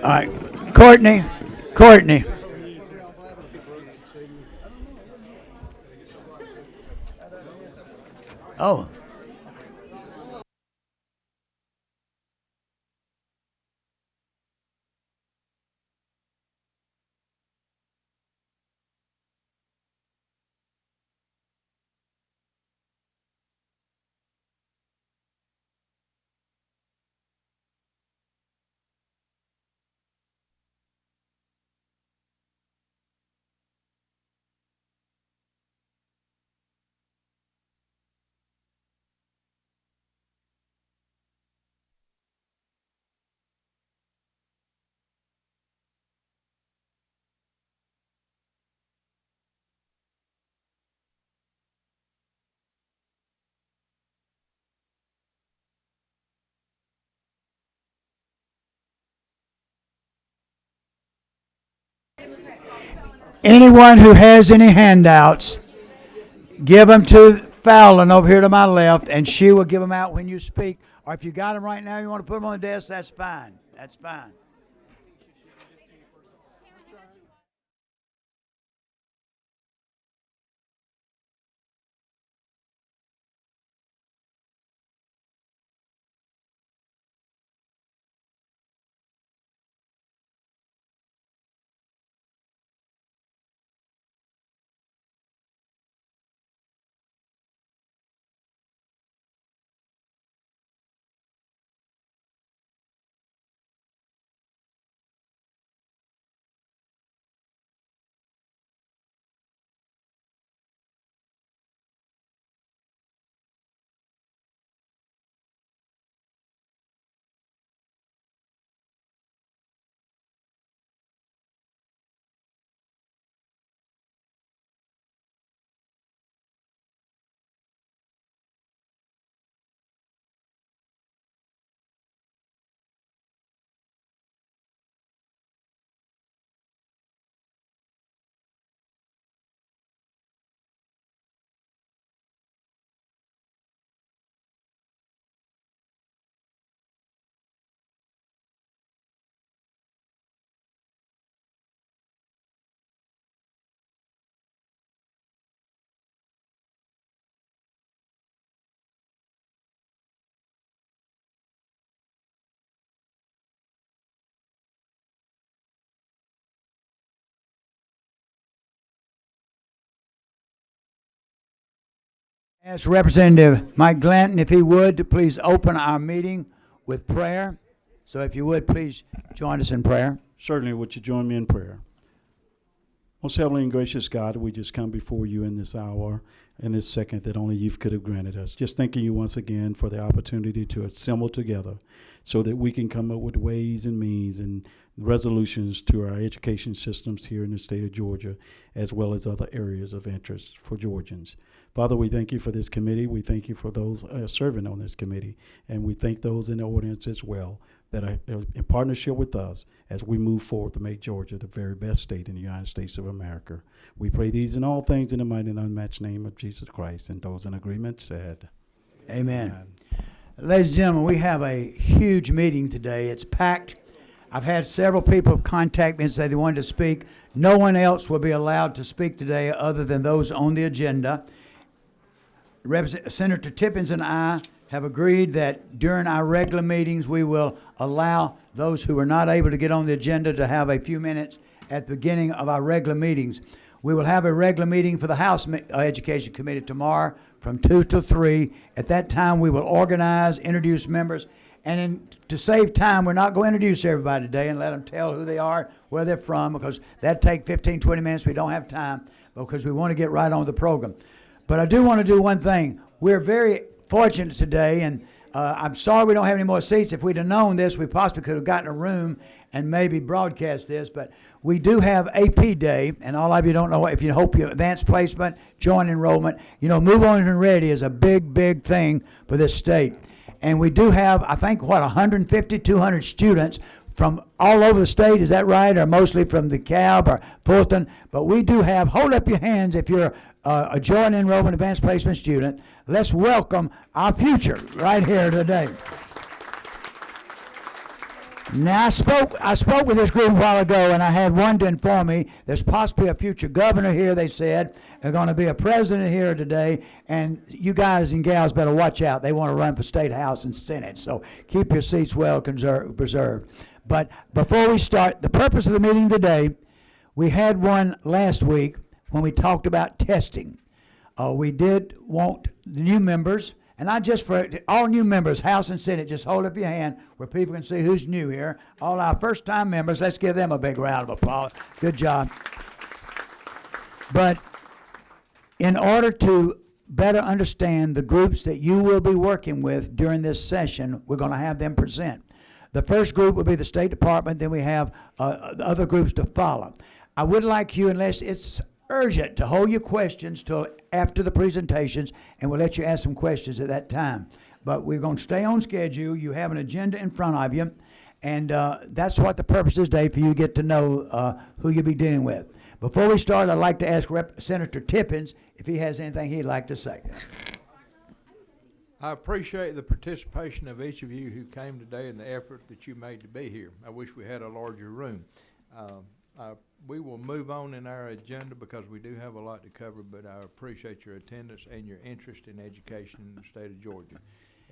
All right. Courtney. Courtney. Oh. Anyone who has any handouts, give them to Fallon over here to my left, and she will give them out when you speak. Or if you got them right now, you want to put them on the desk, that's fine. That's fine. Ask Representative Mike Glanton if he would to please open our meeting with prayer. So if you would, please join us in prayer. Certainly, would you join me in prayer? Most heavenly and gracious God, we just come before you in this hour, in this second that only you could have granted us. Just thanking you once again for the opportunity to assemble together so that we can come up with ways and means and resolutions to our education systems here in the state of Georgia, as well as other areas of interest for Georgians. Father, we thank you for this committee. We thank you for those serving on this committee, and we thank those in the audience as well that are in partnership with us as we move forward to make Georgia the very best state in the United States of America. We pray these and all things in the mighty and unmatched name of Jesus Christ, and those in agreement said, Amen. Ladies and gentlemen, we have a huge meeting today. It's packed. I've had several people contact me and say they wanted to speak. No one else will be allowed to speak today other than those on the agenda. Senator Tippins and I have agreed that during our regular meetings we will allow those who are not able to get on the agenda to have a few minutes at the beginning of our regular meetings. We will have a regular meeting for the House Education Committee tomorrow from 2 to 3. At that time we will organize, introduce members, and to save time, we're not going to introduce everybody today and let them tell who they are, where they're from, because that take 15, 20 minutes. We don't have time because we want to get right on with the program. But I do want to do one thing. We're very fortunate today, and I'm sorry we don't have any more seats. If we'd have known this, we possibly could have gotten a room and maybe broadcast this. But we do have AP Day, and all of you don't know, if you hope you advanced placement, joint enrollment, Move On and Ready is a big, big thing for this state. And we do have, I think, 150, 200 students from all over the state, is that right? Or mostly from the CAB or Fulton. But we do have, hold up your hands if you're a joint enrollment advanced placement student. Let's welcome our future right here today. Now, I spoke with this group a while ago, and I had one to inform me there's possibly a future governor here, they said. There's going to be a president here today, and you guys and gals better watch out. They want to run for State House and Senate, so keep your seats well preserved. But before we start, the purpose of the meeting today, we had one last week when we talked about testing. We did want the new members, and not just for all new members, House and Senate, just hold up your hand where people can see who's new here. All our first-time members, let's give them a big round of applause. Good job. But in order to better understand the groups that you will be working with during this session, we're going to have them present. The first group will be the State Department, then we have the other groups to follow. I would like you, unless it's urgent, to hold your questions till after the presentations, and we'll let you ask some questions at that time. But we're going to stay on schedule. You have an agenda in front of you, and that's what the purpose is today, for you to get to know who you'll be dealing with. Before we start, I'd like to ask Senator Tippins if he has anything he'd like to say. I appreciate the participation of each of you who came today and the effort that you made to be here. I wish we had a larger room. We will move on in our agenda because we do have a lot to cover, but I appreciate your attendance and your interest in education in the state of Georgia.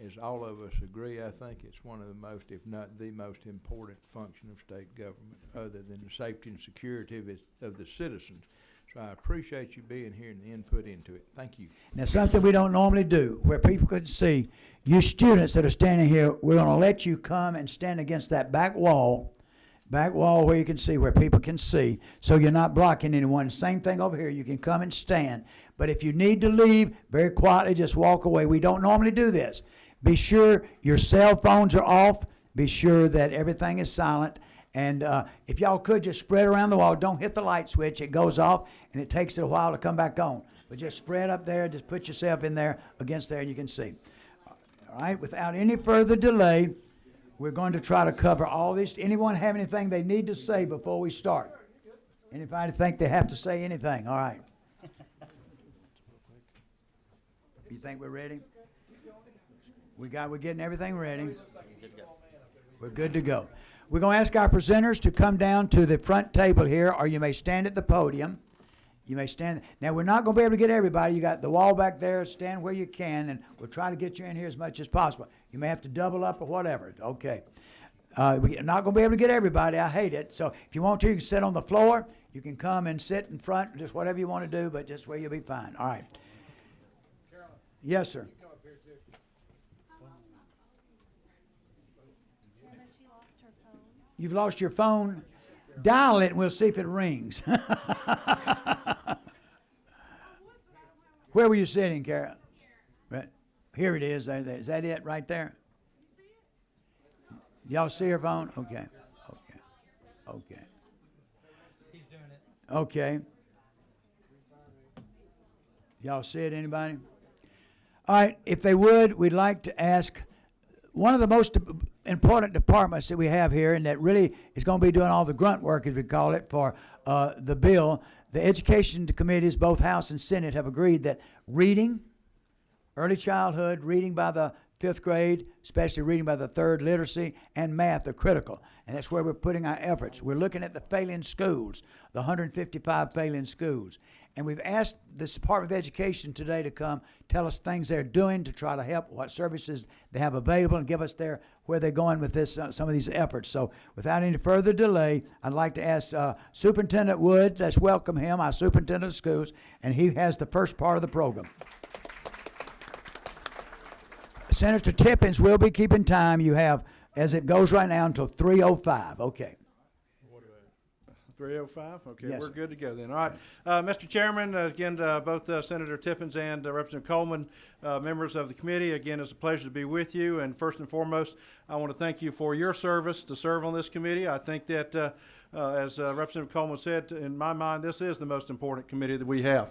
As all of us agree, I think it's one of the most, if not the most important function of state government, other than the safety and security of the citizens. So I appreciate you being here and the input into it. Thank you. Now, something we don't normally do, where people can see, you students that are standing here, we're going to let you come and stand against that back wall where you can see, where people can see, so you're not blocking anyone. Same thing over here. You can come and stand. But if you need to leave, very quietly, just walk away. We don't normally do this. Be sure your cell phones are off. Be sure that everything is silent. And if y'all could just spread around the wall. Don't hit the light switch. It goes off, and it takes it a while to come back on. But just spread up there. Just put yourself in there, against there, and you can see. All right, without any further delay, we're going to try to cover all this. Anyone have anything they need to say before we start? Anybody think they have to say anything? All right. You think we're ready? We're getting everything ready. We're good to go. We're going to ask our presenters to come down to the front table here, or you may stand at the podium. You may stand. Now, we're not going to be able to get everybody. You got the wall back there. Stand where you can, and we'll try to get you in here as much as possible. You may have to double up or whatever. Okay. We're not going to be able to get everybody. I hate it. So if you want to, you can sit on the floor. You can come and sit in front, just whatever you want to do, but just where you'll be fine. All right. Carolyn. Yes, sir. She lost her phone. You've lost your phone? Dial it and we'll see if it rings. Where were you sitting, Carol? Right. Here it is. Is that it right there? Y'all see her phone? Okay. Okay. He's doing it. Okay. Y'all see it, anybody? All right. If they would, we'd like to ask one of the most important departments that we have here, and that really is going to be doing all the grunt work, as we call it, for the bill. The education committees, both House and Senate, have agreed that reading, early childhood, reading by the 5th grade, especially reading by the 3rd, literacy, and math are critical. And that's where we're putting our efforts. We're looking at the failing schools, the 155 failing schools. And we've asked the Department of Education today to come tell us things they're doing to try to help, what services they have available, and give us where they're going with this, some of these efforts. So without any further delay, I'd like to ask Superintendent Woods, let's welcome him, our superintendent of schools, and he has the first part of the program. Senator Tippins will be keeping time. You have, as it goes right now, until 3:05. Okay. 3:05? Okay, Yes, we're sir. good to go then. All right. Mr. Chairman, again, both Senator Tippins and Representative Coleman, members of the committee, again, it's a pleasure to be with you. And first and foremost, I want to thank you for your service to serve on this committee. I think that As Representative Coleman said, in my mind, this is the most important committee that we have,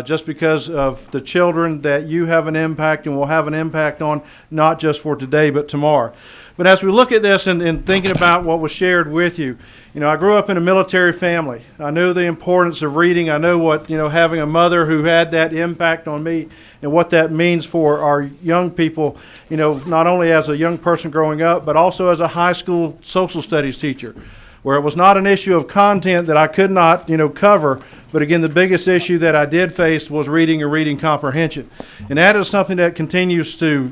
just because of the children that you have an impact and will have an impact on, not just for today, but tomorrow. But as we look at this and thinking about what was shared with you, I grew up in a military family. I knew the importance of reading. I know what, having a mother who had that impact on me and what that means for our young people, not only as a young person growing up, but also as a high school social studies teacher, where it was not an issue of content that I could not, cover, but again, the biggest issue that I did face was reading and reading comprehension. And that is something that continues to,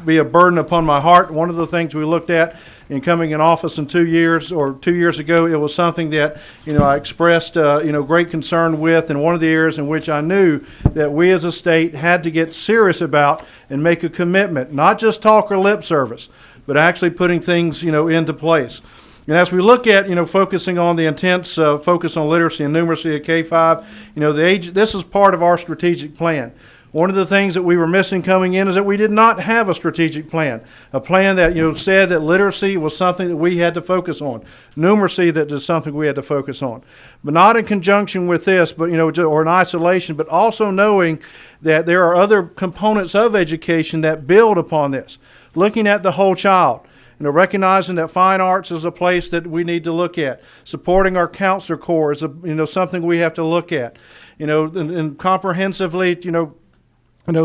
be a burden upon my heart. One of the things we looked at in coming in office in 2 years, or 2 years ago, it was something that, I expressed, great concern with, and one of the areas in which I knew that we as a state had to get serious about and make a commitment, not just talk or lip service, but actually putting things, into place. And as we look at, focusing on the intense focus on literacy and numeracy at K-5, this is part of our strategic plan. One of the things that we were missing coming in is that we did not have a strategic plan, a plan that, said that literacy was something that we had to focus on, numeracy that is something we had to focus on. But not in conjunction with this, but, or in isolation, but also knowing that there are other components of education that build upon this, looking at the whole child. Recognizing that fine arts is a place that we need to look at. Supporting our counselor corps is something we have to look at. And comprehensively,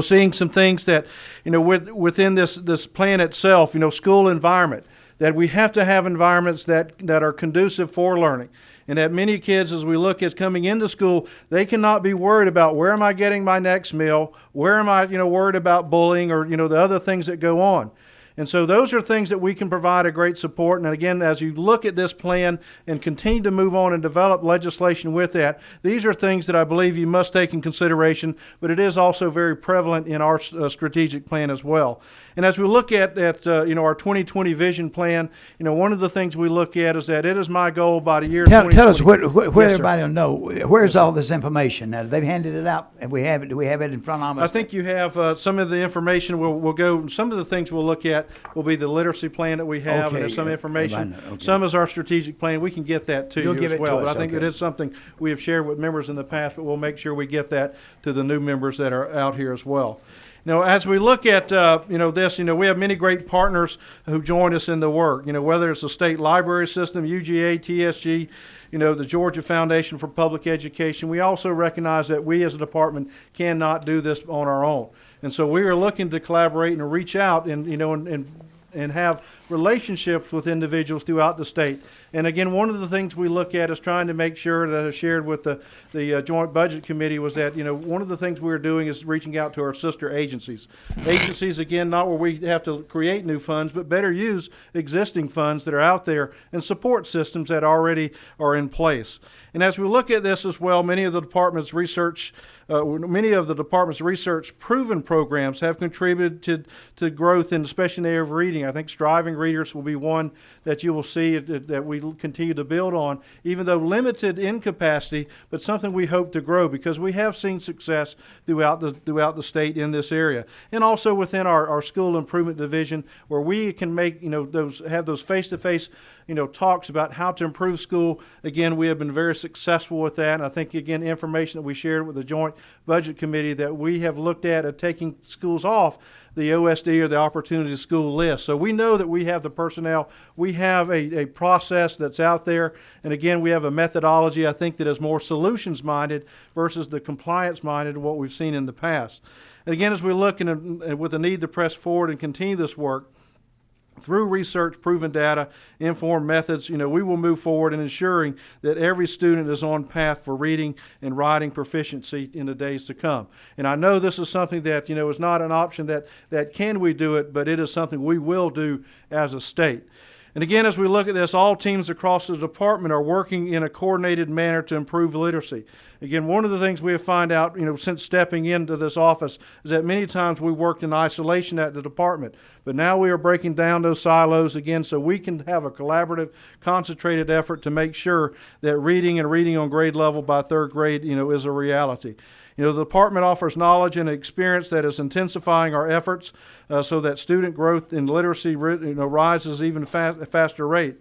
seeing some things that, within this plan itself, school environment, that we have to have environments that are conducive for learning. And that many kids, as we look at coming into school, they cannot be worried about where am I getting my next meal, where am I, worried about bullying or, the other things that go on. And so those are things that we can provide a great support. And again, as you look at this plan and continue to move on and develop legislation with that, these are things that I believe you must take in consideration, but it is also very prevalent in our strategic plan as well. And as we look at our 2020 vision plan, one of the things we look at is that it is my goal by the year 2020. Tell us where Yes, everybody will know. Where's all this information? Now, they've handed it out, and we have it. Do we have it in front of us? I think you have some of the information. We'll go. Some of the things we'll look at will be the literacy plan that we have, and there's some information. Okay. Some is our strategic plan. We can get that to You'll you give as it to well. us, But I think okay. it is something we have shared with members in the past, but we'll make sure we get that to the new members that are out here as well. As we look at, this, we have many great partners who join us in the work, whether it's the state library system, UGA, TSG, the Georgia Foundation for Public Education. We also recognize that we as a department cannot do this on our own. And so we are looking to collaborate and reach out and have relationships with individuals throughout the state. And again, one of the things we look at is trying to make sure that I shared with the Joint Budget Committee was that, one of the things we're doing is reaching out to our sister agencies. Agencies, again, not where we have to create new funds, but better use existing funds that are out there and support systems that already are in place. And as we look at this as well, many of the department's research proven programs have contributed to growth, in especially in the area of reading. I think Striving Readers will be one that you will see that we continue to build on, even though limited in capacity, but something we hope to grow because we have seen success throughout the state in this area. And also within our school improvement division, where we can make those face-to-face talks about how to improve school. Again, we have been very successful with that. And I think, again, information that we shared with the Joint Budget Committee that we have looked at taking schools off the OSD or the Opportunity School list. So we know that we have the personnel. We have a process that's out there. And again, we have a methodology, I think, that is more solutions-minded versus the compliance-minded of what we've seen in the past. And again, as we look with the need to press forward and continue this work, through research, proven data, informed methods, we will move forward in ensuring that every student is on path for reading and writing proficiency in the days to come. And I know this is something that, is not an option that can we do it, but it is something we will do as a state. And again, as we look at this, all teams across the department are working in a coordinated manner to improve literacy. Again, one of the things we have found out, since stepping into this office is that many times we worked in isolation at the department. But now we are breaking down those silos again so we can have a collaborative, concentrated effort to make sure that reading and reading on grade level by third grade, is a reality. The department offers knowledge and experience that is intensifying our efforts so that student growth in literacy rises even at a faster rate.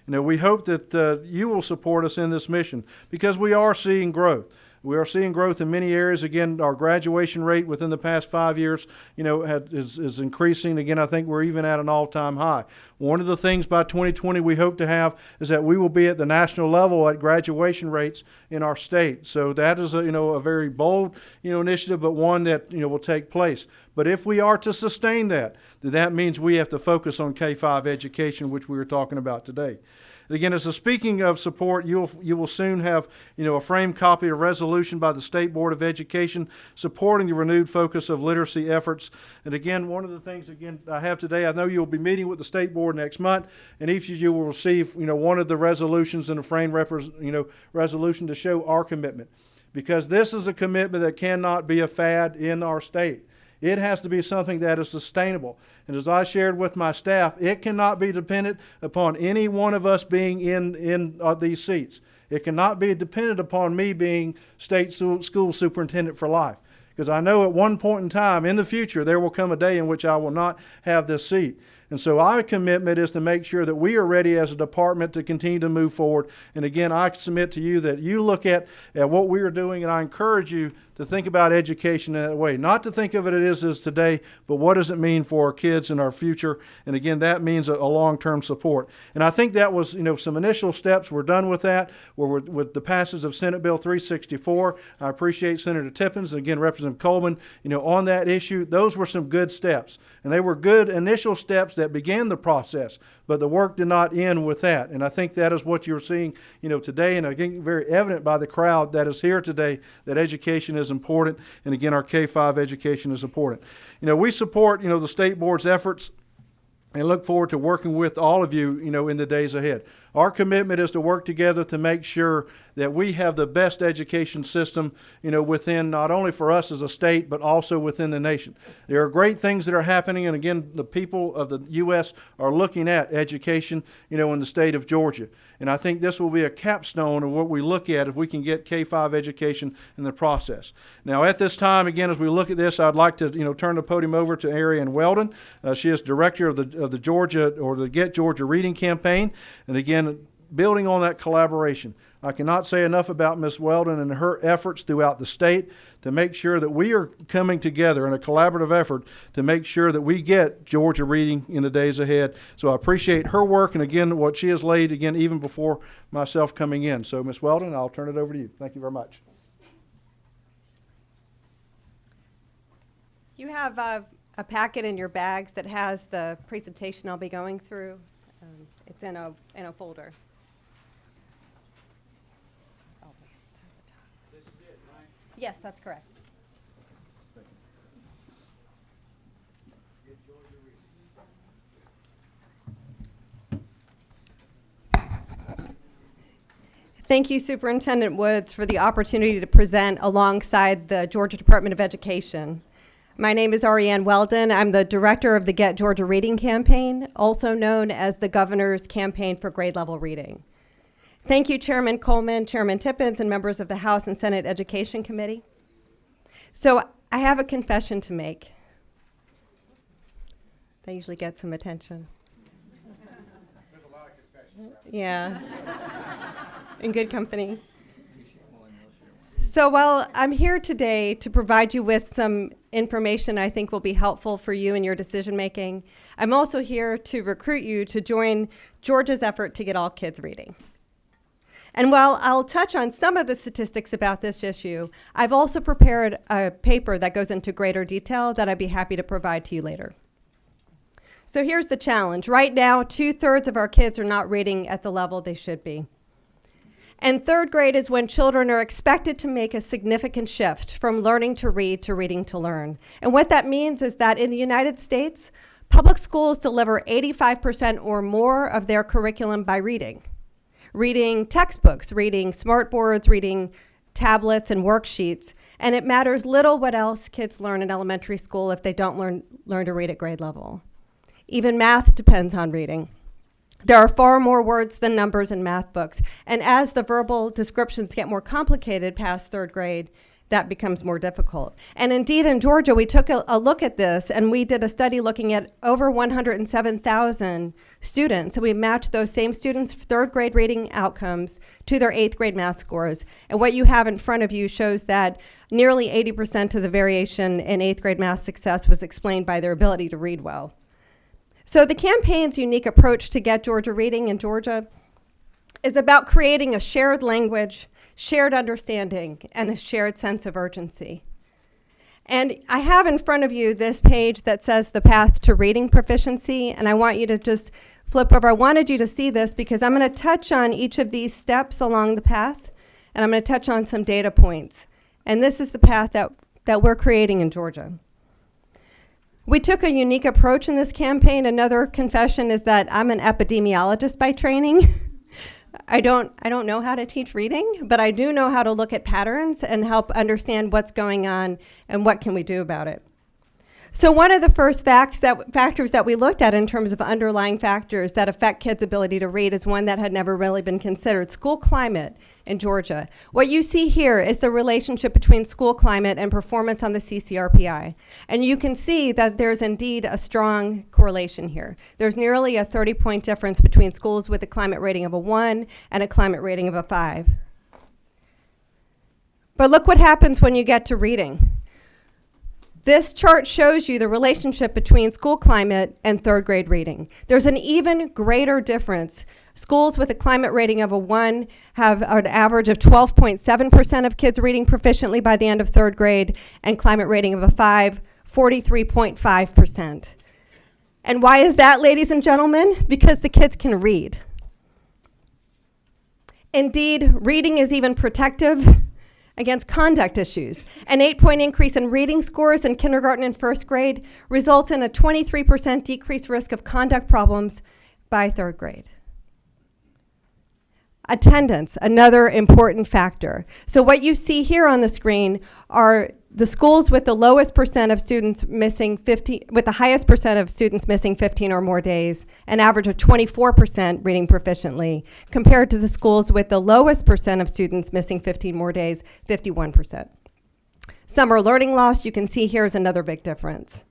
We hope that you will support us in this mission because we are seeing growth. We are seeing growth in many areas. Again, our graduation rate within the past 5 years, is increasing. Again, I think we're even at an all-time high. One of the things by 2020 we hope to have is that we will be at the national level at graduation rates in our state. So that is a very bold initiative, but one that will take place. But if we are to sustain that, then that means we have to focus on K-5 education, which we were talking about today. Again, as a speaking of support, you will soon have a framed copy of resolution by the State Board of Education supporting the renewed focus of literacy efforts. And again, one of the things I have today, I know you'll be meeting with the State Board next month, and each of you will receive one of the resolutions in a framed resolution to show our commitment, because this is a commitment that cannot be a fad in our state. It has to be something that is sustainable. And as I shared with my staff, it cannot be dependent upon any one of us being in these seats. It cannot be dependent upon me being state school superintendent for life. Because I know at one point in time in the future, there will come a day in which I will not have this seat. And so our commitment is to make sure that we are ready as a department to continue to move forward. And again, I submit to you that you look at what we are doing, and I encourage you to think about education in that way. Not to think of it as today, but what does it mean for our kids and our future? And again, that means a long-term support. And I think that was, some initial steps. We're done with that. With the passage of Senate Bill 364. I appreciate Senator Tippins and again Representative Coleman, on that issue. Those were some good steps. And they were good initial steps that began the process. But the work did not end with that. And I think that is what you're seeing, today. And I think very evident by the crowd that is here today that education is important. And again, our K-5 education is important. We support, the State Board's efforts and look forward to working with all of you, in the days ahead. Our commitment is to work together to make sure that we have the best education system, within not only for us as a state, but also within the nation. There are great things that are happening, and again, the people of the U.S. are looking at education, in the state of Georgia. And I think this will be a capstone of what we look at if we can get K-5 education in the process. Now, at this time, again, as we look at this, I'd like to, turn the podium over to Ariane Weldon. She is director of the Georgia, or the Get Georgia Reading Campaign. And again, building on that collaboration. I cannot say enough about Ms. Weldon and her efforts throughout the state to make sure that we are coming together in a collaborative effort to make sure that we get Georgia reading in the days ahead. So I appreciate her work and again what she has laid again even before myself coming in. So Ms. Weldon, I'll turn it over to you. Thank you very much. You have a packet in your bags that has the presentation I'll be going through. It's in a folder. This is it, right? Yes, that's correct. Thank you, Superintendent Woods, for the opportunity to present alongside the Georgia Department of Education. My name is Ariane Weldon. I'm the director of the Get Georgia Reading Campaign, also known as the Governor's Campaign for Grade Level Reading. Thank you, Chairman Coleman, Chairman Tippins, and members of the House and Senate Education Committee. So I have a confession to make. They usually get some attention. There's a lot of confessions. Yeah, in good company. So while I'm here today to provide you with some information I think will be helpful for you in your decision making, I'm also here to recruit you to join Georgia's effort to get all kids reading. And while I'll touch on some of the statistics about this issue, I've also prepared a paper that goes into greater detail that I'd be happy to provide to you later. So here's the challenge. Right now, 2/3 of our kids are not reading at the level they should be. And third grade is when children are expected to make a significant shift from learning to read to reading to learn. And what that means is that in the United States, public schools deliver 85% or more of their curriculum by reading. Reading textbooks, reading smartboards, reading tablets and worksheets. And it matters little what else kids learn in elementary school if they don't learn to read at grade level. Even math depends on reading. There are far more words than numbers in math books. And as the verbal descriptions get more complicated past third grade, that becomes more difficult. And indeed, in Georgia, we took a look at this, and we did a study looking at over 107,000 students. And we matched those same students' third grade reading outcomes to their 8th grade math scores. And what you have in front of you shows that nearly 80% of the variation in 8th grade math success was explained by their ability to read well. So the campaign's unique approach to Get Georgia Reading in Georgia is about creating a shared language, shared understanding, and a shared sense of urgency. And I have in front of you this page that says the path to reading proficiency, and I want you to just flip over. I wanted you to see this because I'm going to touch on each of these steps along the path, and I'm going to touch on some data points. And this is the path that we're creating in Georgia. We took a unique approach in this campaign. Another confession is that I'm an epidemiologist by training. I don't know how to teach reading, but I do know how to look at patterns and help understand what's going on and what can we do about it. So one of the first factors that we looked at in terms of underlying factors that affect kids' ability to read is one that had never really been considered: school climate in Georgia. What you see here is the relationship between school climate and performance on the CCRPI. And you can see that there's indeed a strong correlation here. There's nearly a 30-point difference between schools with a climate rating of a 1 and a climate rating of a 5. But look what happens when you get to reading. This chart shows you the relationship between school climate and third grade reading. There's an even greater difference. Schools with a climate rating of a 1 have an average of 12.7% of kids reading proficiently by the end of third grade, and climate rating of a 5, 43.5%. And why is that, ladies and gentlemen? Because the kids can read. Indeed, reading is even protective against conduct issues. An 8-point increase in reading scores in kindergarten and first grade results in a 23% decreased risk of conduct problems by third grade. Attendance, another important factor. So what you see here on the screen are the schools with the lowest percent of students missing 15, with the highest percent of students missing 15 or more days, an average of 24% reading proficiently, compared to the schools with the lowest percent of students missing 15 more days, 51%. Summer learning loss, you can see here, is another big difference.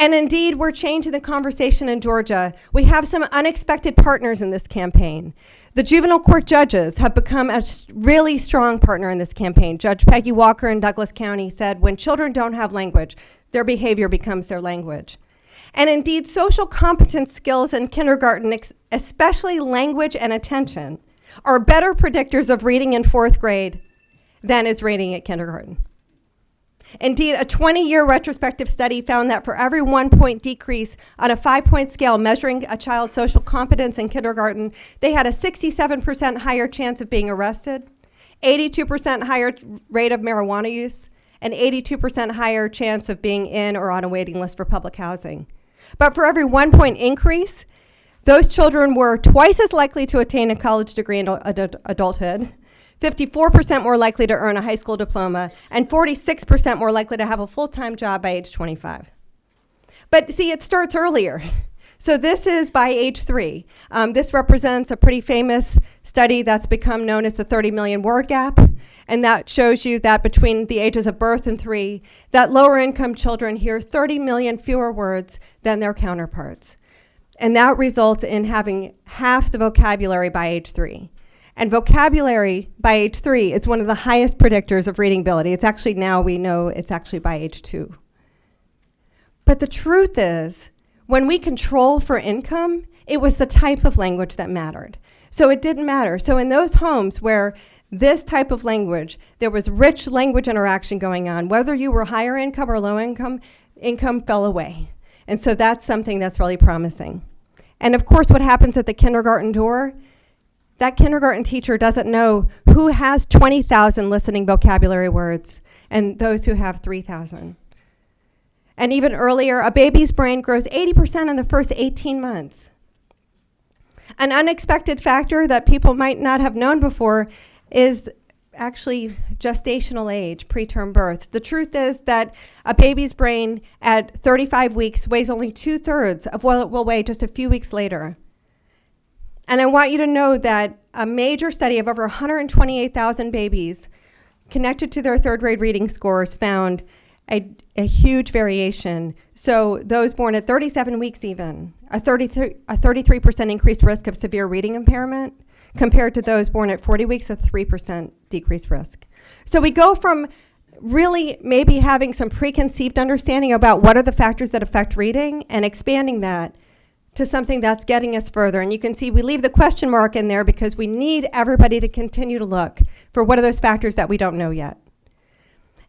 And indeed, we're changing the conversation in Georgia. We have some unexpected partners in this campaign. The juvenile court judges have become a really strong partner in this campaign. Judge Peggy Walker in Douglas County said, when children don't have language, their behavior becomes their language. And indeed, social competence skills in kindergarten, especially language and attention, are better predictors of reading in fourth grade than is reading at kindergarten. Indeed, a 20-year retrospective study found that for every 1-point decrease on a 5-point scale measuring a child's social competence in kindergarten, they had a 67% higher chance of being arrested, 82% higher rate of marijuana use, and 82% higher chance of being in or on a waiting list for public housing. But for every 1-point increase, those children were twice as likely to attain a college degree in adulthood, 54% more likely to earn a high school diploma, and 46% more likely to have a full-time job by age 25. But see, it starts earlier. So this is by age 3. This represents a pretty famous study that's become known as the 30 million word gap, and that shows you that between the ages of birth and 3, that lower income children hear 30 million fewer words than their counterparts. And that results in having half the vocabulary by age 3. And vocabulary by age 3 is one of the highest predictors of reading ability. It's actually, now we know it's actually by age 2. But the truth is, when we control for income, it was the type of language that mattered. So it didn't matter. So in those homes where this type of language, there was rich language interaction going on, whether you were higher income or low income, income fell away. And so that's something that's really promising. And of course, what happens at the kindergarten door, that kindergarten teacher doesn't know who has 20,000 listening vocabulary words and those who have 3,000. And even earlier, a baby's brain grows 80% in the first 18 months. An unexpected factor that people might not have known before is actually gestational age, preterm birth. The truth is that a baby's brain at 35 weeks weighs only 2/3 of what it will weigh just a few weeks later. And I want you to know that a major study of over 128,000 babies connected to their third grade reading scores, found a huge variation. So those born at 37 weeks even, a 33% increased risk of severe reading impairment, compared to those born at 40 weeks, a 3% decreased risk. So we go from really maybe having some preconceived understanding about what are the factors that affect reading and expanding that to something that's getting us further. And you can see we leave the question mark in there because we need everybody to continue to look for what are those factors that we don't know yet.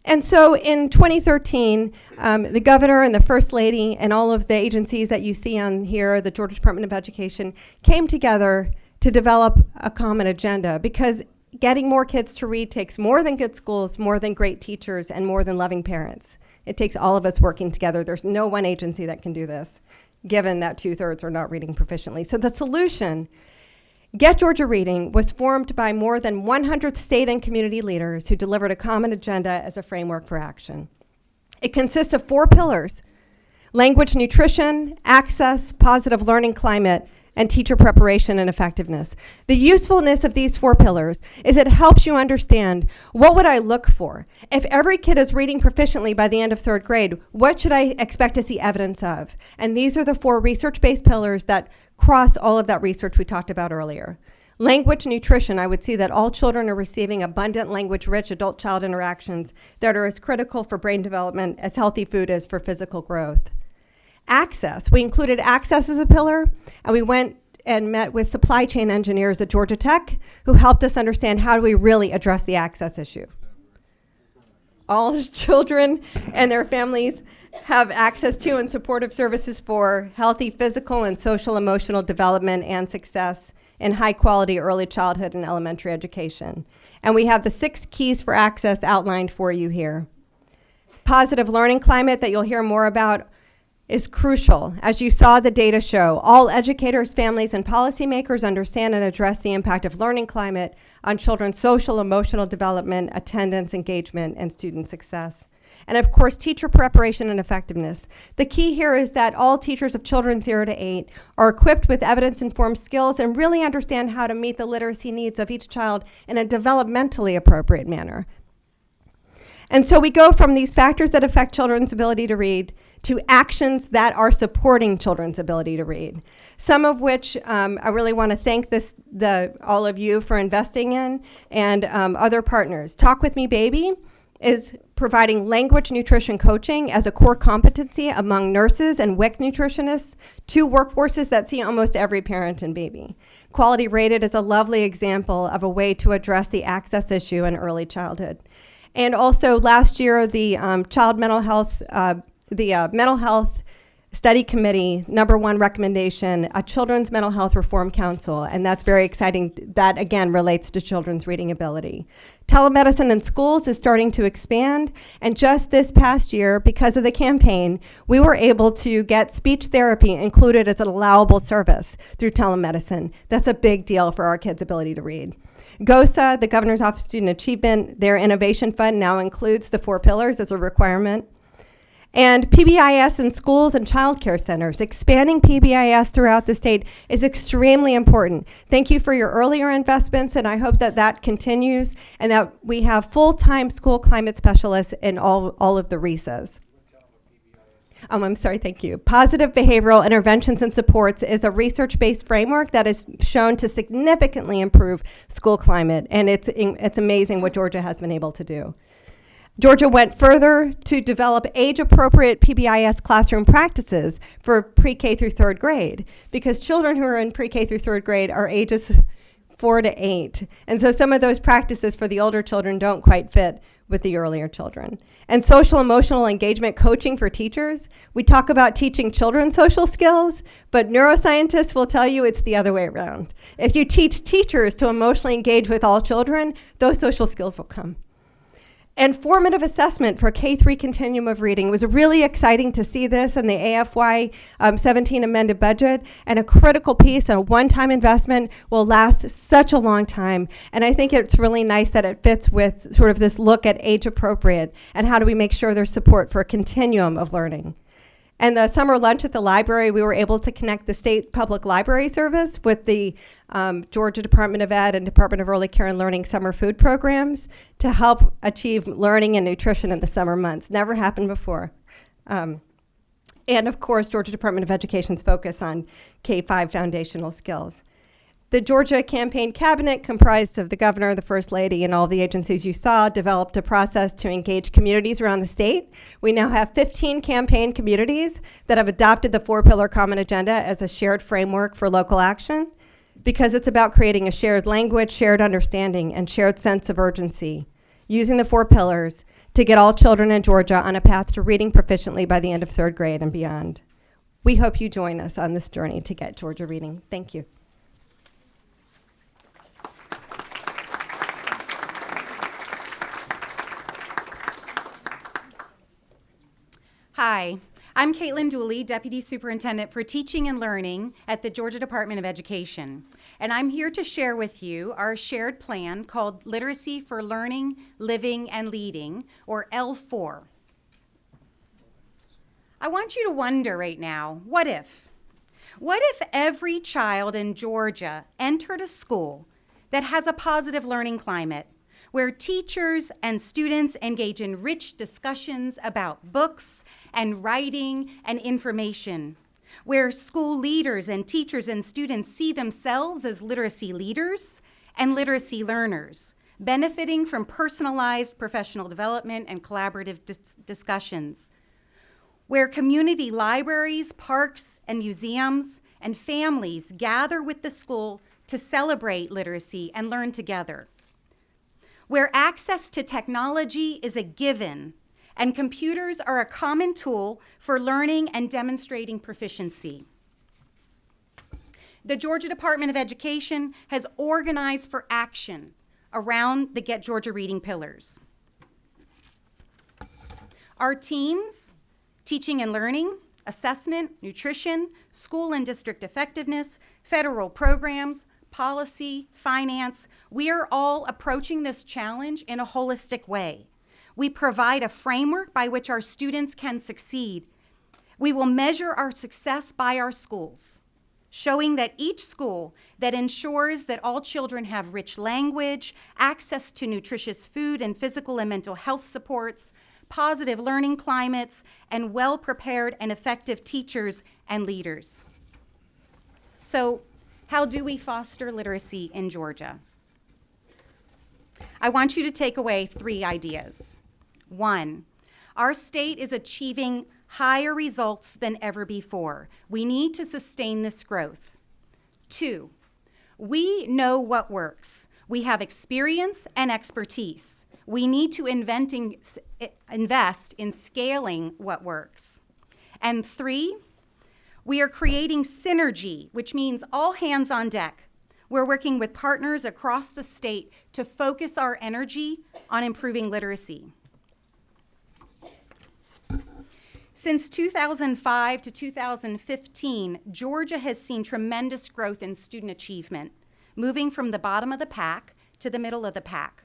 And so in 2013, the governor and the first lady and all of the agencies that you see on here, the Georgia Department of Education, came together to develop a common agenda, because getting more kids to read takes more than good schools, more than great teachers, and more than loving parents. It takes all of us working together. There's no one agency that can do this, given that 2/3 are not reading proficiently. So the solution, Get Georgia Reading, was formed by more than 100 state and community leaders who delivered a common agenda as a framework for action. It consists of 4 pillars: language nutrition, access, positive learning climate, and teacher preparation and effectiveness. The usefulness of these 4 pillars is it helps you understand, what would I look for? If every kid is reading proficiently by the end of 3rd grade, what should I expect to see evidence of? And these are the 4 research-based pillars that cross all of that research we talked about earlier. Language nutrition, I would see that all children are receiving abundant language-rich adult-child interactions that are as critical for brain development as healthy food is for physical growth. Access, we included access as a pillar, and we went and met with supply chain engineers at Georgia Tech who helped us understand how do we really address the access issue. All children and their families have access to and supportive services for healthy physical and social emotional development and success in high quality early childhood and elementary education. And we have the 6 keys for access outlined for you here. Positive learning climate that you'll hear more about is crucial. As you saw the data show, all educators, families, and policymakers understand and address the impact of learning climate on children's social, emotional development, attendance, engagement, and student success. And of course, teacher preparation and effectiveness. The key here is that all teachers of children 0 to 8 are equipped with evidence-informed skills and really understand how to meet the literacy needs of each child in a developmentally appropriate manner. And so we go from these factors that affect children's ability to read to actions that are supporting children's ability to read, some of which I really want to thank all of you for investing in, and other partners. Talk With Me Baby is providing language nutrition coaching as a core competency among nurses and WIC nutritionists, 2 workforces that see almost every parent and baby. Quality Rated is a lovely example of a way to address the access issue in early childhood. And also last year, the Mental Health Study Committee, #1 recommendation, a Children's Mental Health Reform Council, and that's very exciting. That, again, relates to children's reading ability. Telemedicine in schools is starting to expand, and just this past year, because of the campaign, we were able to get speech therapy included as an allowable service through telemedicine. That's a big deal for our kids' ability to read. GOSA, the Governor's Office of Student Achievement, their innovation fund now includes the 4 pillars as a requirement. And PBIS in schools and child care centers. Expanding PBIS throughout the state is extremely important. Thank you for your earlier investments, and I hope that that continues and that we have full-time school climate specialists in all of the RESAs. I'm sorry, thank you. Positive Behavioral Interventions and Supports is a research-based framework that is shown to significantly improve school climate, and it's amazing what Georgia has been able to do. Georgia went further to develop age-appropriate PBIS classroom practices for pre-K through 3rd grade, because children who are in pre-K through 3rd grade are ages 4 to 8. And so some of those practices for the older children don't quite fit with the earlier children. And social emotional engagement coaching for teachers. We talk about teaching children social skills, but neuroscientists will tell you it's the other way around. If you teach teachers to emotionally engage with all children, those social skills will come. And formative assessment for K-3 continuum of reading. It was really exciting to see this in the AFY 17 amended budget, and a critical piece and a one-time investment will last such a long time. And I think it's really nice that it fits with sort of this look at age appropriate and how do we make sure there's support for a continuum of learning. And the summer lunch at the library, we were able to connect the state public library service with the Georgia Department of Ed and Department of Early Care and Learning summer food programs to help achieve learning and nutrition in the summer months. Never happened before. And of course, Georgia Department of Education's focus on K-5 foundational skills. The Georgia Campaign Cabinet, comprised of the governor, the first lady, and all the agencies you saw, developed a process to engage communities around the state. We now have 15 campaign communities that have adopted the 4-pillar common agenda as a shared framework for local action, because it's about creating a shared language, shared understanding, and shared sense of urgency, using the 4 pillars to get all children in Georgia on a path to reading proficiently by the end of 3rd grade and beyond. We hope you join us on this journey to get Georgia reading. Thank you. Hi, I'm Caitlin Dooley, Deputy Superintendent for Teaching and Learning at the Georgia Department of Education. And I'm here to share with you our shared plan called Literacy for Learning, Living, and Leading, or L4. I want you to wonder right now, what if? What if every child in Georgia entered a school that has a positive learning climate, where teachers and students engage in rich discussions about books and writing and information, where school leaders and teachers and students see themselves as literacy leaders and literacy learners, benefiting from personalized professional development and collaborative discussions, where community libraries, parks, and museums and families gather with the school to celebrate literacy and learn together, where access to technology is a given and computers are a common tool for learning and demonstrating proficiency. The Georgia Department of Education has organized for action around the Get Georgia Reading pillars. Our teams, teaching and learning, assessment, nutrition, school and district effectiveness, federal programs, policy, finance, we are all approaching this challenge in a holistic way. We provide a framework by which our students can succeed. We will measure our success by our schools, showing that each school that ensures that all children have rich language, access to nutritious food and physical and mental health supports, positive learning climates, and well-prepared and effective teachers and leaders. So, how do we foster literacy in Georgia? I want you to take away 3 ideas. 1, our state is achieving higher results than ever before. We need to sustain this growth. 2, we know what works. We have experience and expertise. We need to invest in scaling what works. And 3, we are creating synergy, which means all hands on deck. We're working with partners across the state to focus our energy on improving literacy. Since 2005 to 2015, Georgia has seen tremendous growth in student achievement, moving from the bottom of the pack to the middle of the pack.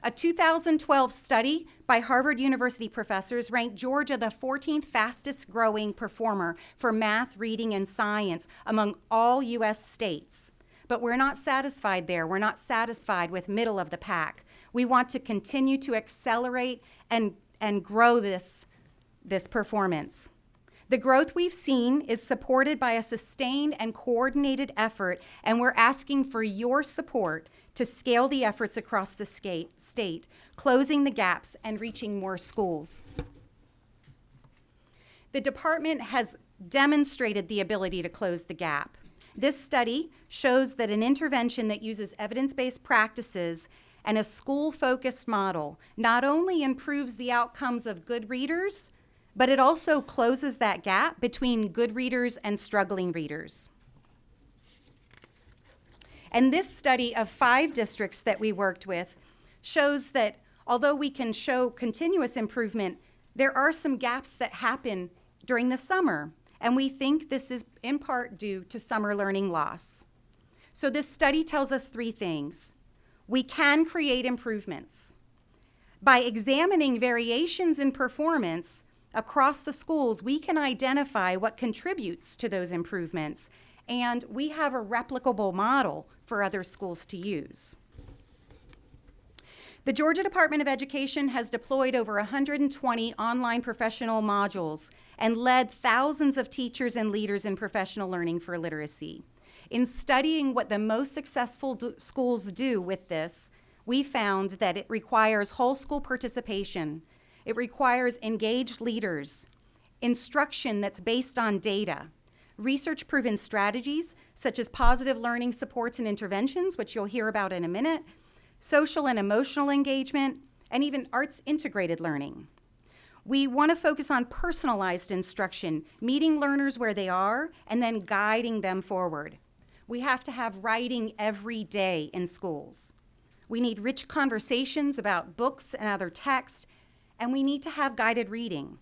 A 2012 study by Harvard University professors ranked Georgia the 14th fastest growing performer for math, reading, and science among all U.S. states. But we're not satisfied there. We're not satisfied with middle of the pack. We want to continue to accelerate and grow this performance. The growth we've seen is supported by a sustained and coordinated effort, and we're asking for your support to scale the efforts across the state, closing the gaps and reaching more schools. The department has demonstrated the ability to close the gap. This study shows that an intervention that uses evidence-based practices and a school-focused model not only improves the outcomes of good readers, but it also closes that gap between good readers and struggling readers. And this study of 5 districts that we worked with shows that although we can show continuous improvement, there are some gaps that happen during the summer. And we think this is in part due to summer learning loss. So this study tells us 3 things. We can create improvements. By examining variations in performance across the schools, we can identify what contributes to those improvements, and we have a replicable model for other schools to use. The Georgia Department of Education has deployed over 120 online professional modules and led thousands of teachers and leaders in professional learning for literacy. In studying what the most successful schools do with this, we found that it requires whole school participation. It requires engaged leaders, instruction that's based on data, research-proven strategies such as positive learning supports and interventions, which you'll hear about in a minute, social and emotional engagement, and even arts-integrated learning. We want to focus on personalized instruction, meeting learners where they are, and then guiding them forward. We have to have writing every day in schools. We need rich conversations about books and other texts, and we need to have guided reading.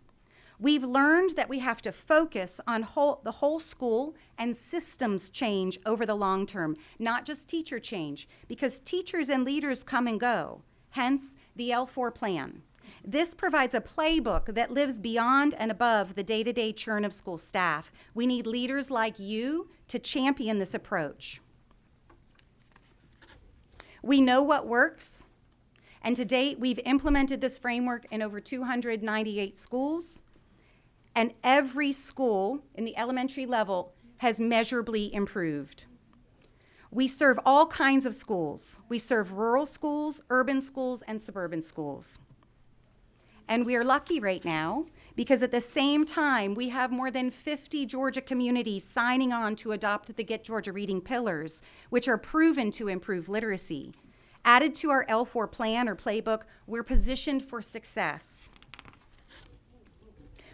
We've learned that we have to focus on the whole school and systems change over the long term, not just teacher change, because teachers and leaders come and go, hence the L4 plan. This provides a playbook that lives beyond and above the day-to-day churn of school staff. We need leaders like you to champion this approach. We know what works, and to date, we've implemented this framework in over 298 schools, and every school in the elementary level has measurably improved. We serve all kinds of schools. We serve rural schools, urban schools, and suburban schools. And we are lucky right now because at the same time, we have more than 50 Georgia communities signing on to adopt the Get Georgia Reading Pillars, which are proven to improve literacy. Added to our L4 plan or playbook, we're positioned for success.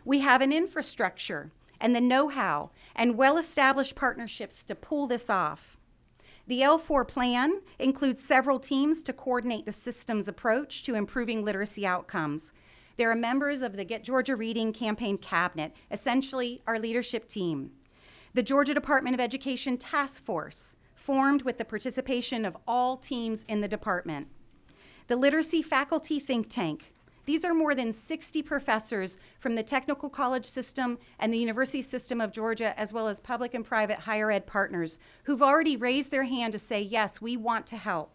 We have an infrastructure and the know-how and well-established partnerships to pull this off. The L4 plan includes several teams to coordinate the system's approach to improving literacy outcomes. There are members of the Get Georgia Reading Campaign Cabinet, essentially our leadership team. The Georgia Department of Education Task Force, formed with the participation of all teams in the department. The Literacy Faculty Think Tank. These are more than 60 professors from the technical college system and the University System of Georgia, as well as public and private higher ed partners who've already raised their hand to say, yes, we want to help.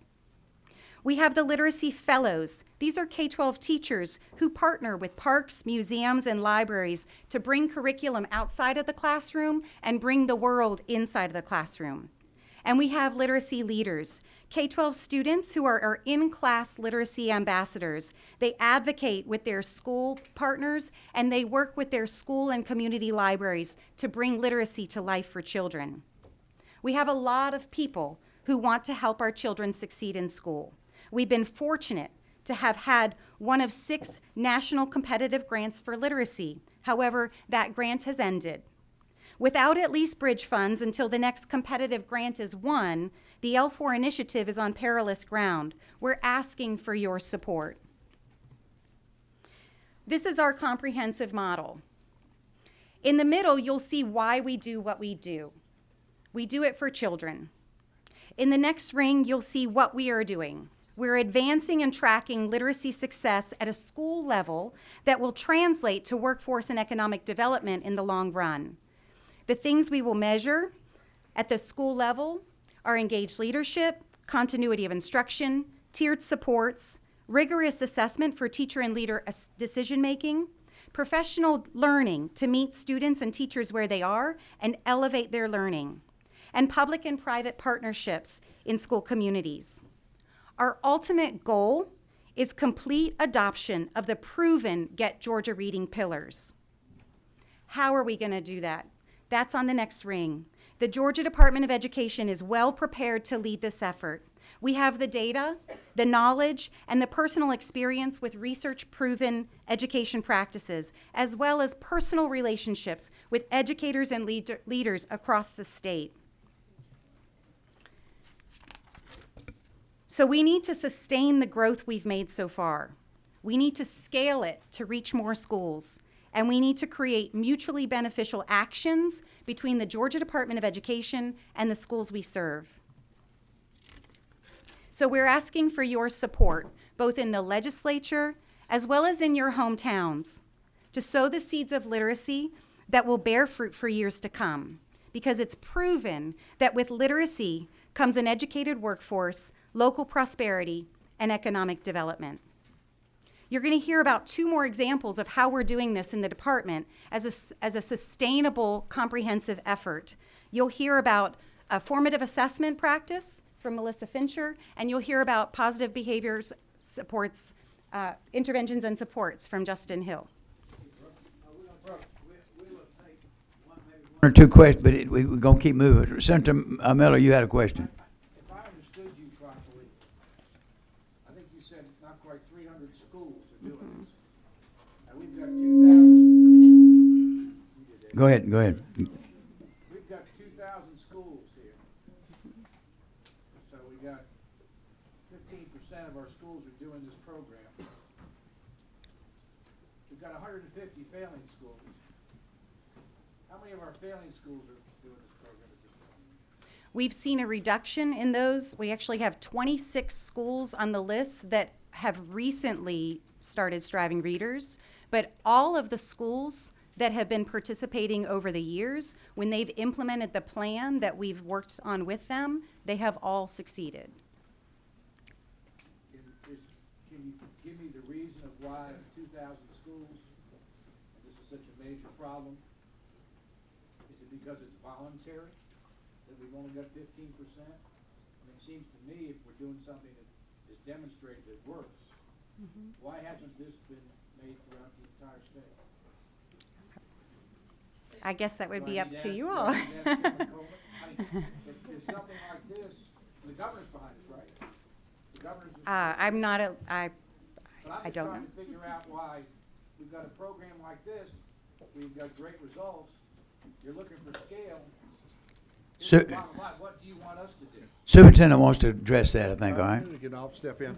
We have the Literacy Fellows. These are K-12 teachers who partner with parks, museums, and libraries to bring curriculum outside of the classroom and bring the world inside of the classroom. And we have literacy leaders, K-12 students who are our in-class literacy ambassadors. They advocate with their school partners, and they work with their school and community libraries to bring literacy to life for children. We have a lot of people who want to help our children succeed in school. We've been fortunate to have had one of 6 national competitive grants for literacy. However, that grant has ended. Without at least bridge funds until the next competitive grant is won, the L4 initiative is on perilous ground. We're asking for your support. This is our comprehensive model. In the middle, you'll see why we do what we do. We do it for children. In the next ring, you'll see what we are doing. We're advancing and tracking literacy success at a school level that will translate to workforce and economic development in the long run. The things we will measure at the school level are engaged leadership, continuity of instruction, tiered supports, rigorous assessment for teacher and leader decision-making, professional learning to meet students and teachers where they are and elevate their learning, and public and private partnerships in school communities. Our ultimate goal is complete adoption of the proven Get Georgia Reading Pillars. How are we going to do that? That's on the next ring. The Georgia Department of Education is well prepared to lead this effort. We have the data, the knowledge, and the personal experience with research-proven education practices, as well as personal relationships with educators and leaders across the state. So we need to sustain the growth we've made so far. We need to scale it to reach more schools. And we need to create mutually beneficial actions between the Georgia Department of Education and the schools we serve. So we're asking for your support, both in the legislature as well as in your hometowns, to sow the seeds of literacy that will bear fruit for years to come, because it's proven that with literacy comes an educated workforce, local prosperity, and economic development. You're going to hear about 2 more examples of how we're doing this in the department as a sustainable, comprehensive effort. You'll hear about a formative assessment practice from Melissa Fincher, and you'll hear about positive behaviors supports, interventions and supports from Justin Hill. One or 2 questions, but we're going to keep moving. Senator Miller, you had a question. If I understood you properly, I think you said not quite 300 schools are doing this. And we've got 2,000. Go ahead. We've got 2,000 schools here. So we got 15% of our schools are doing this program. We've got 150 failing schools. How many of our failing schools are doing this program at this point? We've seen a reduction in those. We actually have 26 schools on the list that have recently started Striving Readers, but all of the schools that have been participating over the years, when they've implemented the plan that we've worked on with them, they have all succeeded. Can you give me the reason of why 2,000 schools, and this is such a major problem? Is it because it's voluntary, that we've only got 15%? I mean, it seems to me if we're doing something that is demonstrated that works, why hasn't this been made throughout the entire state? I guess that would Do be I up need to ask- you do I all. need to ask Chairman Coleman? If something like this, the governor's behind us, right? The governor's. I'm not a, But I'm I just don't trying know. to figure out why we've got a program like this, we've got great results, you're looking for scale. Here's So- the bottom line, what do you want us to do? Superintendent wants to address that, I think, all right? I'll step in.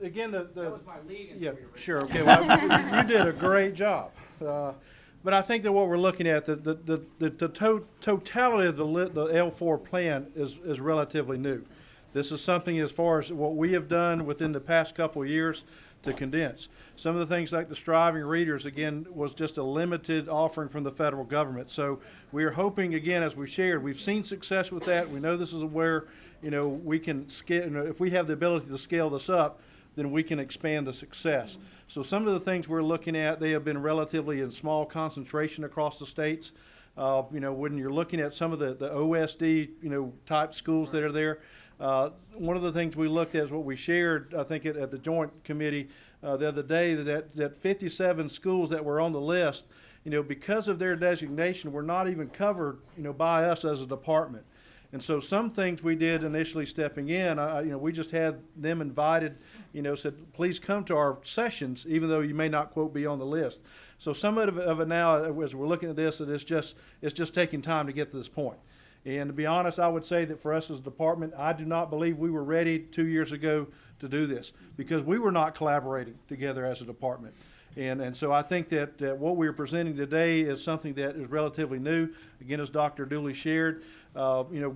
Again, That was my lead-in for Yeah, you, Rick. sure, okay, well, you did a great job. But I think that what we're looking at, the totality of the L4 plan is relatively new. This is something as far as what we have done within the past couple of years to condense. Some of the things like the Striving Readers, again, was just a limited offering from the federal government. So we are hoping, again, as we shared, we've seen success with that. We know this is where, we can scale, if we have the ability to scale this up, then we can expand the success. So some of the things we're looking at, they have been relatively in small concentration across the states. When you're looking at some of the OSD, type schools that are there, one of the things we looked at is what we shared, I think, at the Joint Committee the other day, that 57 schools that were on the list, because of their designation, were not even covered, by us as a department. And so some things we did initially stepping in, we just had them invited, said, please come to our sessions, even though you may not, quote, be on the list. So some of it now, as we're looking at this, that it's just taking time to get to this point. And to be honest, I would say that for us as a department, I do not believe we were ready 2 years ago to do this because we were not collaborating together as a department. And so I think that what we're presenting today is something that is relatively new. Again, as Dr. Dooley shared,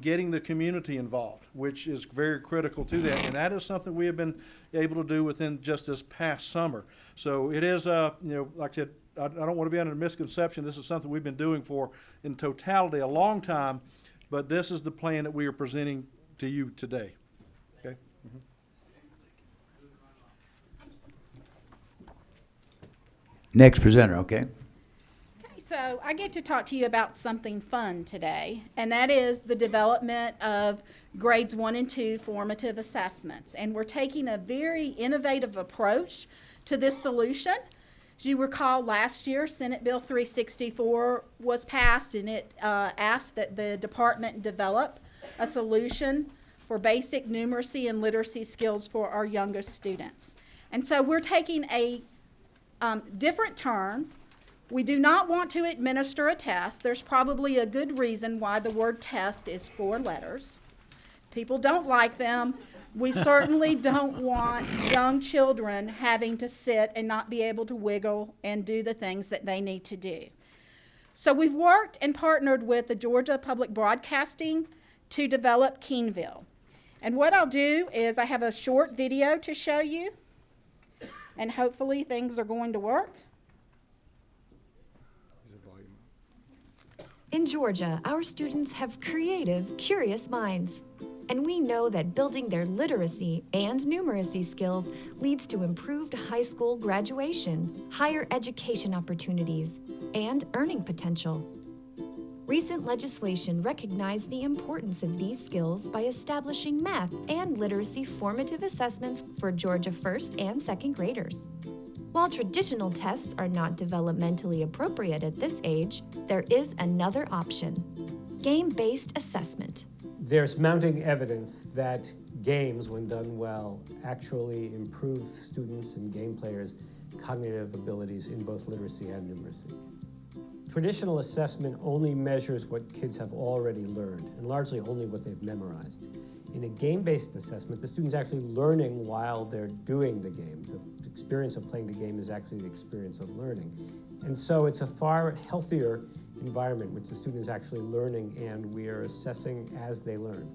getting the community involved, which is very critical to that. And that is something we have been able to do within just this past summer. So it is, like I said, I don't want to be under a misconception. This is something we've been doing for, in totality, a long time. But this is the plan that we are presenting to you today. Okay? Mm-hmm. Next presenter, okay? Okay, so I get to talk to you about something fun today, and that is the development of grades 1 and 2 formative assessments. And we're taking a very innovative approach to this solution. As you recall, last year, Senate Bill 364 was passed, and it asked that the department develop a solution for basic numeracy and literacy skills for our youngest students. And so we're taking a different turn. We do not want to administer a test. There's probably a good reason why the word test is 4 letters. People don't like them. We certainly don't want young children having to sit and not be able to wiggle and do the things that they need to do. So we've worked and partnered with the Georgia Public Broadcasting to develop Keenville. And what I'll do is I have a short video to show you, and hopefully things are going to work. In Georgia, our students have creative, curious minds. And we know that building their literacy and numeracy skills leads to improved high school graduation, higher education opportunities, and earning potential. Recent legislation recognized the importance of these skills by establishing math and literacy formative assessments for Georgia first and second graders. While traditional tests are not developmentally appropriate at this age, there is another option: game-based assessment. There's mounting evidence that games, when done well, actually improve students and game players' cognitive abilities in both literacy and numeracy. Traditional assessment only measures what kids have already learned, and largely only what they've memorized. In a game-based assessment, the student's actually learning while they're doing the game. The experience of playing the game is actually the experience of learning. And so it's a far healthier environment which the student is actually learning, and we are assessing as they learn.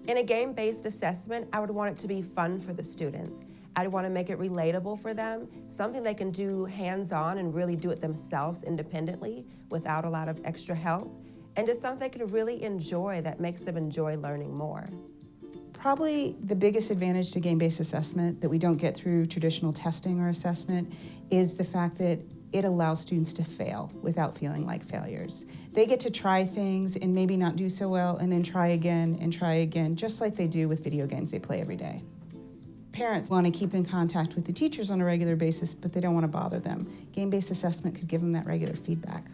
In a game-based assessment, I would want it to be fun for the students. I'd want to make it relatable for them, something they can do hands-on and really do it themselves independently without a lot of extra help, and just something they can really enjoy that makes them enjoy learning more. Probably the biggest advantage to game-based assessment that we don't get through traditional testing or assessment is the fact that it allows students to fail without feeling like failures. They get to try things and maybe not do so well, and then try again, just like they do with video games they play every day. Parents want to keep in contact with the teachers on a regular basis, but they don't want to bother them. Game-based assessment could give them that regular feedback.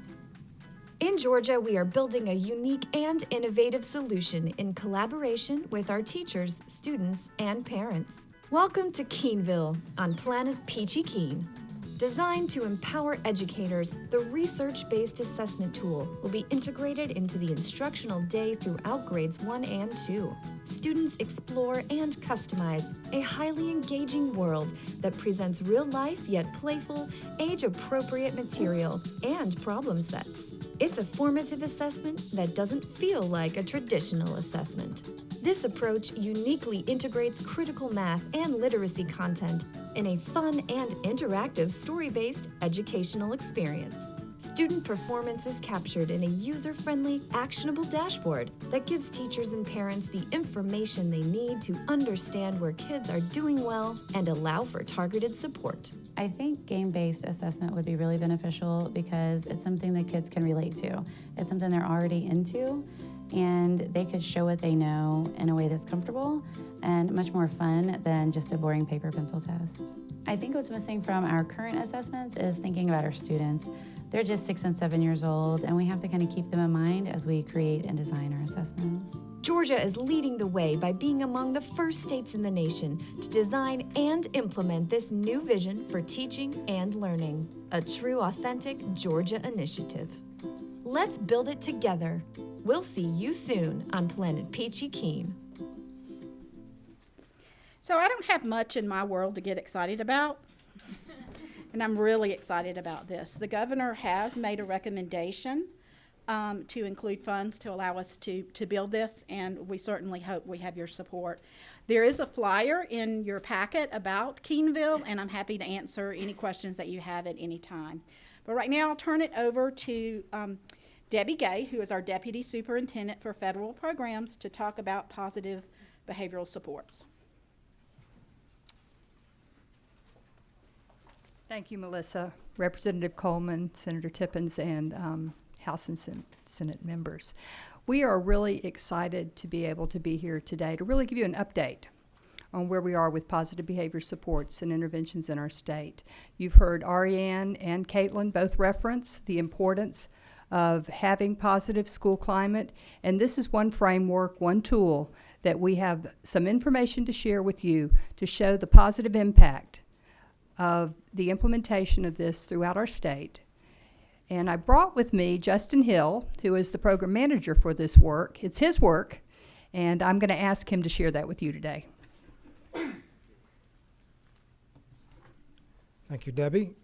In Georgia, we are building a unique and innovative solution in collaboration with our teachers, students, and parents. Welcome to Keenville on planet Peachy Keen. Designed to empower educators, the research-based assessment tool will be integrated into the instructional day throughout grades 1 and 2. Students explore and customize a highly engaging world that presents real-life yet playful, age-appropriate material and problem sets. It's a formative assessment that doesn't feel like a traditional assessment. This approach uniquely integrates critical math and literacy content in a fun and interactive story-based educational experience. Student performance is captured in a user-friendly, actionable dashboard that gives teachers and parents the information they need to understand where kids are doing well and allow for targeted support. I think game-based assessment would be really beneficial because it's something that kids can relate to. It's something they're already into, and they could show what they know in a way that's comfortable and much more fun than just a boring paper pencil test. I think what's missing from our current assessments is thinking about our students. They're just 6 and 7 years old, and we have to kind of keep them in mind as we create and design our assessments. Georgia is leading the way by being among the first states in the nation to design and implement this new vision for teaching and learning, a true, authentic Georgia initiative. Let's build it together. We'll see you soon on Planet Peachy Keen. So I don't have much in my world to get excited about, and I'm really excited about this. The governor has made a recommendation to include funds to allow us to build this, and we certainly hope we have your support. There is a flyer in your packet about Keenville, and I'm happy to answer any questions that you have at any time. But right now I'll turn it over to Debbie Gay, who is our Deputy Superintendent for Federal Programs, to talk about positive behavioral supports. Thank you, Melissa. Representative Coleman, Senator Tippins, and House and Senate members. We are really excited to be able to be here today to really give you an update on where we are with positive behavior supports and interventions in our state. You've heard Ariane and Caitlin both reference the importance of having positive school climate, and this is one framework, one tool that we have some information to share with you to show the positive impact of the implementation of this throughout our state. And I brought with me Justin Hill, who is the program manager for this work. It's his work, and I'm going to ask him to share that with you today. Thank you, Debbie.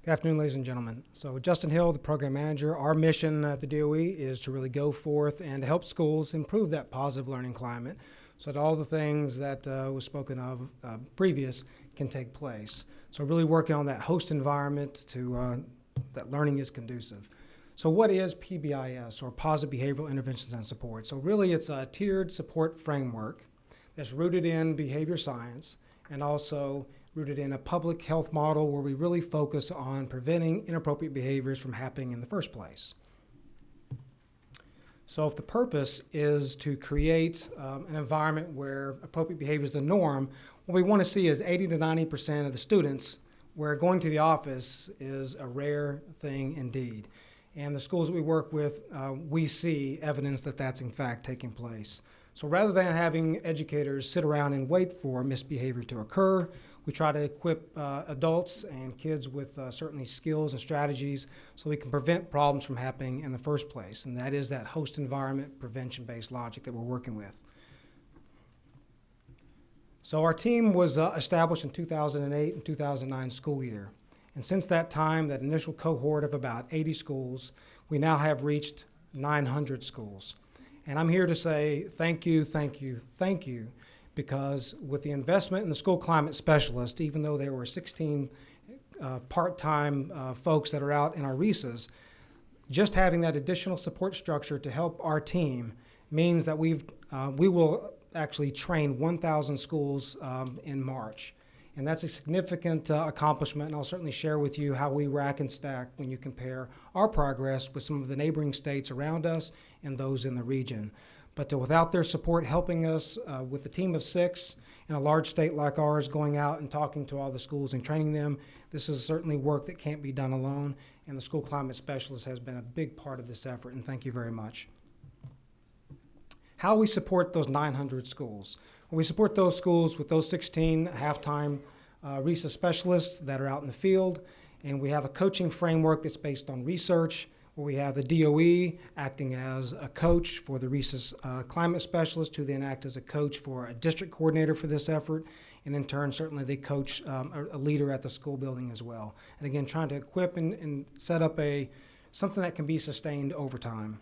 Good afternoon, ladies and gentlemen. So Justin Hill, the program manager. Our mission at the DOE is to really go forth and help schools improve that positive learning climate so that all the things that was spoken of previous can take place. So really working on that host environment to that learning is conducive. So what is PBIS, or Positive Behavioral Interventions and Support? So really it's a tiered support framework that's rooted in behavior science and also rooted in a public health model where we really focus on preventing inappropriate behaviors from happening in the first place. So if the purpose is to create an environment where appropriate behavior is the norm, what we want to see is 80 to 90% of the students where going to the office is a rare thing indeed. And the schools that we work with, we see evidence that that's in fact taking place. So rather than having educators sit around and wait for misbehavior to occur, we try to equip adults and kids with certainly skills and strategies so we can prevent problems from happening in the first place. And that is that host environment prevention-based logic that we're working with. So our team was established in 2008 and 2009 school year. And since that time, that initial cohort of about 80 schools, we now have reached 900 schools. And I'm here to say thank you, thank you, thank you, because with the investment in the school climate specialist, even though there were 16 part-time folks that are out in our RESAs, just having that additional support structure to help our team means that we will actually train 1,000 schools in March. And that's a significant accomplishment, and I'll certainly share with you how we rack and stack when you compare our progress with some of the neighboring states around us and those in the region. But without their support helping us with a team of 6 in a large state like ours, going out and talking to all the schools and training them, this is certainly work that can't be done alone, and the school climate specialist has been a big part of this effort, and thank you very much. How we support those 900 schools. We support those schools with those 16 half-time RESA specialists that are out in the field, and we have a coaching framework that's based on research, where we have the DOE acting as a coach for the RESA climate specialist, who then act as a coach for a district coordinator for this effort, and in turn, certainly they coach a leader at the school building as well. And again, trying to equip and set up something that can be sustained over time.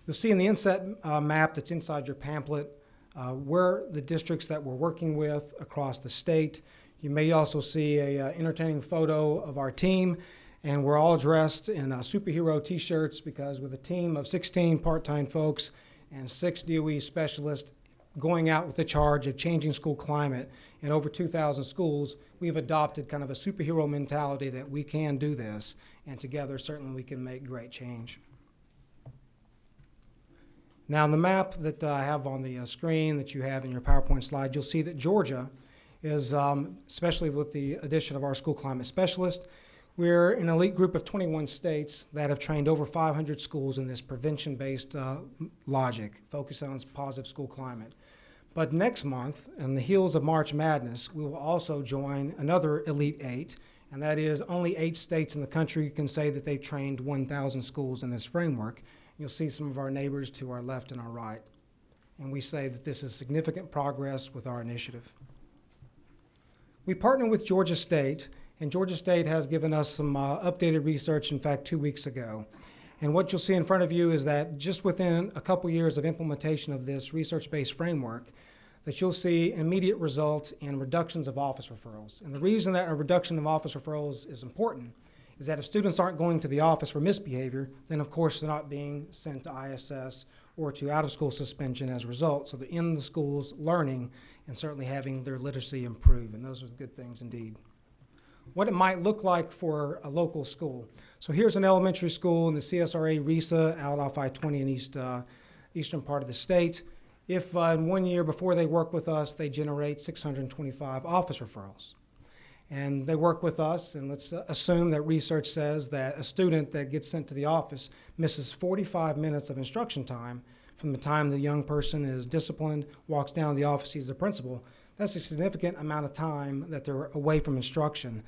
You'll see in the inset map that's inside your pamphlet where the districts that we're working with across the state. You may also see an entertaining photo of our team, and we're all dressed in superhero t-shirts because with a team of 16 part-time folks and 6 DOE specialists going out with the charge of changing school climate in over 2,000 schools, we've adopted kind of a superhero mentality that we can do this, and together certainly we can make great change. Now, on the map that I have on the screen that you have in your PowerPoint slide, you'll see that Georgia is, especially with the addition of our school climate specialist, we're an elite group of 21 states that have trained over 500 schools in this prevention-based logic, focused on positive school climate. But next month, on the heels of March Madness, we will also join another elite 8, and that is only 8 states in the country can say that they've trained 1,000 schools in this framework. You'll see some of our neighbors to our left and our right. And we say that this is significant progress with our initiative. We partner with Georgia State, and Georgia State has given us some updated research, in fact, 2 weeks ago. And what you'll see in front of you is that just within a couple years of implementation of this research-based framework, that you'll see immediate results in reductions of office referrals. And the reason that a reduction of office referrals is important is that if students aren't going to the office for misbehavior, then of course they're not being sent to ISS or to out-of-school suspension as a result. So they're in the schools learning and certainly having their literacy improve, and those are good things indeed. What it might look like for a local school. So here's an elementary school in the CSRA RESA out off I-20 in eastern part of the state. If in 1 year before they work with us, they generate 625 office referrals. And they work with us, and let's assume that research says that a student that gets sent to the office misses 45 minutes of instruction time from the time the young person is disciplined, walks down to the office, sees the principal. That's a significant amount of time that they're away from instruction.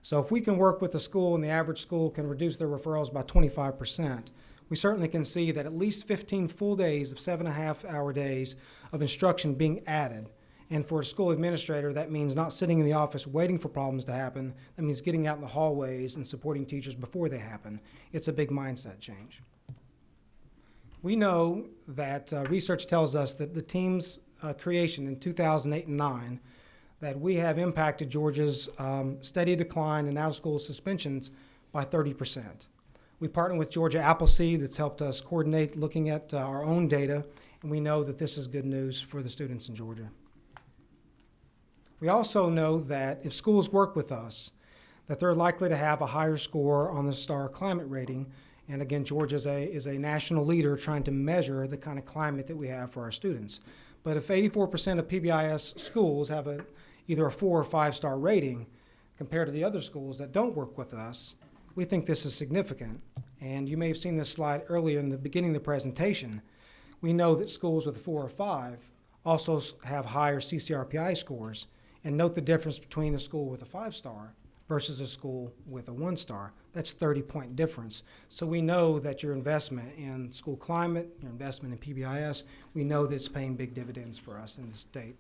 So if we can work with a school and the average school can reduce their referrals by 25%, we certainly can see that at least 15 full days of 7.5-hour days of instruction being added. And for a school administrator, that means not sitting in the office waiting for problems to happen. That means getting out in the hallways and supporting teachers before they happen. It's a big mindset change. We know that research tells us that the team's creation in 2008 and 2009, that we have impacted Georgia's steady decline in out-of-school suspensions by 30%. We partner with Georgia Appleseed that's helped us coordinate looking at our own data, and we know that this is good news for the students in Georgia. We also know that if schools work with us, that they're likely to have a higher score on the STAR climate rating. And again, Georgia is a national leader trying to measure the kind of climate that we have for our students. But if 84% of Pbis schools have either a 4 or 5-star rating compared to the other schools that don't work with us, we think this is significant. And you may have seen this slide earlier in the beginning of the presentation. We know that schools with 4 or 5 also have higher CCRPI scores. And note the difference between a school with a 5-star versus a school with a 1-star. That's 30-point difference. So we know that your investment in school climate, your investment in Pbis, we know that it's paying big dividends for us in the state.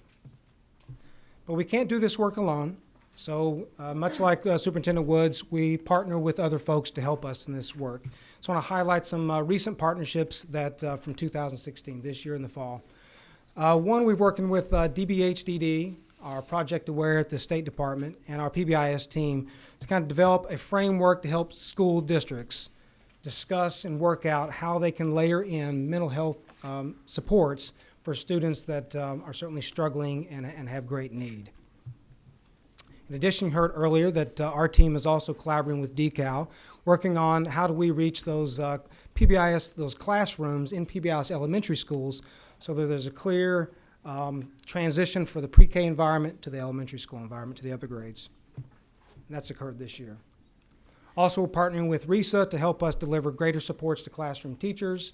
But we can't do this work alone. So much like Superintendent Woods, we partner with other folks to help us in this work. So I want to highlight some recent partnerships that from 2016, this year in the fall. One, we're working with DBHDD, our project aware at the State Department, and our Pbis team to kind of develop a framework to help school districts discuss and work out how they can layer in mental health supports for students that are certainly struggling and have great need. In addition, you heard earlier that our team is also collaborating with DECAL, working on how do we reach those Pbis, those classrooms in Pbis elementary schools so that there's a clear transition for the pre-K environment to the elementary school environment to the upper grades. And that's occurred this year. Also, we're partnering with RESA to help us deliver greater supports to classroom teachers,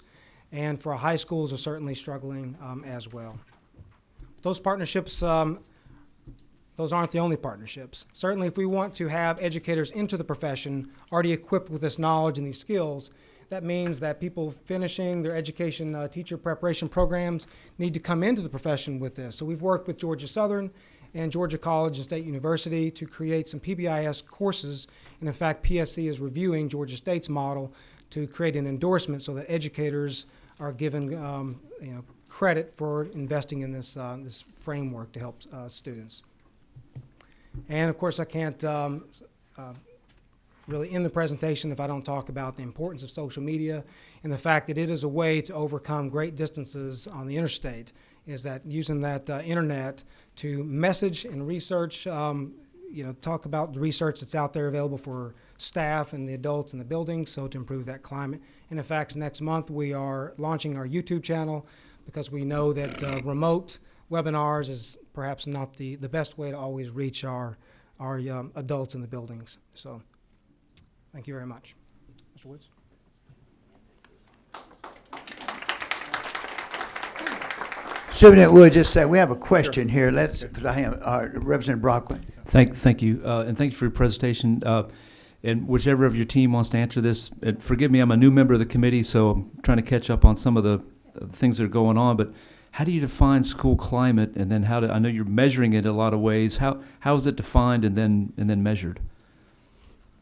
and for our high schools are certainly struggling as well. Those partnerships, those aren't the only partnerships. Certainly, if we want to have educators into the profession already equipped with this knowledge and these skills, that means that people finishing their education teacher preparation programs need to come into the profession with this. So we've worked with Georgia Southern and Georgia College and State University to create some Pbis courses. And in fact, PSC is reviewing Georgia State's model to create an endorsement so that educators are given credit for investing in this, this framework to help students. And of course, I can't really end the presentation if I don't talk about the importance of social media and the fact that it is a way to overcome great distances on the interstate, is that using that internet to message and research, talk about the research that's out there available for staff and the adults in the building, so to improve that climate. And in fact, next month we are launching our YouTube channel because we know that remote webinars is perhaps not the best way to always reach our adults in the buildings. So thank you very much. Mr. Woods? Superintendent Wood just said, we have a question here. Let's, Representative Brockman. Thank you, and thanks for your presentation. And whichever of your team wants to answer this, and forgive me, I'm a new member of the committee, so I'm trying to catch up on some of the things that are going on, but how do you define school climate, and then I know you're measuring it in a lot of ways. How is it defined and then measured?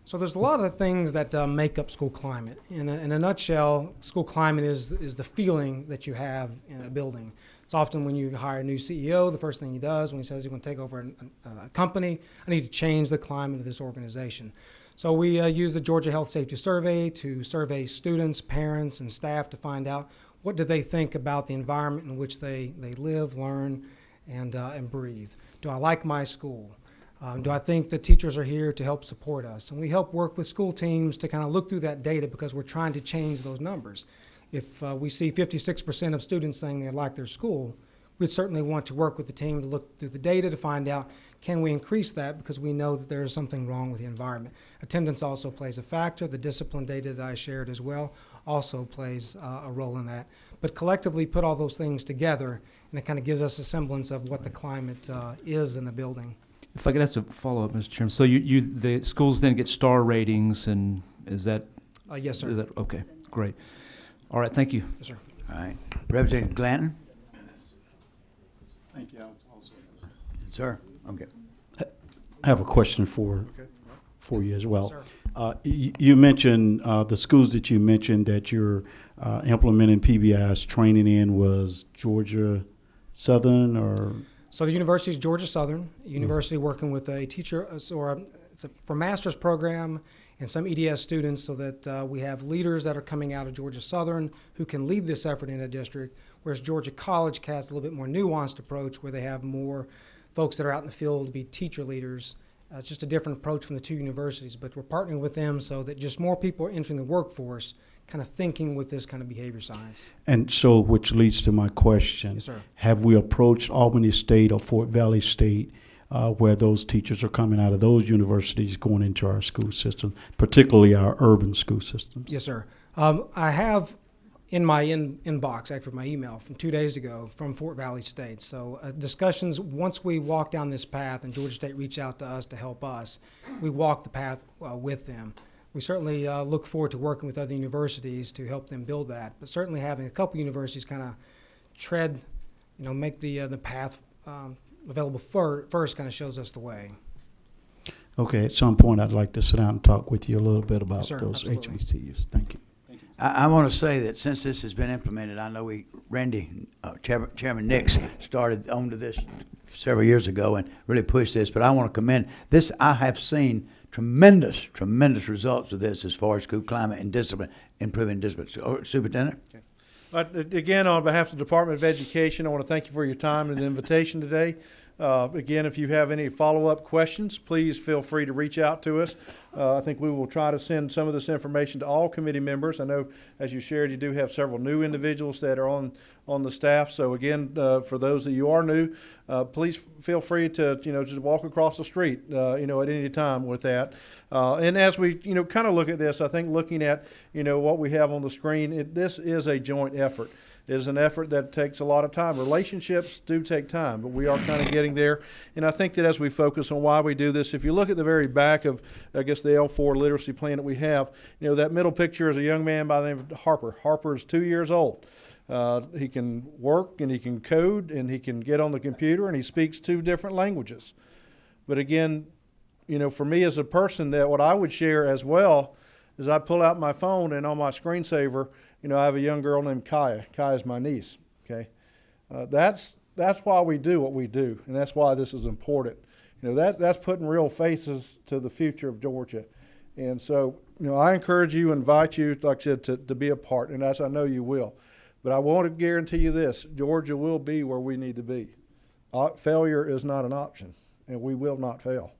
So there's a lot of things that make up school climate. In a nutshell, school climate is the feeling that you have in a building. It's often when you hire a new CEO, the first thing he does when he says he wants to take over a company, I need to change the climate of this organization. So we use the Georgia Health Safety Survey to survey students, parents, and staff to find out what do they think about the environment in which they live, learn, and breathe. Do I like my school? Do I think the teachers are here to help support us? And we help work with school teams to kind of look through that data because we're trying to change those numbers. If we see 56% of students saying they like their school, we'd certainly want to work with the team to look through the data to find out, can we increase that, because we know that there is something wrong with the environment. Attendance also plays a factor. The discipline data that I shared as well also plays a role in that. But collectively put all those things together, and it kind of gives us a semblance of what the climate is in the building. If I could ask a follow-up, Mr. Chairman. So the schools then get star ratings, and is that? Yes, sir. Is that, okay, great. All right, thank you. Yes, sir. All right. Representative Glanton? Thank you, Alex. Also. Sir? Okay. I have a question for you as well. Sir. You mentioned the schools that you mentioned that you're implementing Pbis training in was Georgia Southern or? So the university is Georgia Southern. University working with a teacher or for master's program and some EDS students, so that we have leaders that are coming out of Georgia Southern who can lead this effort in a district, whereas Georgia College has a little bit more nuanced approach where they have more folks that are out in the field to be teacher leaders. It's just a different approach from the two universities, but we're partnering with them so that just more people are entering the workforce, kind of thinking with this kind of behavior science. And so, which leads to my question. Yes, sir. Have we approached Albany State or Fort Valley State where those teachers are coming out of those universities going into our school system, particularly our urban school systems? Yes, sir. I have in my inbox, actually my email from 2 days ago from Fort Valley State. So discussions, once we walk down this path and Georgia State reached out to us to help us, we walk the path with them. We certainly look forward to working with other universities to help them build that, but certainly having a couple universities kind of tread, make the path available first kind of shows us the way. Okay, at some point I'd like to sit down and talk with you a little bit about Yes, sir, those absolutely. HBCUs. Thank you. I want to say that since this has been implemented, I know Chairman Nix started onto this several years ago and really pushed this, but I want to commend this. I have seen tremendous results of this as far as school climate and discipline, improving discipline. Superintendent? Again, on behalf of the Department of Education, I want to thank you for your time and the invitation today. Again, if you have any follow-up questions, please feel free to reach out to us. I think we will try to send some of this information to all committee members. I know, as you shared, you do have several new individuals that are on the staff. So again, for those that you are new, please feel free to just walk across the street at any time with that. And as we kind of look at this, I think looking at what we have on the screen, this is a joint effort. It is an effort that takes a lot of time. Relationships do take time, but we are kind of getting there. And I think that as we focus on why we do this, if you look at the very back of, I guess, the L4 literacy plan that we have, that middle picture is a young man by the name of Harper. Harper is 2 years old. He can work and he can code and he can get on the computer and he speaks 2 different languages. But again, for me as a person, that what I would share as well is I pull out my phone and on my screensaver, I have a young girl named Kaya. Kaya is my niece. Okay, that's why we do what we do, and that's why this is important. That's putting real faces to the future of Georgia, and so I encourage you, invite you, like I said, to be a part, and as I know you will. But I want to guarantee you this: Georgia will be where we need to be. Failure is not an option, and we will not fail.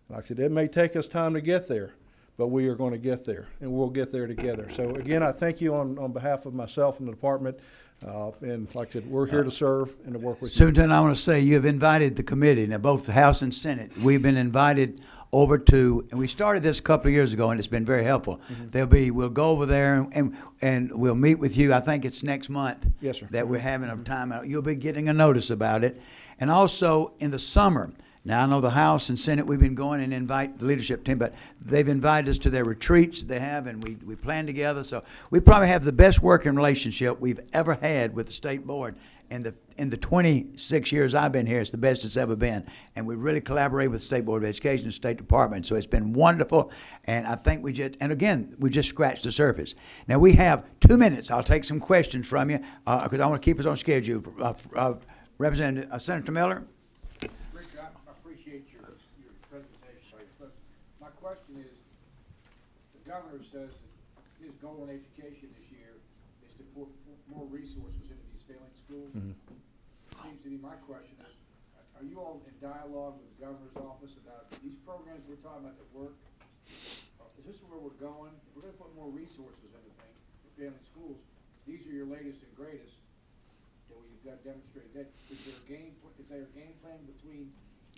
Like I said, it may take us time to get there, but we are going to get there, and we'll get there together. So again, I thank you on behalf of myself and the department, and like I said, we're here to serve and to work with you. Superintendent, I want to say you have invited the committee, now both the House and Senate. We've been invited over to, and we started this a couple of years ago, and it's been very helpful. We'll go over there and we'll meet with you. I think it's next month. Yes, sir. That we're having a time out. You'll be getting a notice about it, and also in the summer. Now, I know the House and Senate, we've been going and invite the leadership team, but they've invited us to their retreats they have, and we plan together. So we probably have the best working relationship we've ever had with the state board. In the 26 years I've been here, it's the best it's ever been. And we really collaborate with the State Board of Education and State Department. So it's been wonderful. And I think we just scratched the surface. Now, we have 2 minutes. I'll take some questions from you because I want to keep us on schedule. Representative Senator Miller. I appreciate your presentation, but my question is, the governor says that his goal in education this year is to put more resources into these failing schools. Seems to be my question is, are you all in dialogue with the governor's office about these programs we're talking about that work? Is this where we're going? If we're going to put more resources into things for failing schools, these are your latest and greatest that we've got demonstrated. That is there a game plan between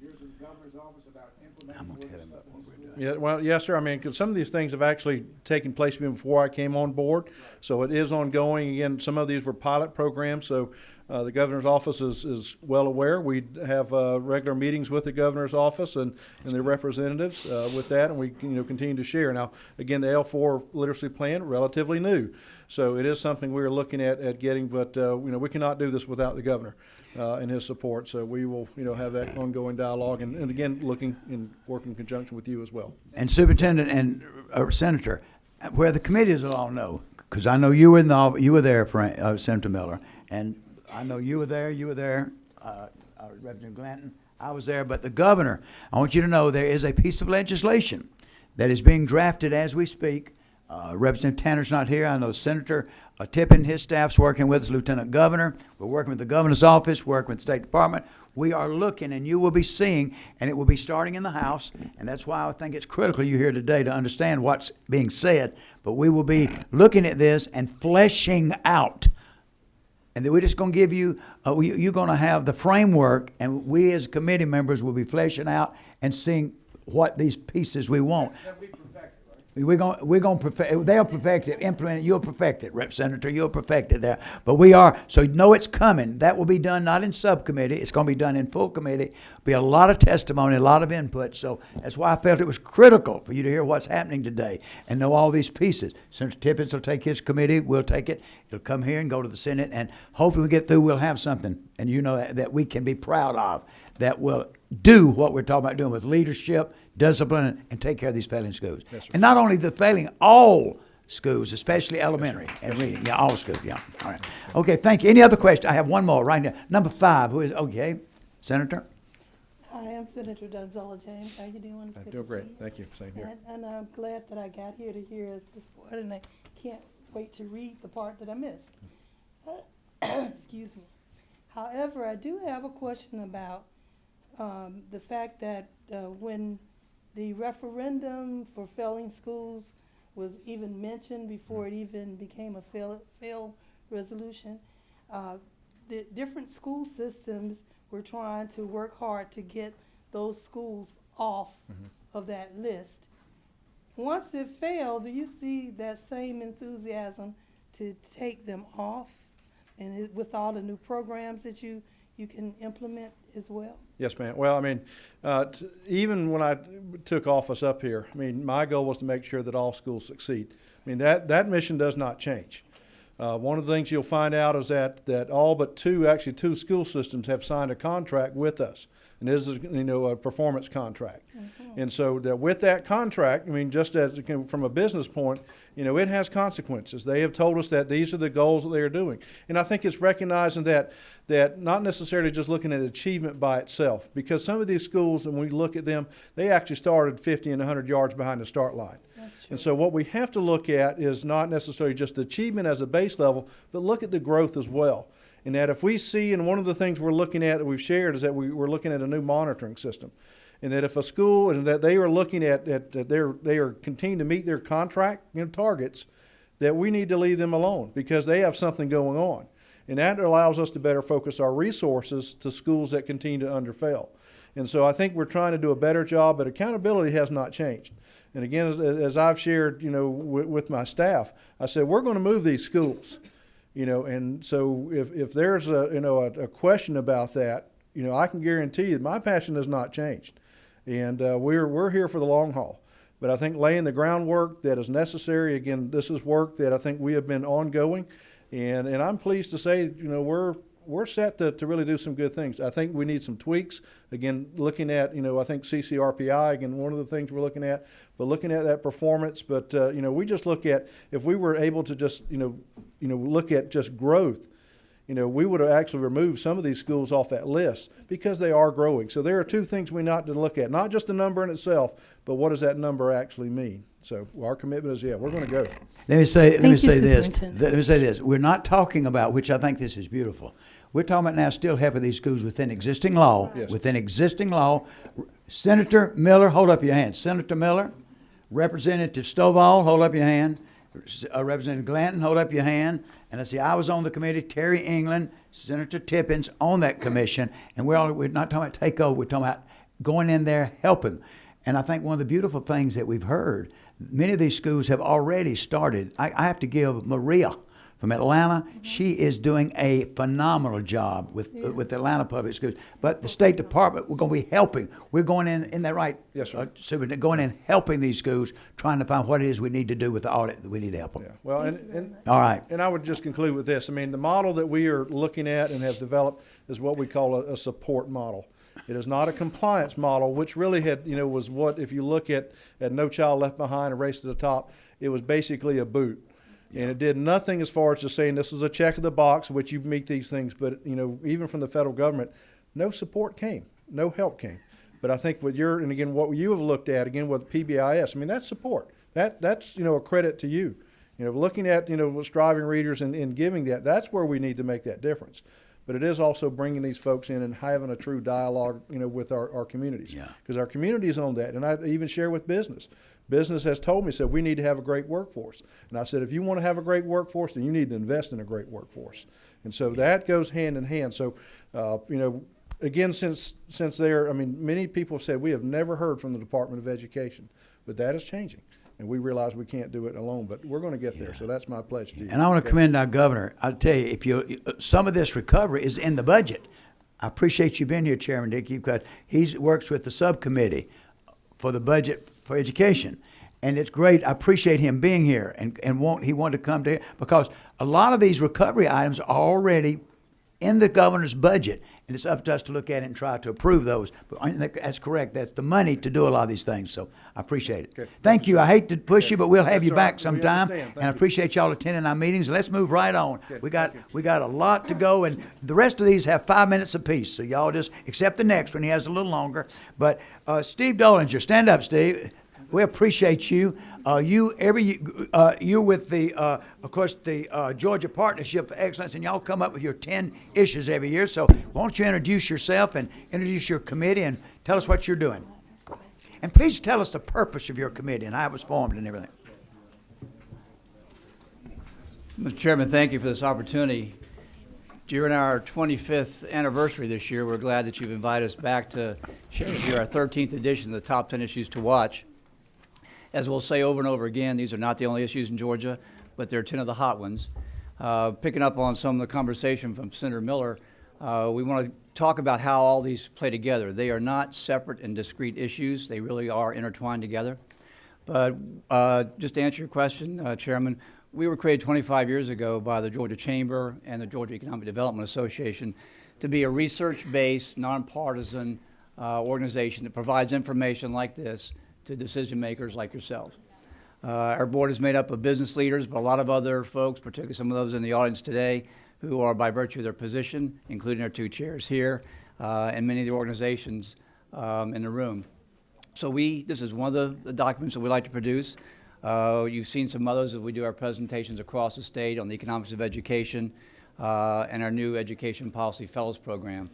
yours and the governor's office about implementing more of this stuff in the schools? Yeah, well, yes, sir. I mean, because some of these things have actually taken place even before I came on board, so it is ongoing. Again, some of these were pilot programs, so the governor's office is well aware. We have regular meetings with the governor's office and their representatives with that, and we continue to share. Now, again, the L4 literacy plan, relatively new, so it is something we're looking at getting, but we cannot do this without the governor and his support. So we will have that ongoing dialogue, and again, looking and working in conjunction with you as well. And Superintendent and Senator, where the committees will all know, because I know you were there, Senator Miller, and I know you were there, Representative Glanton. I was there, but the governor, I want you to know there is a piece of legislation that is being drafted as we speak. Representative Tanner's not here. I know Senator Tippin and his staff's working with us, Lieutenant Governor. We're working with the governor's office, working with the State Department. We are looking, and you will be seeing, and it will be starting in the House, and that's why I think it's critical you're here today to understand what's being said. But we will be looking at this and fleshing out. And then we're just going to give you, you're going to have the framework, and we as committee members will be fleshing out and seeing what these pieces we want. We're going to perfect. They'll perfect it, implement it. You'll perfect it, Senator. You'll perfect it there. But we are, so know it's coming. That will be done not in subcommittee. It's going to be done in full committee. Be a lot of testimony, a lot of input. So that's why I felt it was critical for you to hear what's happening today and know all these pieces. Senator Tippins will take his committee. We'll take it. It'll come here and go to the Senate. And hopefully we get through, we'll have something. And you know that we can be proud of that will do what we're talking about doing with leadership, discipline, and take care of these failing schools. Yes, sir. And not only the failing, all schools, especially elementary and reading. Yeah, all schools, yeah. All right. Okay, thank you. Any other question? I have one more right now. Number 5, who is, okay, Senator? I am Senator Donzella James. How you doing? It's I'm good doing to great. see you. Thank you. Same here. And I'm glad that I got here to hear this part, and I can't wait to read the part that I missed. Excuse me. However, I do have a question about the fact that when the referendum for failing schools was even mentioned before it even became a fail resolution, the different school systems were trying to work hard to get those schools off of that list. Once it failed, do you see that same enthusiasm to take them off, and with all the new programs that you can implement as well? Yes, ma'am. Well, I mean, even when I took office up here, I mean, my goal was to make sure that all schools succeed. I mean, that mission does not change. One of the things you'll find out is that all but two school systems have signed a contract with us, and it is a performance contract. And so that with that contract, I mean, just as from a business point, it has consequences. They have told us that these are the goals that they are doing, and I think it's recognizing that not necessarily just looking at achievement by itself, because some of these schools, when we look at them, they actually started 50 and 100 yards behind the start line. And so what we have to look at is not necessarily just achievement as a base level, but look at the growth as well. And that if we see, and one of the things we're looking at that we've shared is that we're looking at a new monitoring system. And that if a school, and that they are looking at they are continuing to meet their contract targets, that we need to leave them alone because they have something going on. And that allows us to better focus our resources to schools that continue to underfail. And so I think we're trying to do a better job, but accountability has not changed. And again, as I've shared, with my staff, I said, we're going to move these schools, and so if there's a question about that, I can guarantee you my passion has not changed. And we're here for the long haul. But I think laying the groundwork that is necessary, again, this is work that I think we have been ongoing. And I'm pleased to say, we're set to really do some good things. I think we need some tweaks. Again, looking at, I think CCRPI, again, one of the things we're looking at, but looking at that performance. But, we just look at, if we were able to just, look at just growth, we would have actually removed some of these schools off that list because they are growing. So there are two things we need to look at, not just the number in itself, but what does that number actually mean? So our commitment is, we're going to go. Let me say this. We're not talking about, which I think this is beautiful. We're talking about now still helping these schools within existing law. Yes. Within existing law. Senator Miller, hold up your hand. Senator Miller, Representative Stovall, hold up your hand. Representative Glanton, hold up your hand. And let's see, I was on the committee. Terry England, Senator Tippins on that commission. And we're not talking about takeover. We're talking about going in there helping. And I think one of the beautiful things that we've heard, many of these schools have already started. I have to give Maria from Atlanta. She is doing a phenomenal job with Atlanta Public Schools. But the State Department, we're going to be helping. We're going in that right? Yes, sir. Superintendent, going in helping these schools, trying to find what it is we need to do with the audit that we need to help them. Yeah. Well, and all right. And I would just conclude with this. I mean, the model that we are looking at and have developed is what we call a support model. It is not a compliance model, which really was what, if you look at No Child Left Behind, A Race to the Top, it was basically a boot. And it did nothing as far as just saying this is a check of the box, which you meet these things. But, even from the federal government, no support came. No help came. But I think what and again, what you have looked at, again, with PBIS, I mean, that's support. That's, a credit to you. Looking at, striving readers and giving that's where we need to make that difference. But it is also bringing these folks in and having a true dialogue, with our communities. Yeah. Because our communities own that. And I even share with business. Business has told me, said, we need to have a great workforce. And I said, if you want to have a great workforce, then you need to invest in a great workforce. And so that goes hand in hand. So, again, since there, many people have said, we have never heard from the Department of Education. But that is changing. And we realize we can't do it alone, but we're going to get there. So that's my pledge to you. And I want to commend our governor. I'll tell you, some of this recovery is in the budget. I appreciate you being here, Chairman Dickey, because he works with the subcommittee for the budget for education. And it's great. I appreciate him being here and he wanted to come to here because a lot of these recovery items are already in the governor's budget. And it's up to us to look at it and try to approve those. But I think that's correct. That's the money to do a lot of these things. So I appreciate it. Okay. Thank you. I hate to push you, but we'll have That's you all back right. We sometime. understand. And I appreciate y'all attending our meetings. Let's move right on. Okay. We got Thank you. we got a lot to go, and the rest of these have 5 minutes apiece. So y'all just accept the next one. He has a little longer. But Steve Dollinger, stand up, Steve. We appreciate you. You're with the, of course, the Georgia Partnership for Excellence, and y'all come up with your 10 issues every year. So why don't you introduce yourself and introduce your committee and tell us what you're doing. And please tell us the purpose of your committee and how it was formed and everything. Mr. Chairman, thank you for this opportunity. During our 25th anniversary this year, we're glad that you've invited us back to share with you our 13th edition of the Top 10 Issues to Watch. As we'll say over and over again, these are not the only issues in Georgia, but they're 10 of the hot ones. Picking up on some of the conversation from Senator Miller, we want to talk about how all these play together. They are not separate and discrete issues. They really are intertwined together. But just to answer your question, Chairman, we were created 25 years ago by the Georgia Chamber and the Georgia Economic Development Association to be a research-based, nonpartisan organization that provides information like this to decision makers like yourselves. Our board is made up of business leaders, but a lot of other folks, particularly some of those in the audience today, who are by virtue of their position, including our two chairs here, and many of the organizations in the room. So this is one of the documents that we like to produce. You've seen some others as we do our presentations across the state on the economics of education and our new Education Policy Fellows Program.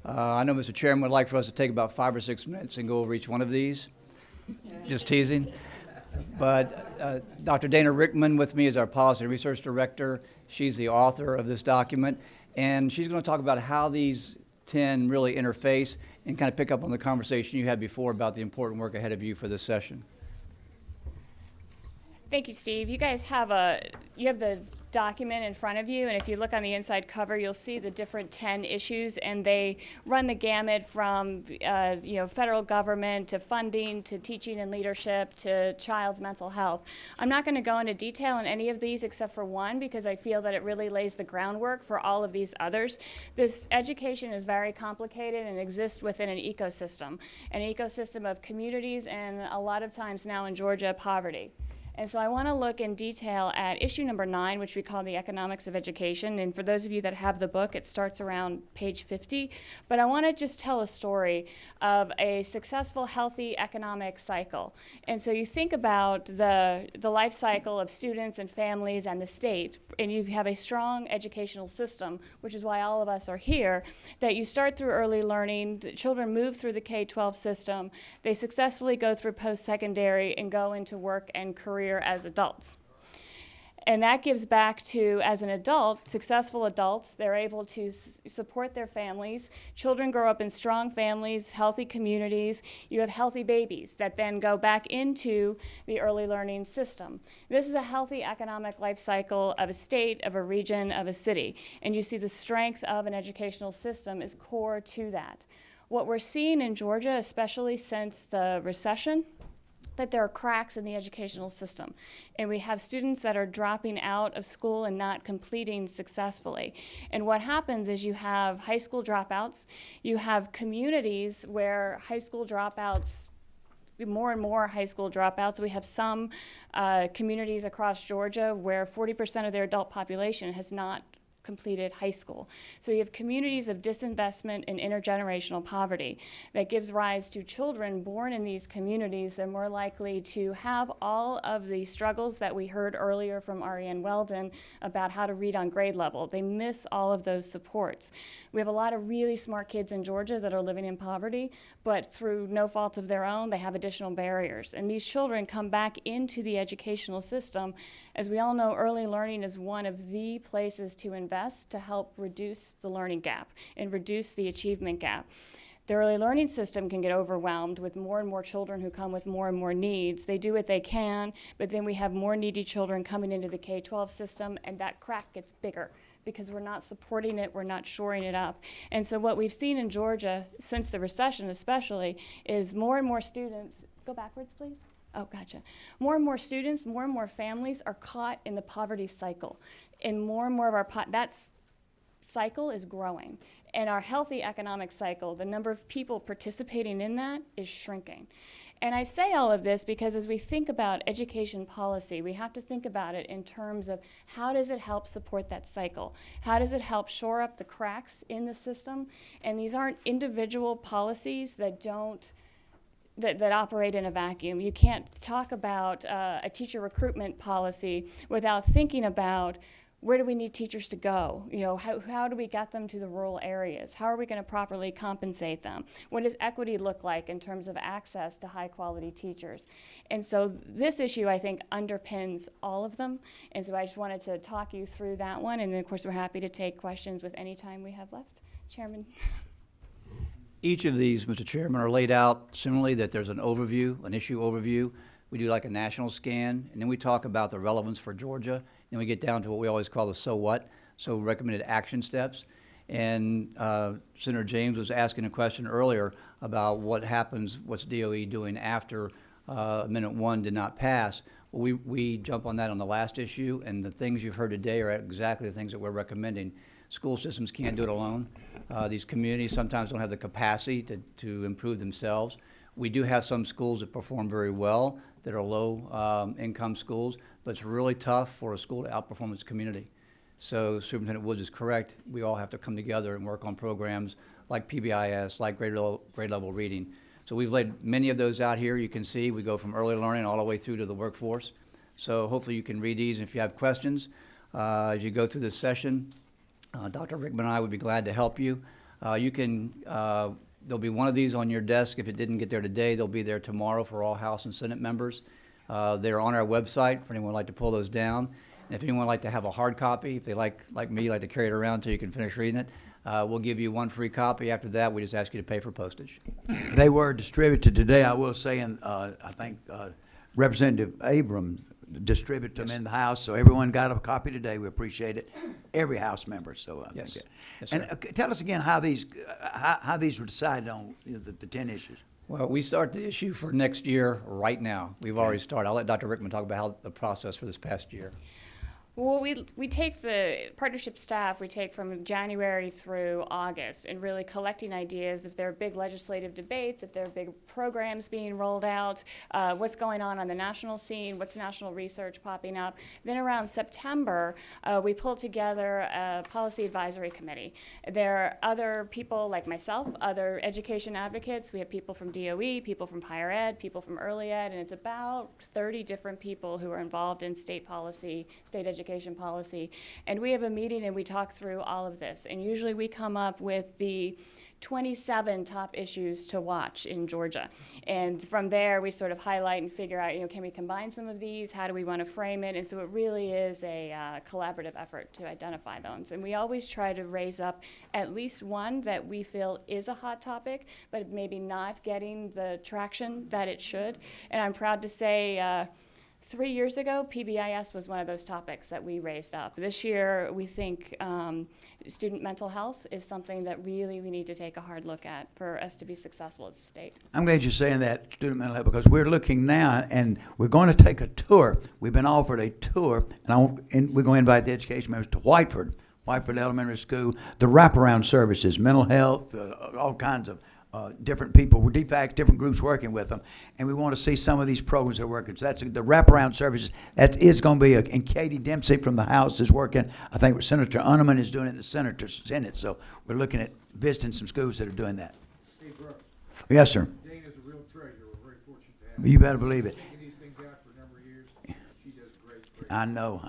I know Mr. Chairman would like for us to take about 5 or 6 minutes and go over each one of these. Just teasing. But Dr. Dana Rickman with me is our Policy and Research Director. She's the author of this document, and she's going to talk about how these 10 really interface and kind of pick up on the conversation you had before about the important work ahead of you for this session. Thank you, Steve. You guys have the document in front of you, and if you look on the inside cover, you'll see the different 10 issues, and they run the gamut from federal government to funding to teaching and leadership to child's mental health. I'm not going to go into detail on any of these except for one because I feel that it really lays the groundwork for all of these others. This education is very complicated and exists within an ecosystem of communities and a lot of times now in Georgia, poverty. And so I want to look in detail at issue number 9, which we call the economics of education. And for those of you that have the book, it starts around page 50. But I want to just tell a story of a successful, healthy economic cycle. And so you think about the life cycle of students and families and the state, and you have a strong educational system, which is why all of us are here, that you start through early learning, the children move through the K-12 system, they successfully go through post-secondary and go into work and career as adults. And that gives back to, as an adult, successful adults, they're able to support their families. Children grow up in strong families, healthy communities. You have healthy babies that then go back into the early learning system. This is a healthy economic life cycle of a state, of a region, of a city. And you see the strength of an educational system is core to that. What we're seeing in Georgia, especially since the recession, that there are cracks in the educational system. And we have students that are dropping out of school and not completing successfully. And what happens is you have high school dropouts, you have communities where high school dropouts, more and more high school dropouts. We have some communities across Georgia where 40% of their adult population has not completed high school. So you have communities of disinvestment and intergenerational poverty that gives rise to children born in these communities that are more likely to have all of the struggles that we heard earlier from Ariane Weldon about how to read on grade level. They miss all of those supports. We have a lot of really smart kids in Georgia that are living in poverty, but through no fault of their own, they have additional barriers. And these children come back into the educational system. As we all know, early learning is one of the places to invest to help reduce the learning gap and reduce the achievement gap. The early learning system can get overwhelmed with more and more children who come with more and more needs. They do what they can, but then we have more needy children coming into the K-12 system, and that crack gets bigger because we're not supporting it, we're not shoring it up. And so what we've seen in Georgia, since the recession especially, is more and more students, go backwards please. Oh, gotcha. More and more students, more and more families are caught in the poverty cycle. And more of our, that cycle is growing. And our healthy economic cycle, the number of people participating in that is shrinking. And I say all of this because as we think about education policy, we have to think about it in terms of how does it help support that cycle? How does it help shore up the cracks in the system? And these aren't individual policies that that operate in a vacuum. You can't talk about a teacher recruitment policy without thinking about where do we need teachers to go? You know, how do we get them to the rural areas? How are we going to properly compensate them? What does equity look like in terms of access to high quality teachers? And so this issue, I think, underpins all of them. And so I just wanted to talk you through that one. And then, of course, we're happy to take questions with any time we have left. Chairman. Each of these, Mr. Chairman, are laid out similarly, that there's an overview, an issue overview. We do like a national scan, and then we talk about the relevance for Georgia. Then we get down to what we always call the so what, so recommended action steps. And Senator James was asking a question earlier about what happens, what's DOE doing after Amendment 1 did not pass. Well, we jump on that on the last issue, and the things you've heard today are exactly the things that we're recommending. School systems can't do it alone. These communities sometimes don't have the capacity to improve themselves. We do have some schools that perform very well that are low income schools, but it's really tough for a school to outperform its community. So Superintendent Woods is correct. We all have to come together and work on programs like Pbis, like grade level reading. So we've laid many of those out here. You can see we go from early learning all the way through to the workforce. So hopefully you can read these. And if you have questions as you go through this session, Dr. Rickman and I would be glad to help you. You can, there'll be one of these on your desk. If it didn't get there today, they'll be there tomorrow for all House and Senate members. They're on our website for anyone who'd like to pull those down. And if anyone would like to have a hard copy, if they like me, like to carry it around until you can finish reading it, we'll give you one free copy. After that, we just ask you to pay for postage. They were distributed today, I will say, and I think Representative Abrams distributed them in the House, so everyone got a copy today. We appreciate it. Every House member. So yes. Think Yes, and sir. Tell us again how these were decided on, the 10 issues. Well, we start the issue for next year right now. We've already started. I'll let Dr. Rickman talk about how the process for this past year. Well, we take the partnership staff, we take from January through August and really collecting ideas if there are big legislative debates, if there are big programs being rolled out, what's going on the national scene, what's national research popping up. Then around September, we pull together a policy advisory committee. There are other people like myself, other education advocates. We have people from DOE, people from higher ed, people from early ed, and it's about 30 different people who are involved in state policy, state education policy. And we have a meeting and we talk through all of this. And usually we come up with the 27 top issues to watch in Georgia. And from there, we sort of highlight and figure out, can we combine some of these? How do we want to frame it? And so it really is a collaborative effort to identify those. And we always try to raise up at least one that we feel is a hot topic, but maybe not getting the traction that it should. And I'm proud to say, 3 years ago, Pbis was one of those topics that we raised up. This year, we think student mental health is something that really we need to take a hard look at for us to be successful as a state. I'm glad you're saying that, student mental health, because we're looking now, and we're going to take a tour. We've been offered a tour, and we're going to invite the education members to Whiteford Elementary School, the wraparound services, mental health, all kinds of different people, DFACs, different groups working with them, and we want to see some of these programs that are working. So that's the wraparound services. That is going to be, and Katie Dempsey from the House is working. I think Senator Unneman is doing it in the Senate. So we're looking at visiting some schools that are doing that. Hey, Brooke. Yes, sir. Dana's a real treasure. We're very fortunate to have You better believe it. Taking these things out for a number of years. She does great. I know.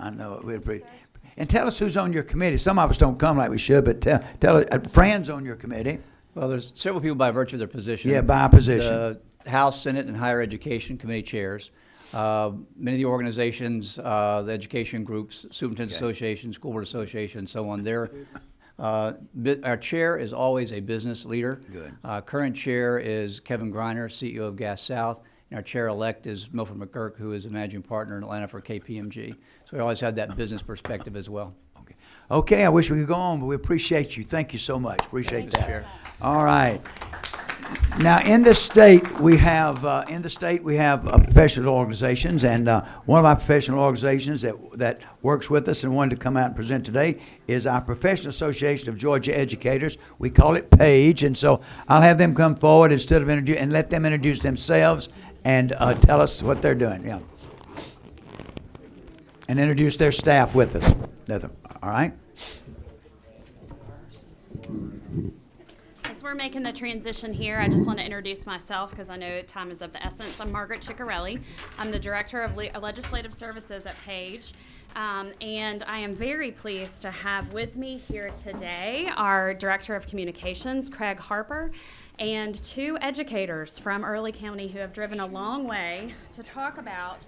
And tell us who's on your committee. Some of us don't come like we should, but tell us, Fran's on your committee. Well, there's several people by virtue of their position. Yeah, by position. The House, Senate, and Higher Education Committee chairs. Many of the organizations, the education groups, Superintendent Association, School Board Association, and so on, our chair is always a business leader. Good. Current chair is Kevin Greiner, CEO of Gas South, and our chair-elect is Milford McGurk, who is a managing partner in Atlanta for KPMG. So we always have that business perspective as well. Okay, I wish we could go on, but we appreciate you. Thank you so much. Appreciate that. Chair. All right. Now, in the state, we have professional organizations, and one of our professional organizations that works with us and wanted to come out and present today is our Professional Association of Georgia Educators. We call it Paige, and so I'll have them come forward instead of and let them introduce themselves and tell us what they're doing. Yeah. And introduce their staff with us. All right? As we're making the transition here, I just want to introduce myself because I know time is of the essence. I'm Margaret Ciccarelli. I'm the Director of Legislative Services at Paige. And I am very pleased to have with me here today our Director of Communications, Craig Harper, and two educators from Early County who have driven a long way to talk about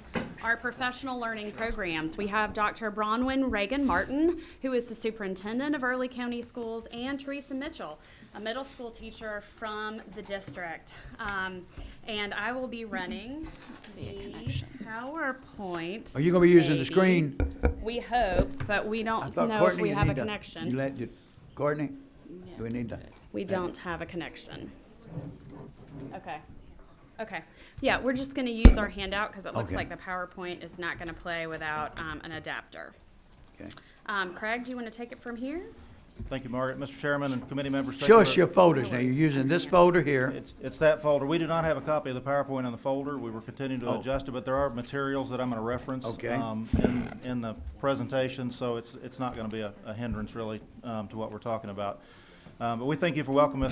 our professional learning programs. We have Dr. Bronwyn Reagan Martin, who is the superintendent of Early County Schools, and Teresa Mitchell, a middle school teacher from the district. And I will be running the PowerPoint. Are you going to be using the screen? We hope, but we don't know if we have a connection. Courtney? Do we need to? We don't have a connection. Okay. Yeah, we're just going to use our handout because it looks like the PowerPoint is not going to play without an adapter. Okay. Craig, do you want to take it from here? Thank you, Margaret. Mr. Chairman and committee members. Show us your folders now. You're using this folder here. It's that folder. We do not have a copy of the PowerPoint on the folder. We were continuing to adjust it, but there are materials that I'm going to reference in the presentation, so it's not going to be a hindrance really to what we're talking about. But we thank you for welcoming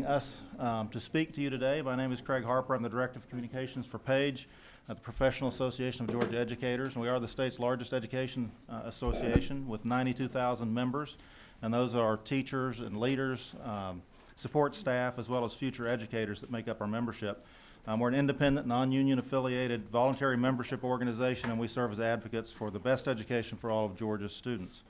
us to speak to you today. My name is Craig Harper. I'm the Director of Communications for Paige at the Professional Association of Georgia Educators, and we are the state's largest education association with 92,000 members. And those are teachers and leaders, support staff, as well as future educators that make up our membership. We're an independent, non-union affiliated, voluntary membership organization, and we serve as advocates for the best education for all of Georgia's students.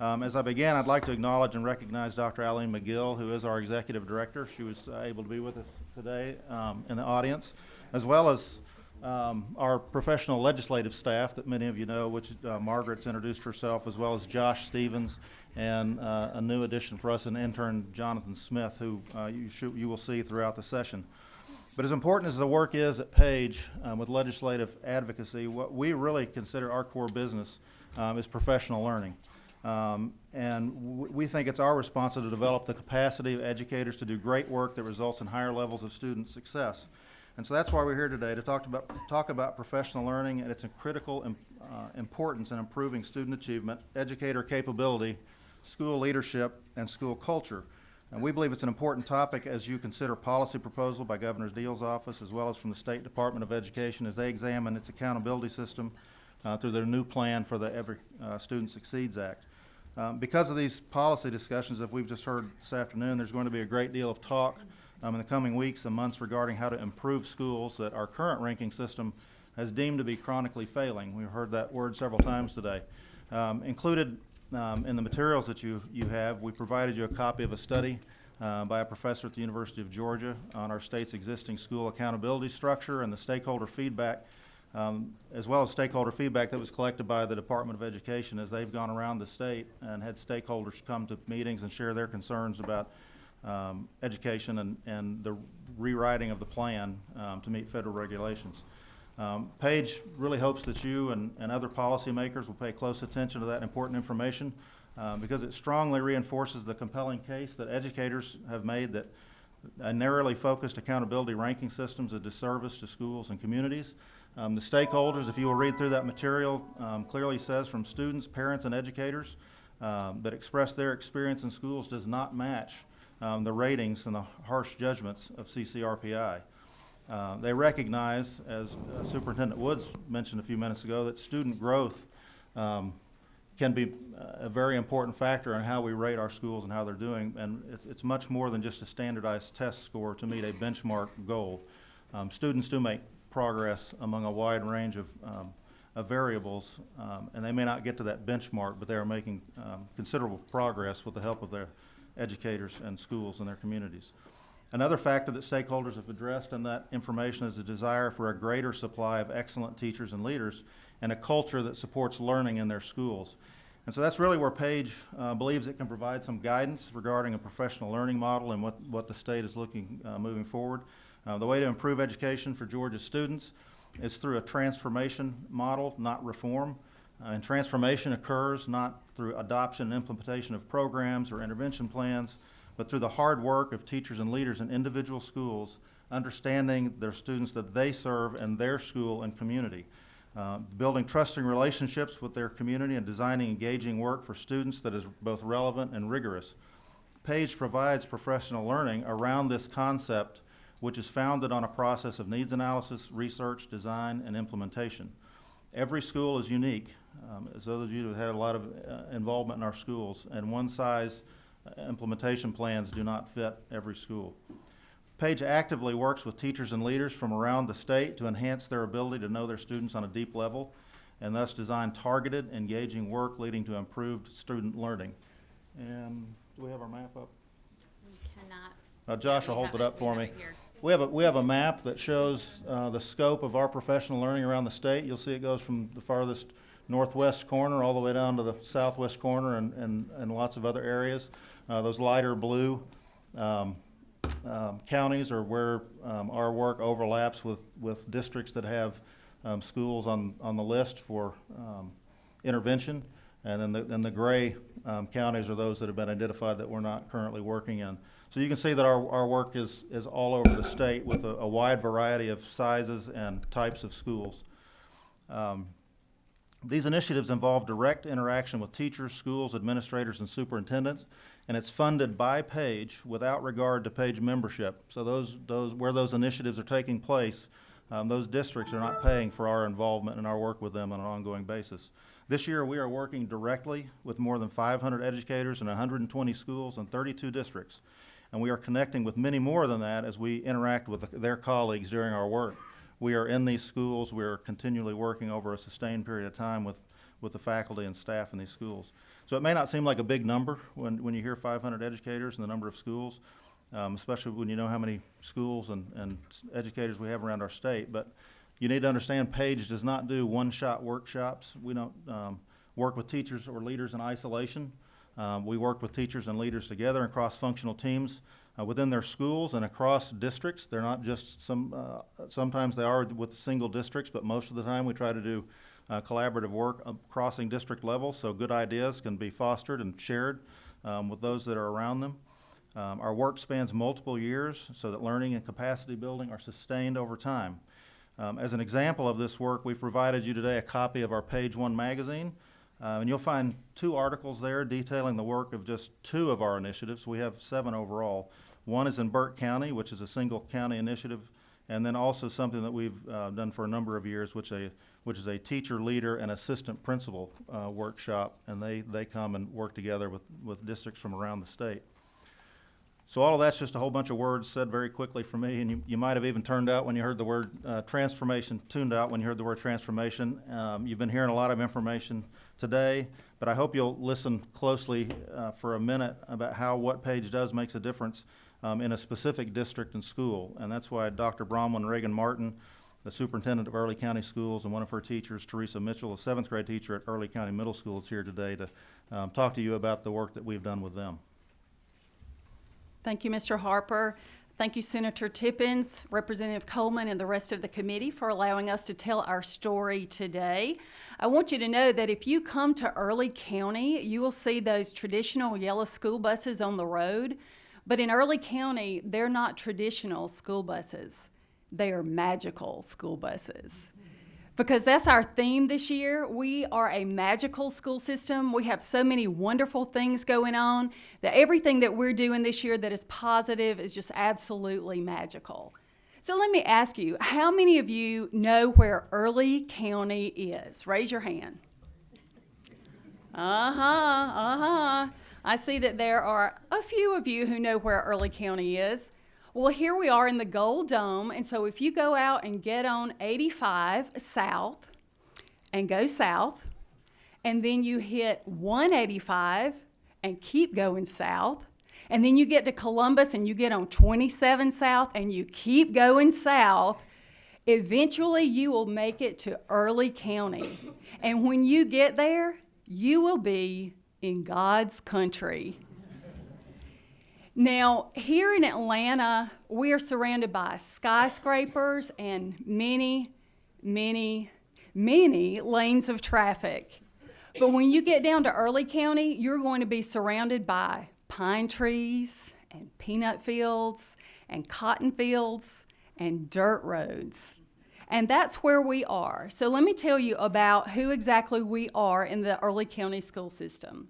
As I begin, I'd like to acknowledge and recognize Dr. Eileen McGill, who is our executive director. She was able to be with us today in the audience, as well as our professional legislative staff that many of you know, which Margaret's introduced herself, as well as Josh Stevens, and a new addition for us, an intern, Jonathan Smith, who you will see throughout the session. But as important as the work is at Paige with legislative advocacy, what we really consider our core business is professional learning. And we think it's our responsibility to develop the capacity of educators to do great work that results in higher levels of student success. And so that's why we're here today, to talk about professional learning and its critical importance in improving student achievement, educator capability, school leadership, and school culture. And we believe it's an important topic as you consider policy proposal by Governor Deal's office, as well as from the State Department of Education as they examine its accountability system through their new plan for the Every Student Succeeds Act. Because of these policy discussions that we've just heard this afternoon, there's going to be a great deal of talk in the coming weeks and months regarding how to improve schools that our current ranking system has deemed to be chronically failing. We've heard that word several times today. Included in the materials that you have, we provided you a copy of a study by a professor at the University of Georgia on our state's existing school accountability structure and the stakeholder feedback, as well as stakeholder feedback that was collected by the Department of Education as they've gone around the state and had stakeholders come to meetings and share their concerns about education and the rewriting of the plan to meet federal regulations. Paige really hopes that you and other policymakers will pay close attention to that important information because it strongly reinforces the compelling case that educators have made that A narrowly focused accountability ranking system is a disservice to schools and communities. The stakeholders, if you will read through that material, clearly says from students, parents, and educators that express their experience in schools does not match the ratings and the harsh judgments of CCRPI. They recognize, as Superintendent Woods mentioned a few minutes ago, that student growth can be a very important factor in how we rate our schools and how they're doing, and it's much more than just a standardized test score to meet a benchmark goal. Students do make progress among a wide range of variables, and they may not get to that benchmark, but they are making considerable progress with the help of their educators and schools and their communities. Another factor that stakeholders have addressed in that information is a desire for a greater supply of excellent teachers and leaders and a culture that supports learning in their schools. And so that's really where Paige believes it can provide some guidance regarding a professional learning model and what the state is looking moving forward. The way to improve education for Georgia's students is through a transformation model, not reform. And transformation occurs not through adoption and implementation of programs or intervention plans, but through the hard work of teachers and leaders in individual schools, understanding their students that they serve in their school and community. Building trusting relationships with their community and designing engaging work for students that is both relevant and rigorous. Paige provides professional learning around this concept, which is founded on a process of needs analysis, research, design, and implementation. Every school is unique, as those of you who have had a lot of involvement in our schools, and one-size implementation plans do not fit every school. Paige actively works with teachers and leaders from around the state to enhance their ability to know their students on a deep level and thus design targeted, engaging work leading to improved student learning. And do we have our map up? We cannot. Josh will hold it up for me. Right here. We have a map that shows the scope of our professional learning around the state. You'll see it goes from the farthest northwest corner all the way down to the southwest corner and lots of other areas. Those lighter blue counties are where our work overlaps with districts that have schools on the list for intervention, and then the gray counties are those that have been identified that we're not currently working in. So you can see that our work is all over the state with a wide variety of sizes and types of schools. These initiatives involve direct interaction with teachers, schools, administrators, and superintendents, and it's funded by Paige without regard to Paige membership. So where those initiatives are taking place, those districts are not paying for our involvement and our work with them on an ongoing basis. This year we are working directly with more than 500 educators in 120 schools and 32 districts, and we are connecting with many more than that as we interact with their colleagues during our work. We are in these schools. We are continually working over a sustained period of time with the faculty and staff in these schools. So it may not seem like a big number when you hear 500 educators and the number of schools, especially when you know how many schools and educators we have around our state. But you need to understand Paige does not do one-shot workshops. We don't work with teachers or leaders in isolation. We work with teachers and leaders together in cross-functional teams within their schools and across districts. They're not just sometimes they are with single districts, but most of the time we try to do collaborative work crossing district levels so good ideas can be fostered and shared with those that are around them. Our work spans multiple years so that learning and capacity building are sustained over time. As an example of this work, we've provided you today a copy of our Page 1 magazine. And you'll find 2 articles there detailing the work of just 2 of our initiatives. We have 7 overall. One is in Burke County, which is a single county initiative, and then also something that we've done for a number of years, which is a teacher, leader, and assistant principal workshop, and they come and work together with districts from around the state. So all of that's just a whole bunch of words said very quickly for me, and you might have even tuned out when you heard the word transformation. You've been hearing a lot of information today, but I hope you'll listen closely for a minute about how what Paige does makes a difference in a specific district and school. And that's why Dr. Bromlin Reagan Martin, the superintendent of Early County Schools, and one of her teachers, Teresa Mitchell, a 7th grade teacher at Early County Middle School, is here today to talk to you about the work that we've done with them. Thank you, Mr. Harper. Thank you, Senator Tippins, Representative Coleman, and the rest of the committee for allowing us to tell our story today. I want you to know that if you come to Early County, you will see those traditional yellow school buses on the road. But in Early County, they're not traditional school buses. They are magical school buses. Because that's our theme this year. We are a magical school system. We have so many wonderful things going on that everything that we're doing this year that is positive is just absolutely magical. So let me ask you, how many of you know where Early County is? Raise your hand. I see that there are a few of you who know where Early County is. Well, here we are in the Gold Dome, and so if you go out and get on 85 south and go south, and then you hit 185 and keep going south, and then you get to Columbus and you get on 27 south and you keep going south, eventually you will make it to Early County. And when you get there, you will be in God's country. Now, here in Atlanta, we are surrounded by skyscrapers and many, many, many lanes of traffic. But when you get down to Early County, you're going to be surrounded by pine trees and peanut fields and cotton fields and dirt roads. And that's where we are. So let me tell you about who exactly we are in the Early County school system.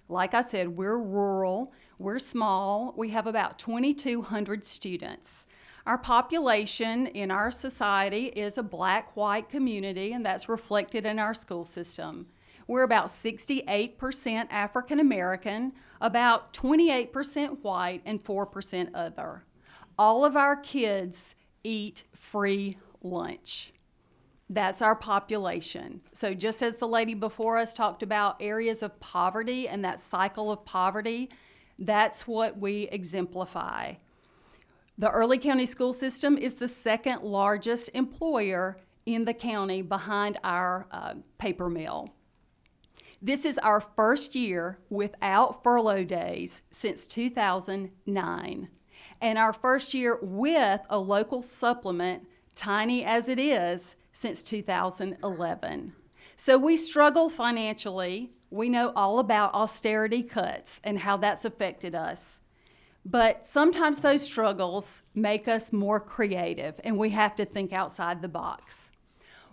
Like I said, we're rural, we're small, we have about 2,200 students. Our population in our society is a black-white community, and that's reflected in our school system. We're about 68% African American, about 28% white, and 4% other. All of our kids eat free lunch. That's our population. So just as the lady before us talked about areas of poverty and that cycle of poverty, that's what we exemplify. The Early County school system is the second largest employer in the county behind our paper mill. This is our first year without furlough days since 2009, and our first year with a local supplement, tiny as it is, since 2011. So we struggle financially. We know all about austerity cuts and how that's affected us. But sometimes those struggles make us more creative, and we have to think outside the box.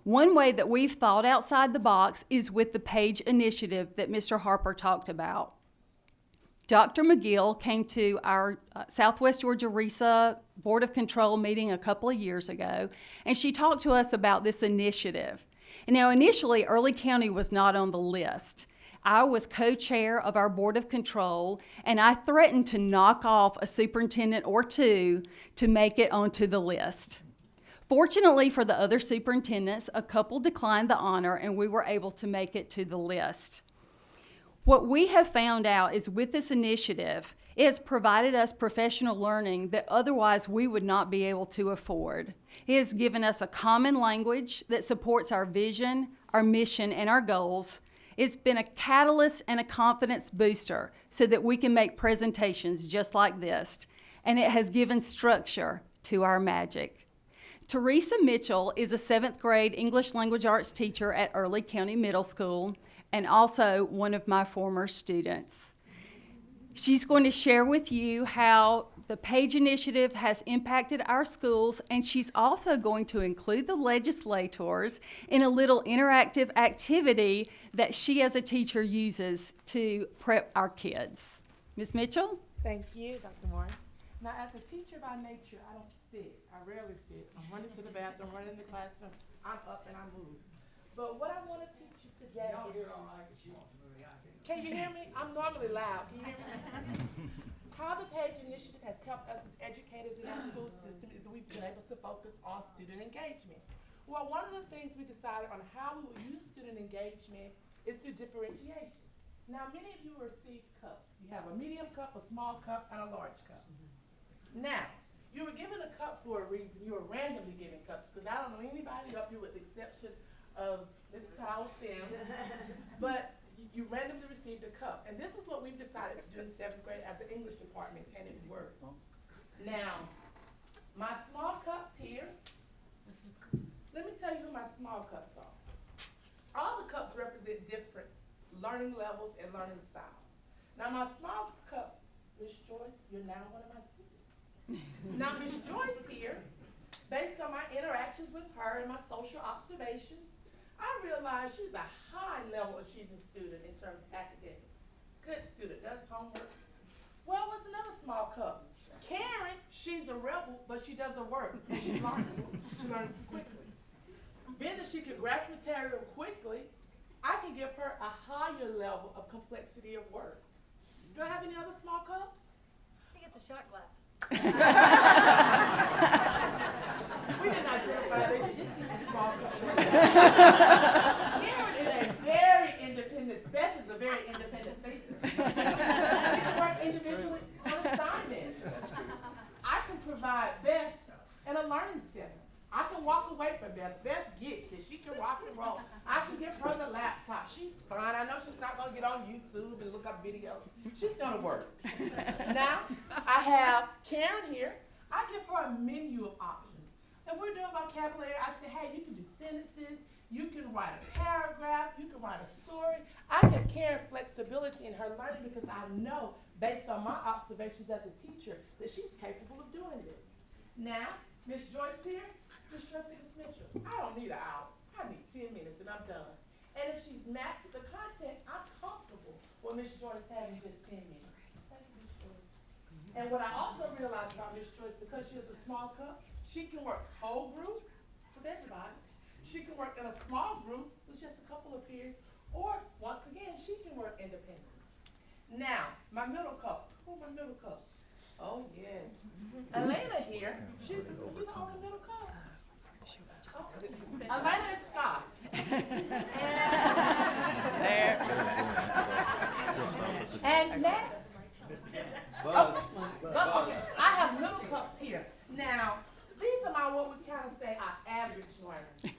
One way that we've thought outside the box is with the Paige initiative that Mr. Harper talked about. Dr. McGill came to our Southwest Georgia RESA Board of Control meeting a couple of years ago, and she talked to us about this initiative. And now, initially, Early County was not on the list. I was co-chair of our Board of Control, and I threatened to knock off a superintendent or two to make it onto the list. Fortunately for the other superintendents, a couple declined the honor, and we were able to make it to the list. What we have found out is with this initiative, it has provided us professional learning that otherwise we would not be able to afford. It has given us a common language that supports our vision, our mission, and our goals. It's been a catalyst and a confidence booster so that we can make presentations just like this. And it has given structure to our magic. Teresa Mitchell is a 7th grade English language arts teacher at Early County Middle School and also one of my former students. She's going to share with you how the Paige initiative has impacted our schools, and she's also going to include the legislators in a little interactive activity that she as a teacher uses to prep our kids. Ms. Mitchell? Thank you, Dr. Moore. Now, as a teacher by nature, I don't sit. I rarely sit. I'm running to the bathroom, running to the classroom. I'm up and I move. But what I want to teach you today is... Can you hear me? I'm normally loud. Can you hear me? How the Paige initiative has helped us as educators in our school system is we've been able to focus on student engagement. Well, one of the things we decided on how we will use student engagement is through differentiation. Now, many of you receive cups. You have a medium cup, a small cup, and a large cup. Now, you were given a cup for a reason. You were randomly given cups because I don't know anybody up here with the exception of Mrs. Howell Sims, but you randomly received a cup. And this is what we've decided to do in 7th grade as an English department, and it works. Now, my small cups here, let me tell you who my small cups are. All the cups represent different learning levels and learning styles. Now, my small cups Miss Joyce, you're now one of my students. Now, Miss Joyce here, based on my interactions with her and my social observations, I realize she's a high-level achieving student in terms of academics. Good student, does homework. Well, what's another small cup? Karen, she's a rebel, but she does her work, and she learns. She learns quickly. Being that she can grasp material quickly, I can give her a higher level of complexity of work. Do I have any other small cups? I think it's a shot glass. We didn't identify that. This is a small cup. Karen is a very independent, Beth is a very independent thinker. She can work individually on assignments. I can provide Beth in a learning center. I can walk away from Beth. Beth gets it. She can rock and roll. I can give her the laptop. She's fine. I know she's not going to get on YouTube and look up videos. She's going to work. Now, I have Karen here. I give her a menu of options. If we're doing vocabulary, I say, hey, you can do sentences. You can write a paragraph. You can write a story. I give Karen flexibility in her learning because I know, based on my observations as a teacher, that she's capable of doing this. Now, Miss Joyce here. Miss Mitchell, I don't need an hour. I need 10 minutes and I'm done. And if she's mastered the content, I'm comfortable with Miss Joyce having just 10 minutes. Thank you, Miss Joyce. And what I also realized about Miss Joyce, because she has a small cup, she can work whole group with everybody. She can work in a small group with just a couple of peers, or once again, she can work independently. Now, my middle cups. Who are my middle cups? Oh yes. Elena here, she's the only middle cup. Elena and Scott. And Matt. Buzz. Okay. I have middle cups here. Now, these are my, what we kind of say, our average learners. It's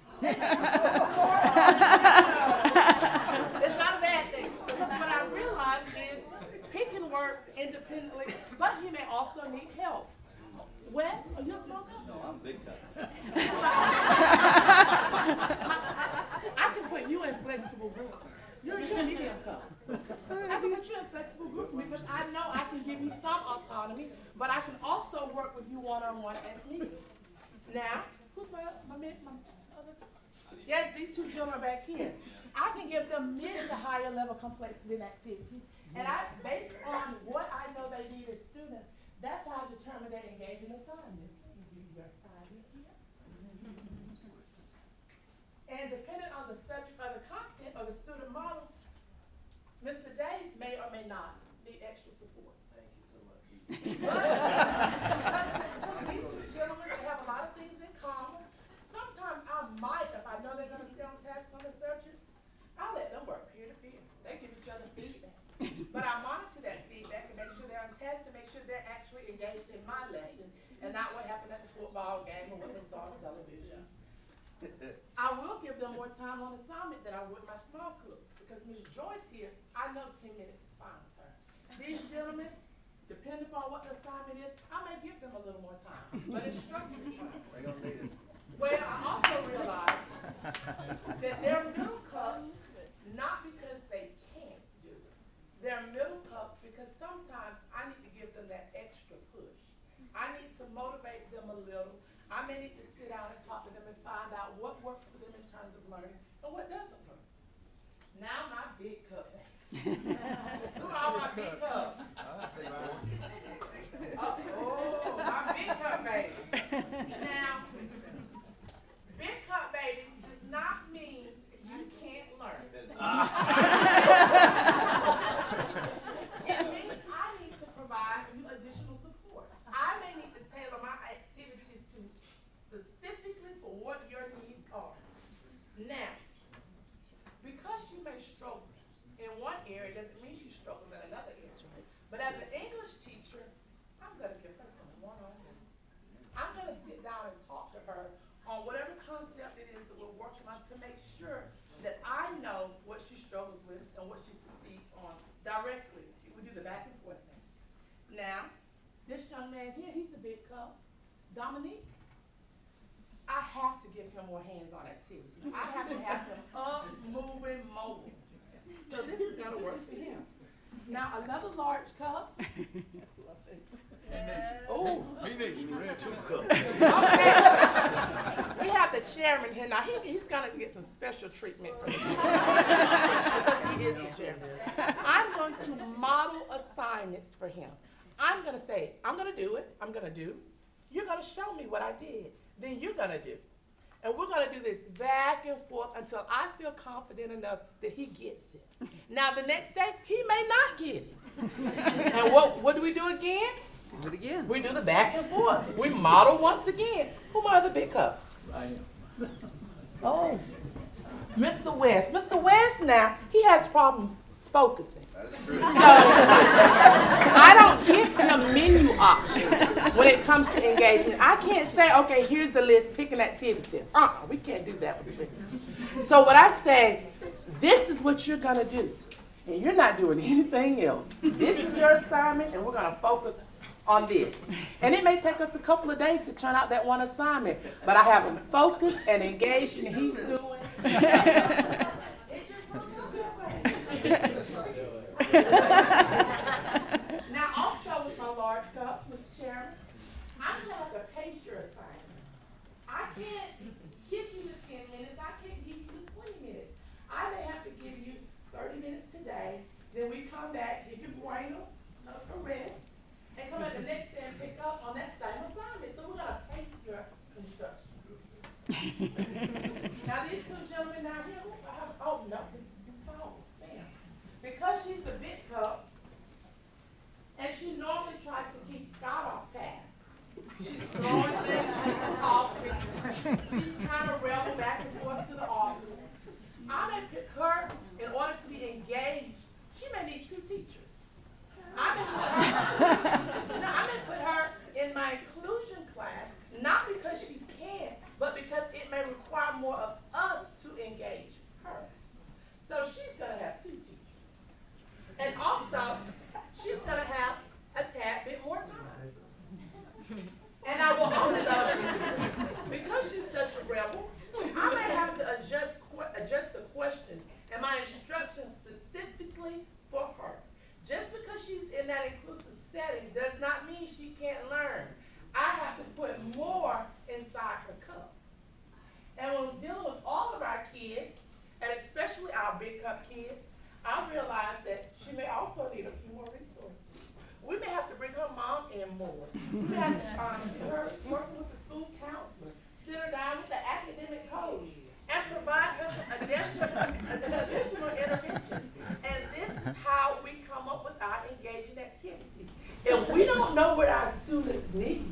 not a bad thing, because what I realized is he can work independently, but he may also need help. Wes, are you a small cup? No, I'm big time. I can put you in flexible group. You're a medium cup. I can put you in flexible group because I know I can give you some autonomy, but I can also work with you one-on-one as needed. Now, who's my other? Yes, these two children are back here. I can give them mid to higher level complexity and activities, and based on what I know they need as students, that's how I determine their engagement assignments. You do your assignment here. And depending on the subject or the content or the student model, Mr. Dave may or may not need extra support. Thank you so much. Because these two gentlemen have a lot of things in common. Sometimes I might, if I know they're going to stay on task on the subject, I'll let them work peer to peer. They give each other feedback. But I monitor that feedback and make sure they're on task and make sure they're actually engaged in my lesson and not what happened at the football game or what they saw on television. I will give them more time on assignment than I would my small group because Ms. Joyce here, I know 10 minutes is fine with her. These gentlemen, depending upon what the assignment is, I may give them a little more time, but it's structured time. They don't need it. Well, I also realize that they're middle cups not because they can't do it. They're middle cups because sometimes I need to give them that extra push. I need to motivate them a little. I may need to sit down and talk to them and find out what works for them in terms of learning and what doesn't work. Now my big cup. Who are my big cups? Oh, my big cup babies. Now, big cup babies does not mean you can't learn. It means I need to provide you additional support. I may need to tailor my activities to specifically for what your needs are. Now, because she may struggle in one area doesn't mean she struggles in another area. But as an English teacher, I'm going to give her some one-on-one. I'm going to sit down and talk to her on whatever concept it is that we're working on to make sure that I know what she struggles with and what she succeeds on directly. We do the back and forth thing. Now, this young man here, he's a big cup. Dominique, I have to give him more hands-on activities. I have to have him up, moving, mobile. So this is going to work for him. Now, another large cup. Oh. He needs to rent 2 cups. Okay. We have the chairman here now. He's gonna get some special treatment for this because he is the chairman. I'm going to model assignments for him. I'm gonna say, I'm gonna do it. I'm gonna do. You're gonna show me what I did. Then you're gonna do. And we're gonna do this back and forth until I feel confident enough that he gets it. Now the next day, he may not get it. And what do we do again? Do it again. We do the back and forth. We model once again. Who are the big cups? Oh, Mr. West. Mr. West now, he has problems focusing. So I don't give him menu options when it comes to engagement. I can't say, okay, here's the list, pick an activity. We can't do that with this. So what I say, this is what you're gonna do. And you're not doing anything else. This is your assignment and we're gonna focus on this. And it may take us a couple of days to turn out that one assignment, but I have him focused and engaged and he's doing. Now also with my large cups, Mr. Chairman, I'm gonna have to pace your assignment. I can't give you the 10 minutes, I can't give you the 20 minutes. I may have to give you 30 minutes today, then we come back, give your brain a rest, and come back the next day and pick up on that same assignment. So we're gonna pace your instructions. Now these two gentlemen down here, oh no, this Paul, Sam. Because she's a big cup, and she normally tries to keep Scott off task. She's throwing things, she's talking, she's kind of rebel back and forth to the office. I may pick her in order to be engaged. She may need 2 teachers. I may put her in my inclusion class, not because she can, but because it may require more of us to engage her. So she's gonna have 2 teachers. And also, she's gonna have a tad bit more time. And I will also, because she's such a rebel, I may have to adjust the questions and my instructions specifically for her. Just because she's in that inclusive setting does not mean she can't learn. I have to put more inside her cup. And when dealing with all of our kids, and especially our big cup kids, I realize that she may also need a few more resources. We may have to bring her mom in more. We may have to get her working with the school counselor, sit her down with the academic coach, and provide her some additional interventions. And this is how we come up with our engaging activities. If we don't know what our students need,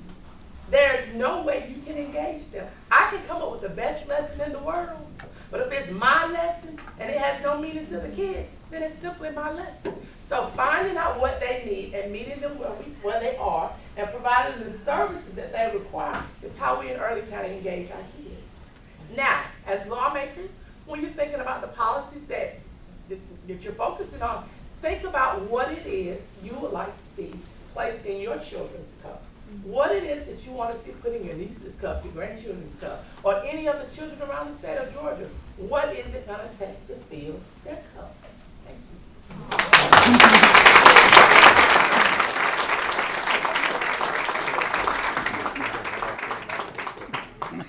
there's no way you can engage them. I can come up with the best lesson in the world, but if it's my lesson and it has no meaning to the kids, then it's simply my lesson. So finding out what they need and meeting them where they are and providing the services that they require is how we in Early County engage our kids. Now, as lawmakers, when you're thinking about the policies that you're focusing on, think about what it is you would like to see placed in your children's cup. What it is that you want to see put in your niece's cup, your grandchildren's cup, or any other children around the state of Georgia. What is it going to take to fill their cup? Thank you.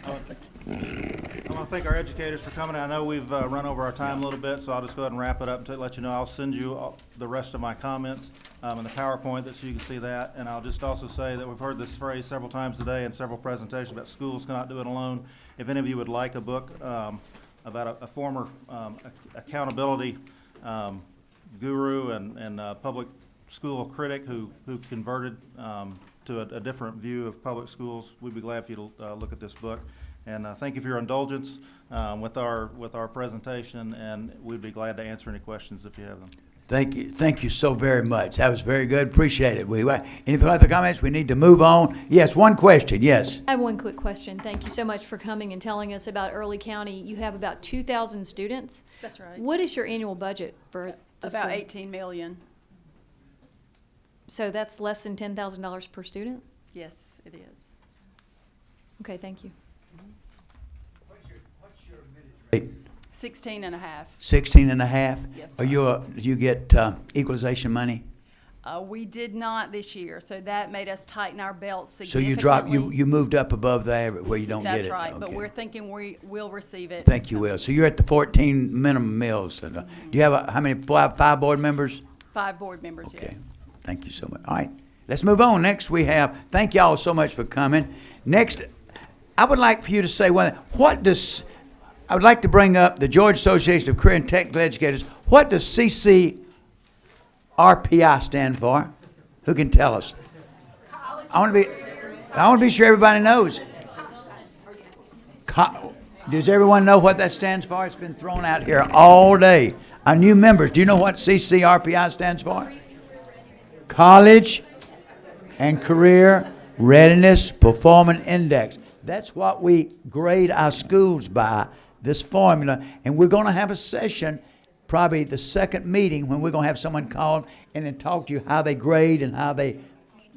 I want to thank our educators for coming. I know we've run over our time a little bit, so I'll just go ahead and wrap it up and let you know I'll send you the rest of my comments and the PowerPoint so you can see that. And I'll just also say that we've heard this phrase several times today in several presentations about schools cannot do it alone. If any of you would like a book about a former accountability guru and public school critic who converted to a different view of public schools, we'd be glad for you to look at this book. And thank you for your indulgence with our presentation, and we'd be glad to answer any questions if you have them. Thank you so very much. That was very good. Appreciate it. Any other comments? We need to move on. Yes, one question. Yes. I have one quick question. Thank you so much for coming and telling us about Early County. You have about 2,000 students. That's right. What is your annual budget for the About school? $18 million. So that's less than $10,000 per student? Yes, it is. Okay, thank you. 16 and a half. 16 and a half? Yes, Are sir. do you get equalization money? We did not this year, so that made us tighten our belts So significantly. you moved up above the average where you don't get it? That's right, but Okay. we're thinking we will receive it. Think you will. So you're at the 14 minimum meals. And, do you have how many, five board members? 5 board members, Okay. yes. Thank you so much. All right, let's move on. Next we have, thank y'all so much for coming. Next, I would like for you to say I would like to bring up the Georgia Association of Career and Technical Educators. What does CCRPI stand for? Who can tell us? I want to be sure everybody knows. Does everyone know what that stands for? It's been thrown out here all day. Our new members, do you know what CCRPI stands for? College and Career Readiness Performance Index. That's what we grade our schools by, this formula. And we're going to have a session, probably the second meeting, when we're going to have someone call in and talk to you how they grade and how they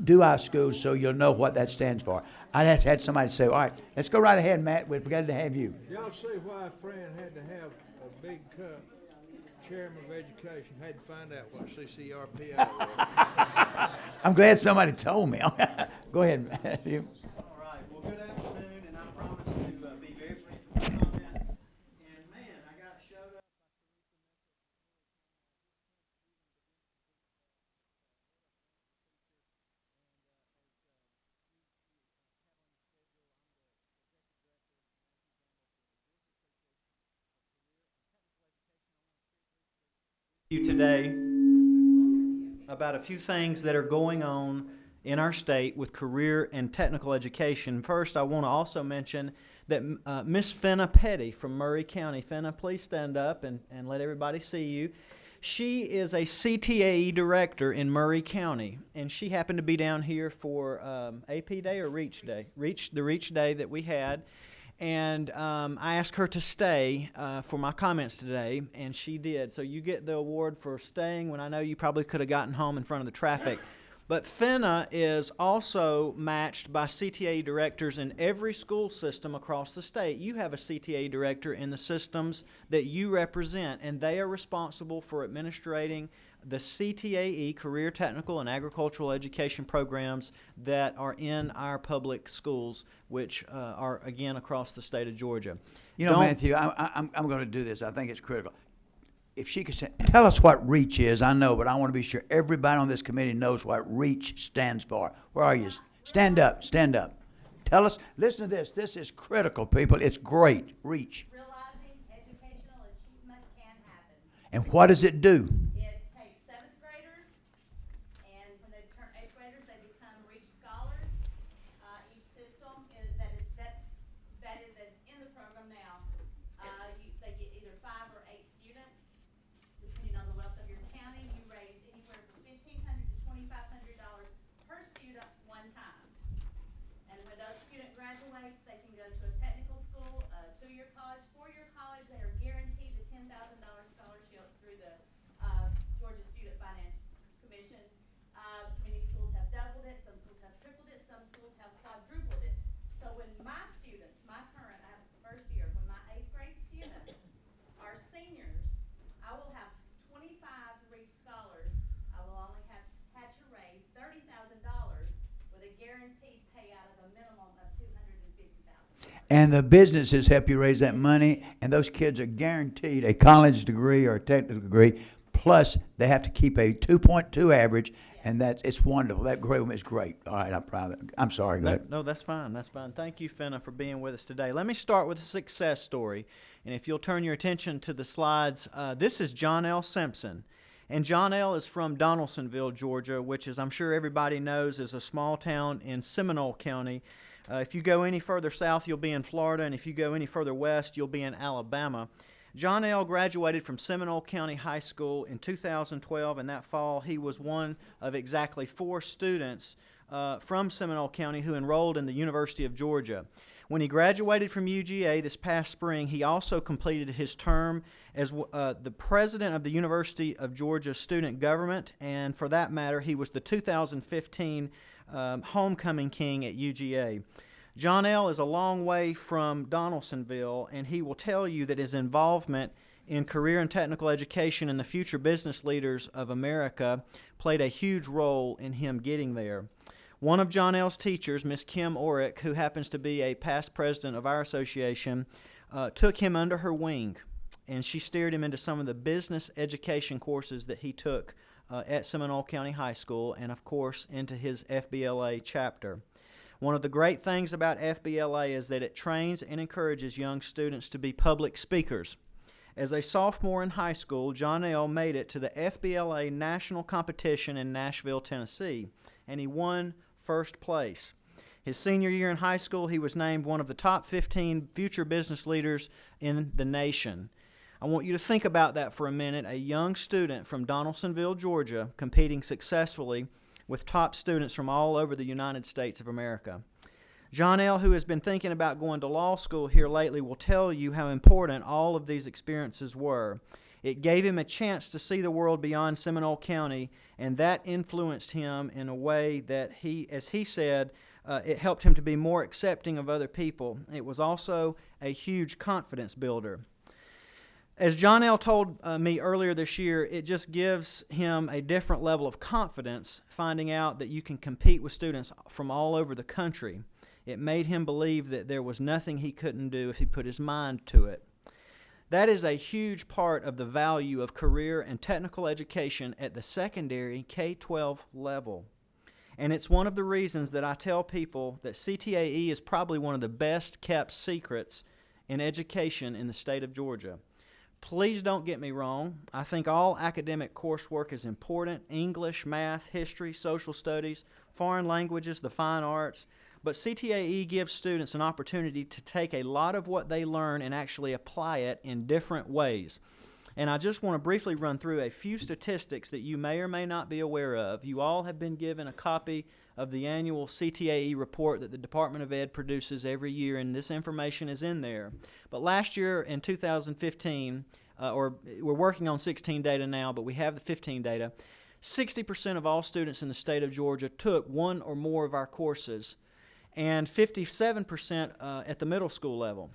do our schools, so you'll know what that stands for. I just had somebody say, all right, let's go right ahead, Matt. We're glad to have you. Y'all see why Fran had to have a big cup? Chairman of Education had to find out what CCRPI was. I'm glad somebody told me. Go ahead, Matthew. All right. Well, good afternoon, and I promise to be very brief with my comments. And man, I got showed up. You today about a few things that are going on in our state with career and technical education. First, I want to also mention that Miss Fenna Petty from Murray County. Fenna, please stand up and let everybody see you. She is a CTAE director in Murray County, and she happened to be down here for AP Day or Reach Day, the Reach Day that we had. And I asked her to stay for my comments today, and she did. So you get the award for staying when I know you probably could have gotten home in front of the traffic. But Fenna is also matched by CTA directors in every school system across the state. You have a CTA director in the systems that you represent, and they are responsible for administrating the CTAE, Career Technical and Agricultural Education programs that are in our public schools, which are, again, across the state of Georgia. You know, Matthew, I'm going to do this. I think it's critical. If she could tell us what REACH is, I know, but I want to be sure everybody on this committee knows what REACH stands for. Where are you? Stand up, stand up. Tell us, listen to this. This is critical, people. It's great. REACH. Realizing educational achievement can happen. And what does it do? It takes 7th graders, and when they turn 8th graders, they become REACH scholars. Each system that is in the program now, they get either 5 or 8 students. Depending on the wealth of your county, you raise anywhere from $1,500 to $2,500 per student one time. And when those student graduates, they can go to a technical school, a 2-year college, 4-year college. They are guaranteed the $10,000 scholarship through the Georgia Student Finance Commission. Many schools have doubled it, some schools have tripled it, some schools have quadrupled it. So when my students, I have the first year, when my 8th grade students are seniors, I will have 25 REACH scholars. I will only have had to raise $30,000 with a guaranteed payout of a minimum of $250,000. And the businesses help you raise that money, and those kids are guaranteed a college degree or a technical degree, plus they have to keep a 2.2 average, and it's wonderful. That program is great. All right, I'm proud of it. I'm sorry. Go ahead. No, that's fine. That's fine. Thank you, Fenna, for being with us today. Let me start with a success story. And if you'll turn your attention to the slides, this is John L. Simpson. And John L. is from Donaldsonville, Georgia, which, as I'm sure everybody knows, is a small town in Seminole County. If you go any further south, you'll be in Florida, and if you go any further west, you'll be in Alabama. John L. graduated from Seminole County High School in 2012, and that fall he was one of exactly 4 students from Seminole County who enrolled in the University of Georgia. When he graduated from UGA this past spring, he also completed his term as the president of the University of Georgia Student Government, and for that matter, he was the 2015 Homecoming King at UGA. John L. is a long way from Donaldsonville, and he will tell you that his involvement in career and technical education and the future business leaders of America played a huge role in him getting there. One of John L.'s teachers, Miss Kim Orrick, who happens to be a past president of our association, took him under her wing, and she steered him into some of the business education courses that he took at Seminole County High School, and of course into his FBLA chapter. One of the great things about FBLA is that it trains and encourages young students to be public speakers. As a sophomore in high school, John L. made it to the FBLA national competition in Nashville, Tennessee, and he won first place. His senior year in high school, he was named one of the top 15 future business leaders in the nation. I want you to think about that for a minute. A young student from Donaldsonville, Georgia, competing successfully with top students from all over the United States of America. John L., who has been thinking about going to law school here lately, will tell you how important all of these experiences were. It gave him a chance to see the world beyond Seminole County, and that influenced him in a way that as he said, it helped him to be more accepting of other people. It was also a huge confidence builder. As John L. told me earlier this year, it just gives him a different level of confidence finding out that you can compete with students from all over the country. It made him believe that there was nothing he couldn't do if he put his mind to it. That is a huge part of the value of career and technical education at the secondary K-12 level. And it's one of the reasons that I tell people that CTAE is probably one of the best kept secrets in education in the state of Georgia. Please don't get me wrong. I think all academic coursework is important: English, math, history, social studies, foreign languages, the fine arts. But CTAE gives students an opportunity to take a lot of what they learn and actually apply it in different ways. And I just want to briefly run through a few statistics that you may or may not be aware of. You all have been given a copy of the annual CTAE report that the Department of Ed produces every year, and this information is in there. But last year in 2015, or we're working on 16 data now, but we have the 15 data, 60% of all students in the state of Georgia took one or more of our courses, and 57% at the middle school level.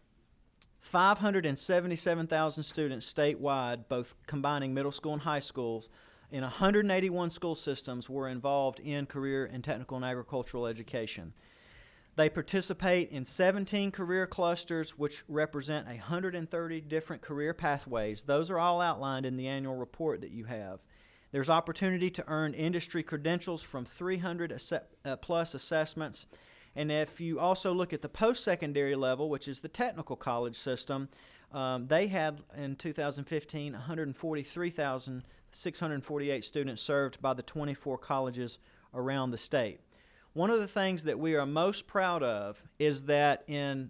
577,000 students statewide, both combining middle school and high schools, in 181 school systems were involved in career and technical and agricultural education. They participate in 17 career clusters, which represent 130 different career pathways. Those are all outlined in the annual report that you have. There's opportunity to earn industry credentials from 300 plus assessments. And if you also look at the post-secondary level, which is the technical college system, they had in 2015 143,648 students served by the 24 colleges around the state. One of the things that we are most proud of is that in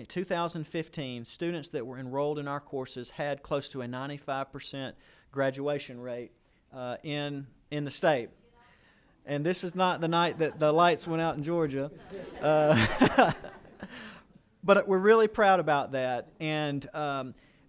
2015, students that were enrolled in our courses had close to a 95% graduation rate in the state. And this is not the night that the lights went out in Georgia. But we're really proud about that. And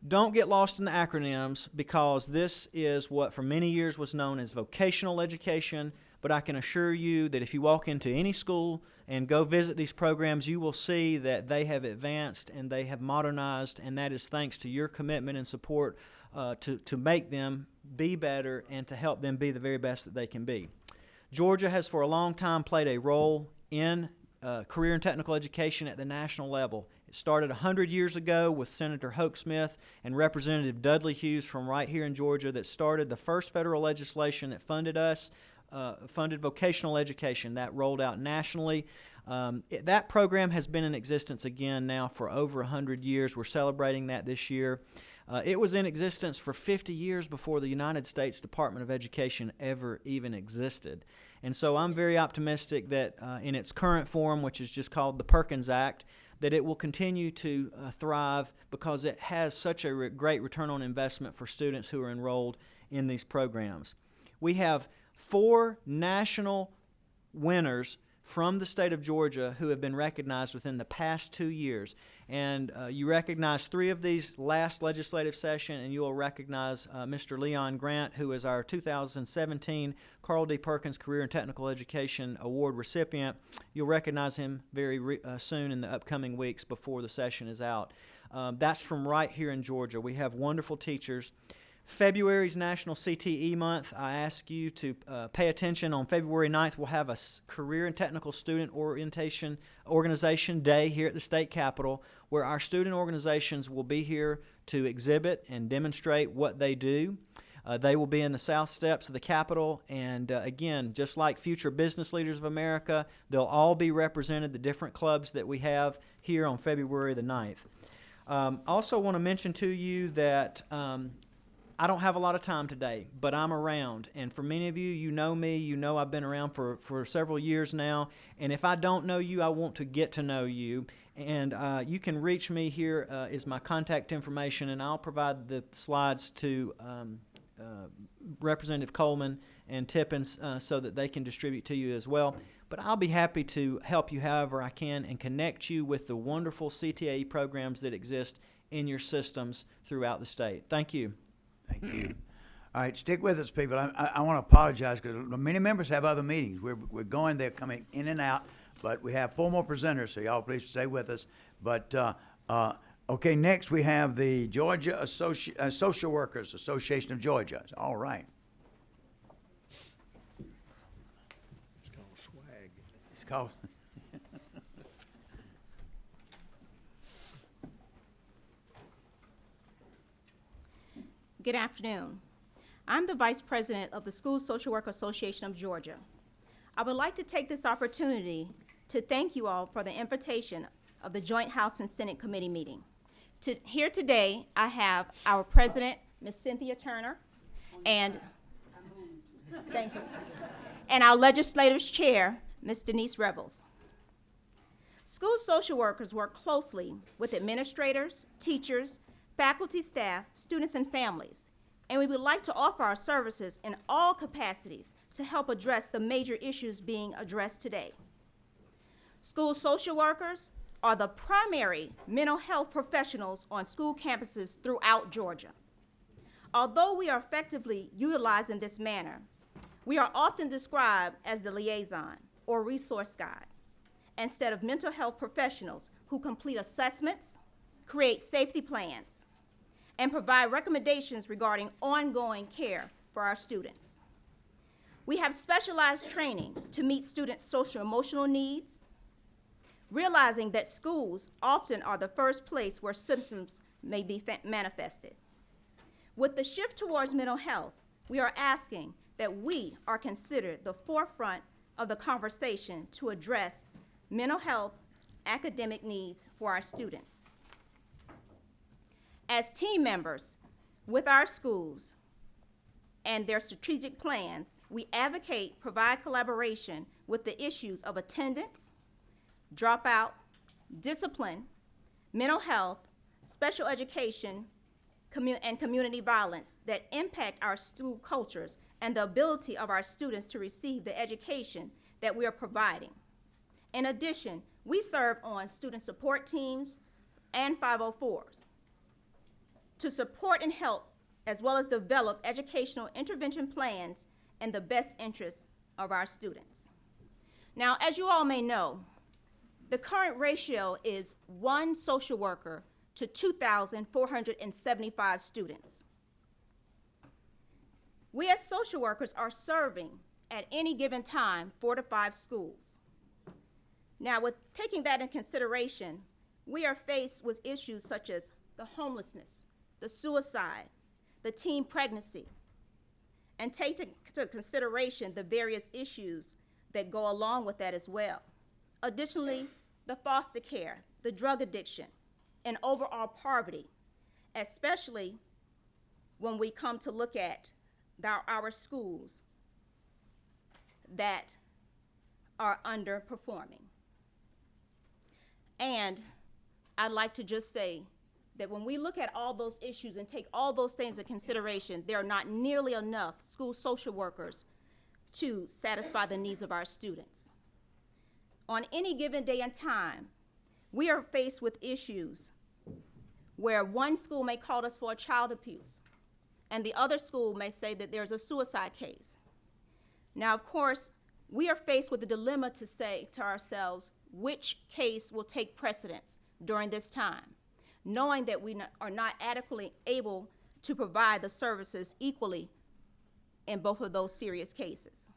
don't get lost in the acronyms, because this is what for many years was known as vocational education. But I can assure you that if you walk into any school and go visit these programs, you will see that they have advanced and they have modernized, and that is thanks to your commitment and support to make them be better and to help them be the very best that they can be. Georgia has for a long time played a role in career and technical education at the national level. It started 100 years ago with Senator Hoke Smith and Representative Dudley Hughes from right here in Georgia that started the first federal legislation that funded vocational education. That rolled out nationally. That program has been in existence again now for over 100 years. We're celebrating that this year. It was in existence for 50 years before the United States Department of Education ever even existed. And so I'm very optimistic that in its current form, which is just called the Perkins Act, that it will continue to thrive because it has such a great return on investment for students who are enrolled in these programs. We have 4 national winners from the state of Georgia who have been recognized within the past 2 years. And you recognize 3 of these last legislative session, and you will recognize Mr. Leon Grant, who is our 2017 Carl D. Perkins Career and Technical Education Award recipient. You'll recognize him very soon in the upcoming weeks before the session is out. That's from right here in Georgia. We have wonderful teachers. February's National CTE Month. I ask you to pay attention. On February 9th, we'll have a Career and Technical Student Organization Day here at the state capitol, where our student organizations will be here to exhibit and demonstrate what they do. They will be in the south steps of the Capitol, and again, just like future business leaders of America, they'll all be represented, the different clubs that we have here on February the 9th. Also want to mention to you that I don't have a lot of time today, but I'm around. And for many of you, you know me, you know I've been around for several years now. And if I don't know you, I want to get to know you. And you can reach me. Here is my contact information, and I'll provide the slides to Representative Coleman and Tippins so that they can distribute to you as well. But I'll be happy to help you however I can and connect you with the wonderful CTAE programs that exist in your systems throughout the state. Thank you. Thank you. All right, stick with us, people. I want to apologize because many members have other meetings. We're going, they're coming in and out, but we have 4 more presenters, so y'all please stay with us. But, okay, next we have the Georgia Social Workers Association of Georgia. All right. It's called swag. It's called... Good afternoon. I'm the Vice President of the School Social Worker Association of Georgia. I would like to take this opportunity to thank you all for the invitation of the Joint House and Senate Committee meeting. Here today, I have our President, Ms. Cynthia Turner, and thank you, and our Legislative Chair, Ms. Denise Revels. School social workers work closely with administrators, teachers, faculty, staff, students, and families, and we would like to offer our services in all capacities to help address the major issues being addressed today. School social workers are the primary mental health professionals on school campuses throughout Georgia. Although we are effectively utilized in this manner, we are often described as the liaison or resource guide instead of mental health professionals who complete assessments, create safety plans, and provide recommendations regarding ongoing care for our students. We have specialized training to meet students' social emotional needs, realizing that schools often are the first place where symptoms may be manifested. With the shift towards mental health, we are asking that we are considered the forefront of the conversation to address mental health academic needs for our students. As team members with our schools and their strategic plans, we advocate, provide collaboration with the issues of attendance, dropout, discipline, mental health, special education, and community violence that impact our school cultures and the ability of our students to receive the education that we are providing. In addition, we serve on student support teams and 504s. To support and help, as well as develop educational intervention plans in the best interests of our students. Now, as you all may know, the current ratio is 1 social worker to 2,475 students. We as social workers are serving at any given time 4 to 5 schools. Now, with taking that in consideration, we are faced with issues such as the homelessness, the suicide, the teen pregnancy, and take into consideration the various issues that go along with that as well. Additionally, the foster care, the drug addiction, and overall poverty, especially when we come to look at our schools that are underperforming. And I'd like to just say that when we look at all those issues and take all those things into consideration, there are not nearly enough school social workers to satisfy the needs of our students. On any given day and time, we are faced with issues where one school may call us for a child abuse, and the other school may say that there's a suicide case. Now, of course, we are faced with a dilemma to say to ourselves which case will take precedence during this time, knowing that we are not adequately able to provide the services equally in both of those serious cases.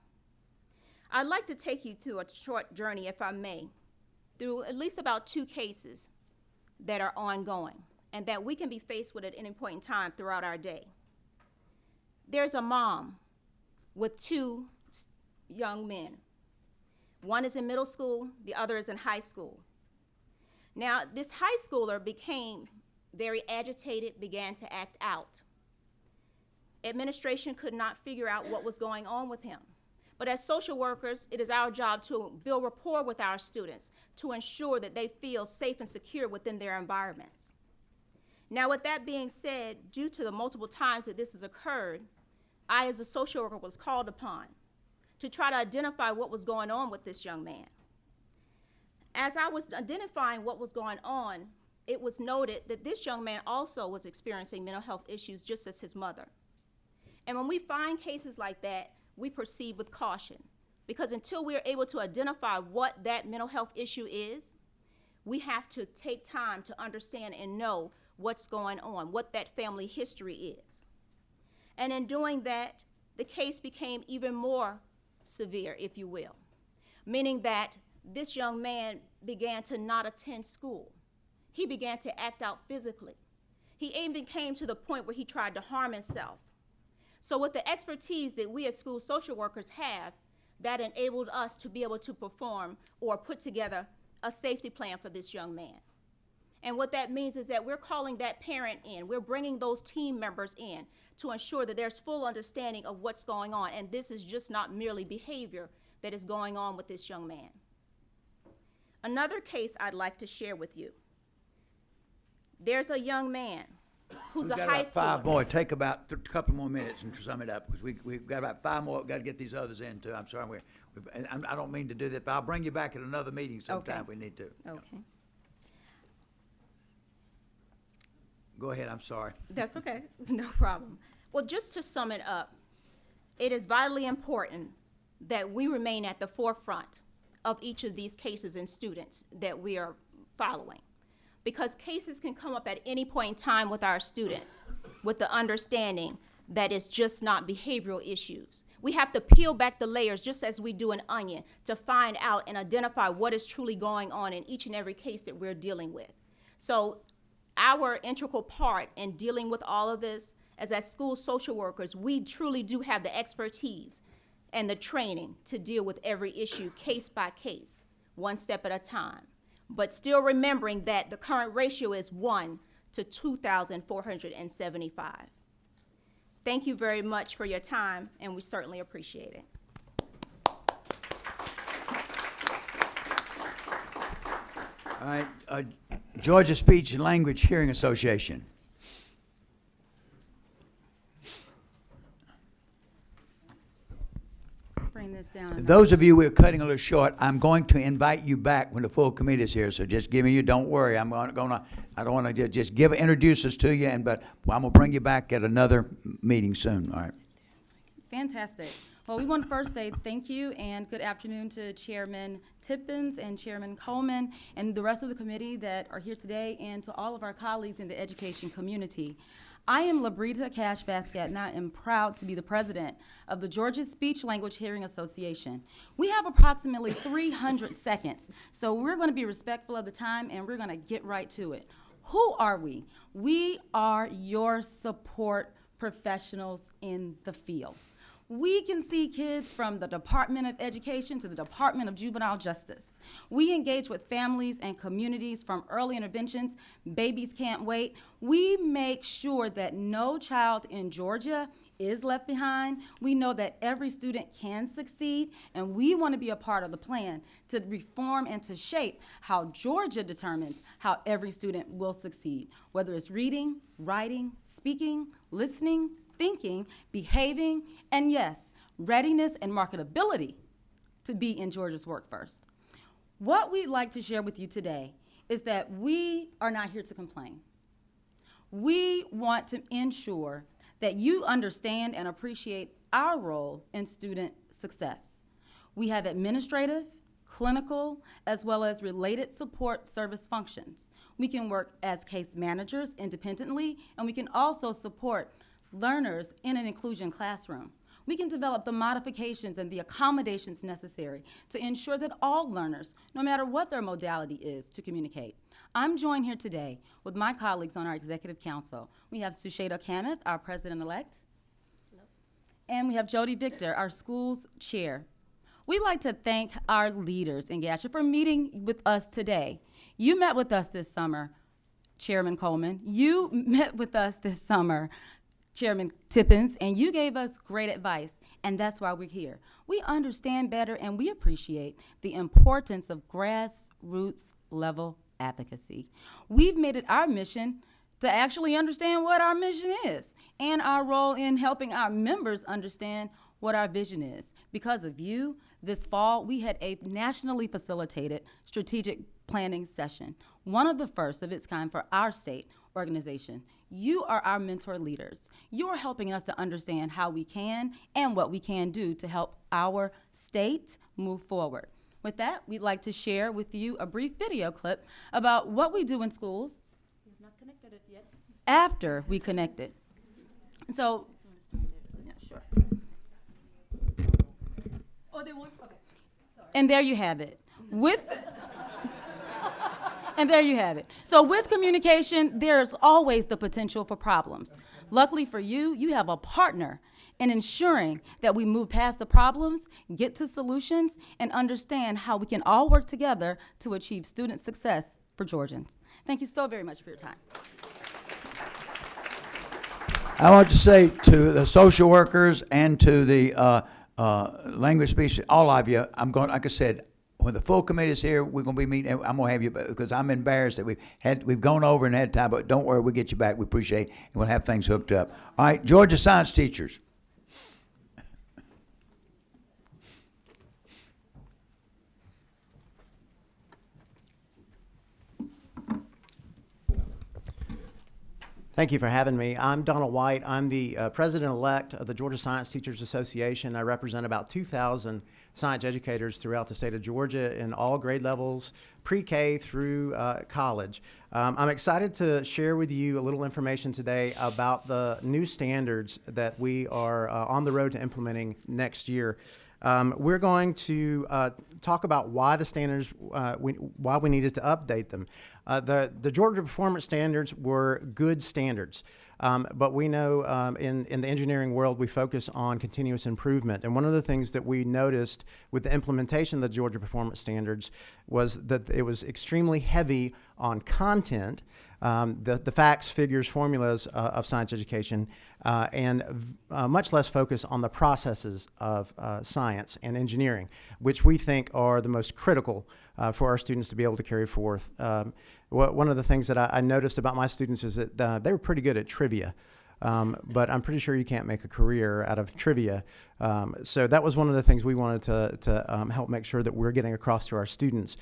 I'd like to take you through a short journey, if I may, through at least about 2 cases that are ongoing and that we can be faced with at any point in time throughout our day. There's a mom with 2 young men. One is in middle school, the other is in high school. Now, this high schooler became very agitated, began to act out. Administration could not figure out what was going on with him. But as social workers, it is our job to build rapport with our students to ensure that they feel safe and secure within their environments. Now, with that being said, due to the multiple times that this has occurred, I, as a social worker, was called upon to try to identify what was going on with this young man. As I was identifying what was going on, it was noted that this young man also was experiencing mental health issues just as his mother. And when we find cases like that, we proceed with caution, because until we are able to identify what that mental health issue is, we have to take time to understand and know what's going on, what that family history is. And in doing that, the case became even more severe, if you will, meaning that this young man began to not attend school. He began to act out physically. He even came to the point where he tried to harm himself. So with the expertise that we as school social workers have, that enabled us to be able to perform or put together a safety plan for this young man. And what that means is that we're calling that parent in. We're bringing those team members in to ensure that there's full understanding of what's going on, and this is just not merely behavior that is going on with this young man. Another case I'd like to share with you. There's a young man who's a high schooler. We've got about 5 more. Take about a couple more minutes and sum it up, because we've got about 5 more. We've got to get these others in too. I'm sorry, I don't mean to do that, but I'll bring you back at another meeting sometime if we need to. Okay. Go ahead, I'm sorry. That's okay, no problem. Well, just to sum it up, it is vitally important that we remain at the forefront of each of these cases and students that we are following, because cases can come up at any point in time with our students with the understanding that it's just not behavioral issues. We have to peel back the layers just as we do an onion to find out and identify what is truly going on in each and every case that we're dealing with. So our integral part in dealing with all of this, as school social workers, we truly do have the expertise and the training to deal with every issue case by case, one step at a time. But still remembering that the current ratio is 1 to 2,475. Thank you very much for your time, and we certainly appreciate it. All right, Georgia Speech and Language Hearing Association. Bring this down. Those of you we're cutting a little short, I'm going to invite you back when the full committee is here. So just give me your. Don't worry. I don't want to just introduce us to you, but I'm gonna bring you back at another meeting soon. All right. Fantastic. Well, we want to first say thank you and good afternoon to Chairman Tippins and Chairman Coleman and the rest of the committee that are here today, and to all of our colleagues in the education community. I am Labrita Cash Vasquez, and I am proud to be the president of the Georgia Speech Language Hearing Association. We have approximately 300 seconds, so we're going to be respectful of the time, and we're going to get right to it. Who are we? We are your support professionals in the field. We can see kids from the Department of Education to the Department of Juvenile Justice. We engage with families and communities from early interventions, Babies Can't Wait. We make sure that no child in Georgia is left behind. We know that every student can succeed, and we want to be a part of the plan to reform and to shape how Georgia determines how every student will succeed, whether it's reading, writing, speaking, listening, thinking, behaving, and yes, readiness and marketability to be in Georgia's Work First. What we'd like to share with you today is that we are not here to complain. We want to ensure that you understand and appreciate our role in student success. We have administrative, clinical, as well as related support service functions. We can work as case managers independently, and we can also support learners in an inclusion classroom. We can develop the modifications and the accommodations necessary to ensure that all learners, no matter what their modality is, to communicate. I'm joined here today with my colleagues on our Executive Council. We have Susheta Kamath, our President-elect, and we have Jody Victor, our school's chair. We'd like to thank our leaders in Gasher for meeting with us today. You met with us this summer, Chairman Coleman. You met with us this summer, Chairman Tippins, and you gave us great advice, and that's why we're here. We understand better and we appreciate the importance of grassroots level advocacy. We've made it our mission to actually understand what our mission is and our role in helping our members understand what our vision is. Because of you, this fall, we had a nationally facilitated strategic planning session, one of the first of its kind for our state organization. You are our mentor leaders. You are helping us to understand how we can and what we can do to help our state move forward. With that, we'd like to share with you a brief video clip about what we do in schools. We've not connected it yet. After we connect it. So, yeah, sure. Oh, they want, okay. Sorry. And there you have it. And there you have it. So with communication, there's always the potential for problems. Luckily for you, you have a partner in ensuring that we move past the problems, get to solutions, and understand how we can all work together to achieve student success for Georgians. Thank you so very much for your time. I want to say to the social workers and to the language speech, all of you, I'm going, like I said, when the full committee is here, we're going to be meeting. I'm going to have you, because I'm embarrassed that we've gone over and had time, but don't worry, we'll get you back. We appreciate it, and we'll have things hooked up. All right, Georgia science teachers. Thank you for having me. I'm Donald White. I'm the president-elect of the Georgia Science Teachers Association. I represent about 2,000 science educators throughout the state of Georgia in all grade levels, pre-K through college. I'm excited to share with you a little information today about the new standards that we are on the road to implementing next year. We're going to talk about why the standards, why we needed to update them. The Georgia Performance Standards were good standards, but we know in the engineering world we focus on continuous improvement. And one of the things that we noticed with the implementation of the Georgia Performance Standards was that it was extremely heavy on content, the facts, figures, formulas of science education, and much less focus on the processes of science and engineering, which we think are the most critical for our students to be able to carry forth. One of the things that I noticed about my students is that they were pretty good at trivia. But I'm pretty sure you can't make a career out of trivia. So that was one of the things we wanted to help make sure that we're getting across to our students.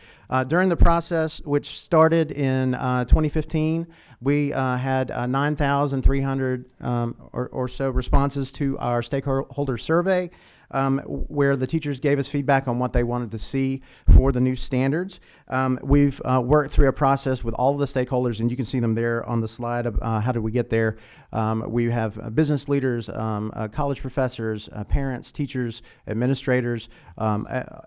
During the process, which started in 2015, we had 9,300 or so responses to our stakeholder survey, where the teachers gave us feedback on what they wanted to see for the new standards. We've worked through a process with all of the stakeholders, and you can see them there on the slide of how did we get there. We have business leaders, college professors, parents, teachers, administrators.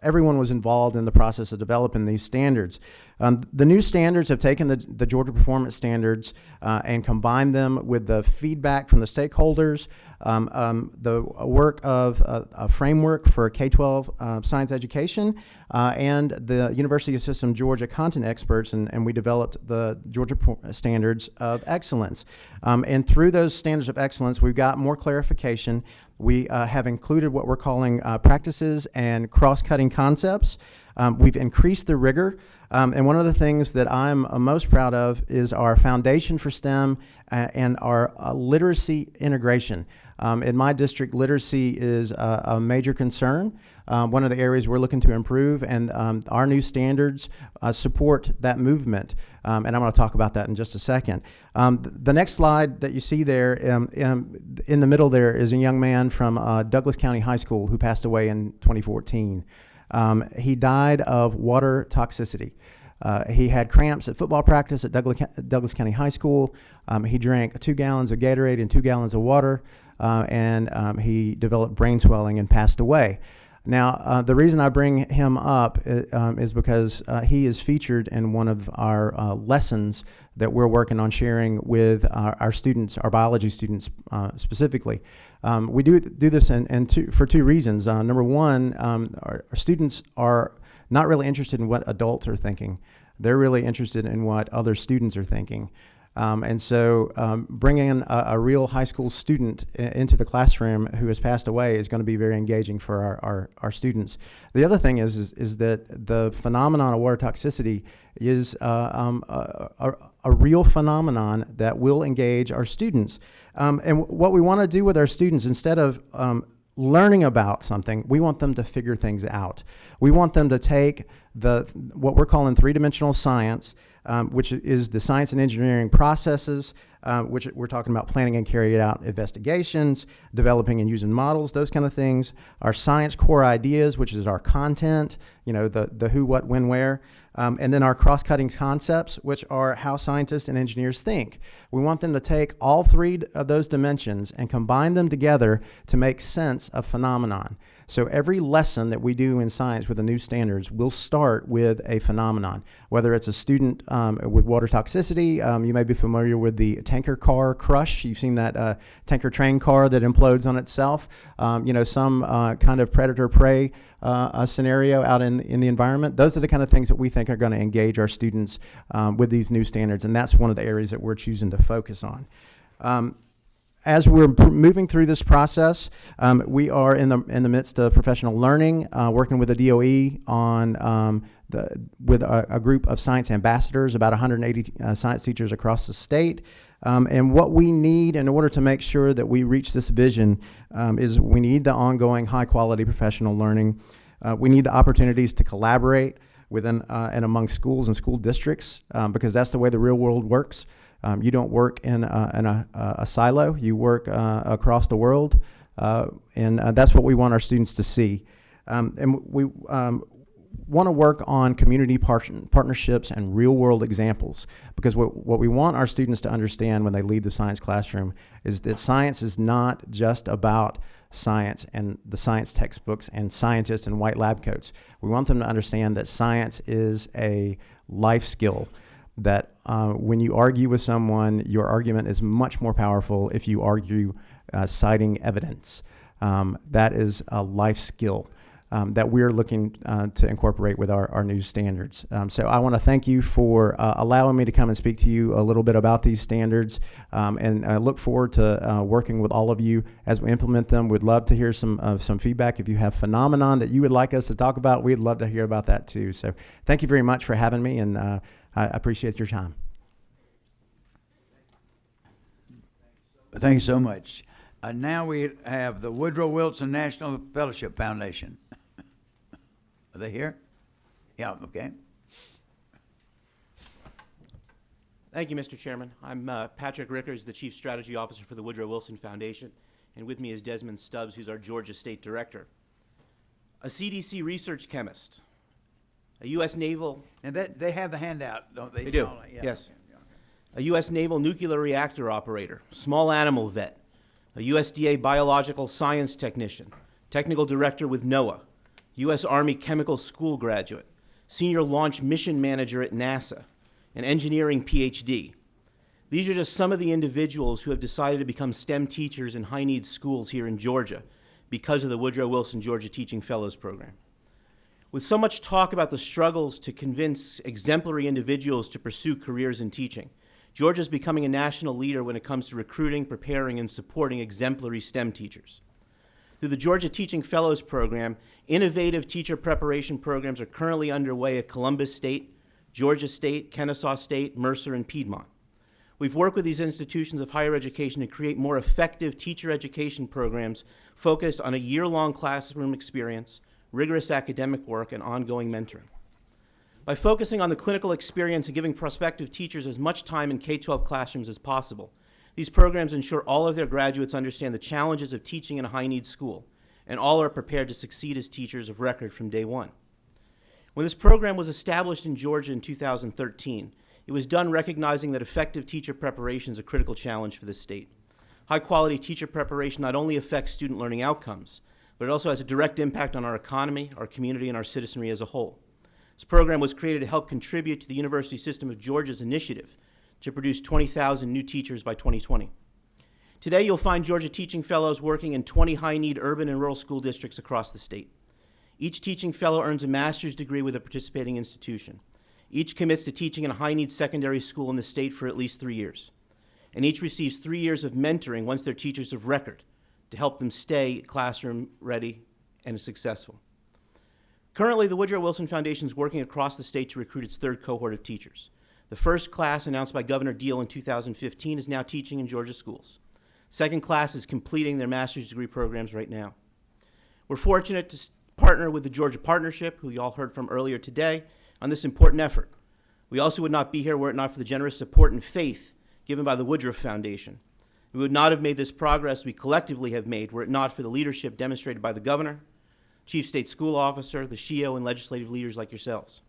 Everyone was involved in the process of developing these standards. The new standards have taken the Georgia Performance Standards and combined them with the feedback from the stakeholders, the work of a framework for K-12 science education, and the University of System Georgia content experts, and we developed the Georgia Standards of Excellence. And through those Standards of Excellence, we've got more clarification. We have included what we're calling practices and cross-cutting concepts. We've increased the rigor. And one of the things that I'm most proud of is our foundation for STEM and our literacy integration. In my district, literacy is a major concern. One of the areas we're looking to improve, and our new standards support that movement. And I'm going to talk about that in just a second. The next slide that you see there, in the middle there, is a young man from Douglas County High School who passed away in 2014. He died of water toxicity. He had cramps at football practice at Douglas County High School. He drank 2 gallons of Gatorade and 2 gallons of water, and he developed brain swelling and passed away. Now, the reason I bring him up is because he is featured in one of our lessons that we're working on sharing with our students, our biology students specifically. We do this for 2 reasons. Number one, our students are not really interested in what adults are thinking. They're really interested in what other students are thinking. And so bringing a real high school student into the classroom who has passed away is going to be very engaging for our students. The other thing is that the phenomenon of water toxicity is a real phenomenon that will engage our students. And what we want to do with our students, instead of learning about something, we want them to figure things out. We want them to take what we're calling 3-dimensional science, which is the science and engineering processes, which we're talking about planning and carrying out investigations, developing and using models, those kind of things. Our science core ideas, which is our content, the who, what, when, where. And then our cross-cutting concepts, which are how scientists and engineers think. We want them to take all 3 of those dimensions and combine them together to make sense of phenomenon. So every lesson that we do in science with the new standards will start with a phenomenon. Whether it's a student with water toxicity, you may be familiar with the tanker car crush. You've seen that tanker train car that implodes on itself. Some kind of predator-prey scenario out in the environment. Those are the kind of things that we think are going to engage our students with these new standards, and that's one of the areas that we're choosing to focus on. As we're moving through this process, we are in the midst of professional learning, working with the DOE on with a group of science ambassadors, about 180 science teachers across the state. And what we need in order to make sure that we reach this vision is we need the ongoing high-quality professional learning. We need the opportunities to collaborate within and among schools and school districts, because that's the way the real world works. You don't work in a silo. You work across the world, and that's what we want our students to see. And we want to work on community partnerships and real-world examples, because what we want our students to understand when they leave the science classroom is that science is not just about science and the science textbooks and scientists in white lab coats. We want them to understand that science is a life skill, that when you argue with someone, your argument is much more powerful if you argue citing evidence. That is a life skill that we're looking to incorporate with our new standards. So I want to thank you for allowing me to come and speak to you a little bit about these standards, and I look forward to working with all of you as we implement them. We'd love to hear some feedback. If you have phenomenon that you would like us to talk about, we'd love to hear about that too. So thank you very much for having me, and I appreciate your time. Thank you so much. Now we have the Woodrow Wilson National Fellowship Foundation. Are they here? Yeah, okay. Thank you, Mr. Chairman. I'm Patrick Rickers, the Chief Strategy Officer for the Woodrow Wilson Foundation, and with me is Desmond Stubbs, who's our Georgia State Director. A CDC research chemist, a U.S. Naval... And they have the handout, don't they? They do, Yeah. yes. A U.S. Naval nuclear reactor operator, small animal vet, a USDA biological science technician, technical director with NOAA, U.S. Army chemical school graduate, senior launch mission manager at NASA, an engineering PhD. These are just some of the individuals who have decided to become STEM teachers in high-needs schools here in Georgia because of the Woodrow Wilson Georgia Teaching Fellows Program. With so much talk about the struggles to convince exemplary individuals to pursue careers in teaching, Georgia is becoming a national leader when it comes to recruiting, preparing, and supporting exemplary STEM teachers. Through the Georgia Teaching Fellows Program, innovative teacher preparation programs are currently underway at Columbus State, Georgia State, Kennesaw State, Mercer, and Piedmont. We've worked with these institutions of higher education to create more effective teacher education programs focused on a year-long classroom experience, rigorous academic work, and ongoing mentoring. By focusing on the clinical experience and giving prospective teachers as much time in K-12 classrooms as possible, these programs ensure all of their graduates understand the challenges of teaching in a high-needs school, and all are prepared to succeed as teachers of record from day one. When this program was established in Georgia in 2013, it was done recognizing that effective teacher preparation is a critical challenge for the state. High-quality teacher preparation not only affects student learning outcomes, but it also has a direct impact on our economy, our community, and our citizenry as a whole. This program was created to help contribute to the University System of Georgia's initiative to produce 20,000 new teachers by 2020. Today, you'll find Georgia Teaching Fellows working in 20 high-need urban and rural school districts across the state. Each teaching fellow earns a master's degree with a participating institution. Each commits to teaching in a high-need secondary school in the state for at least 3 years. And each receives 3 years of mentoring once they're teachers of record to help them stay classroom ready and successful. Currently, the Woodrow Wilson Foundation is working across the state to recruit its third cohort of teachers. The first class, announced by Governor Deal in 2015, is now teaching in Georgia schools. Second class is completing their master's degree programs right now. We're fortunate to partner with the Georgia Partnership, who you all heard from earlier today, on this important effort. We also would not be here were it not for the generous support and faith given by the Woodruff Foundation. We would not have made this progress we collectively have made were it not for the leadership demonstrated by the governor, chief state school officer, the SHIO, and legislative leaders like yourselves.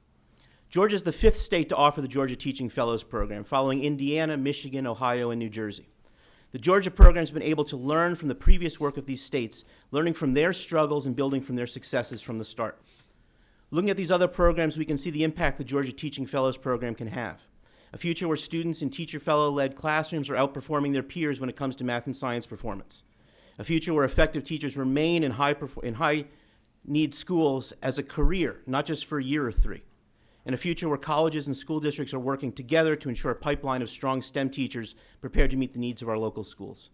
Georgia is the 5th state to offer the Georgia Teaching Fellows Program, following Indiana, Michigan, Ohio, and New Jersey. The Georgia program has been able to learn from the previous work of these states, learning from their struggles and building from their successes from the start. Looking at these other programs, we can see the impact the Georgia Teaching Fellows Program can have. A future where students in teacher fellow-led classrooms are outperforming their peers when it comes to math and science performance. A future where effective teachers remain in high-need schools as a career, not just for a year or 3. And a future where colleges and school districts are working together to ensure a pipeline of strong STEM teachers prepared to meet the needs of our local schools.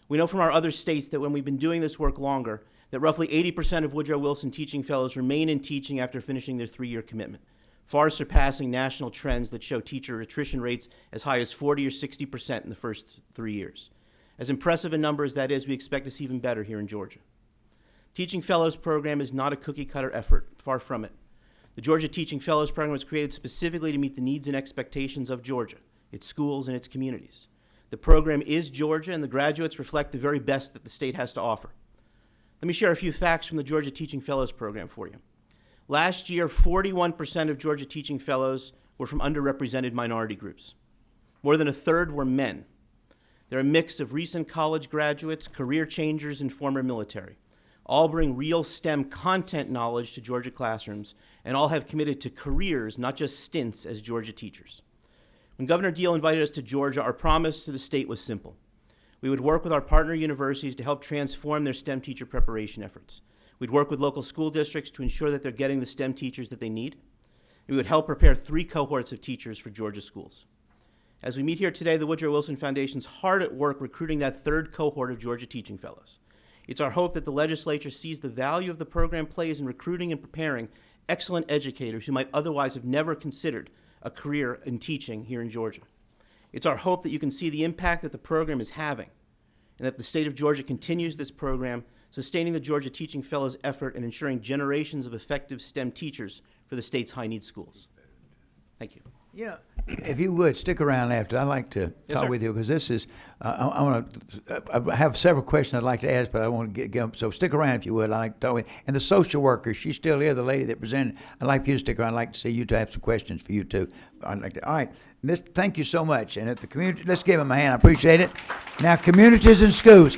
We know from our other states that when we've been doing this work longer, that roughly 80% of Woodrow Wilson teaching fellows remain in teaching after finishing their 3-year commitment, far surpassing national trends that show teacher attrition rates as high as 40 or 60% in the first 3 years. As impressive a number as that is, we expect to see even better here in Georgia. Teaching Fellows Program is not a cookie-cutter effort, far from it. The Georgia Teaching Fellows Program was created specifically to meet the needs and expectations of Georgia, its schools, and its communities. The program is Georgia, and the graduates reflect the very best that the state has to offer. Let me share a few facts from the Georgia Teaching Fellows Program for you. Last year, 41% of Georgia Teaching Fellows were from underrepresented minority groups. More than a third were men. They're a mix of recent college graduates, career changers, and former military. All bring real STEM content knowledge to Georgia classrooms, and all have committed to careers, not just stints, as Georgia teachers. When Governor Deal invited us to Georgia, our promise to the state was simple. We would work with our partner universities to help transform their STEM teacher preparation efforts. We'd work with local school districts to ensure that they're getting the STEM teachers that they need. We would help prepare 3 cohorts of teachers for Georgia schools. As we meet here today, the Woodrow Wilson Foundation's hard at work recruiting that 3rd cohort of Georgia Teaching Fellows. It's our hope that the legislature sees the value of the program plays in recruiting and preparing excellent educators who might otherwise have never considered a career in teaching here in Georgia. It's our hope that you can see the impact that the program is having, and that the state of Georgia continues this program, sustaining the Georgia Teaching Fellows effort and ensuring generations of effective STEM teachers for the state's high-need schools. Thank you. Yeah, if you would, stick around after. I'd like to Yes, talk sir. with you, because this is, I have several questions I'd like to ask, but I want to get them. So stick around if you would. I'd like to talk with you. And the social worker, she's still here, the lady that presented. I'd like you to stick around. I'd like to see you to have some questions for you too. I'd like to, all right, thank you so much. And at the community, let's give them a hand. I appreciate it. Now, communities and schools.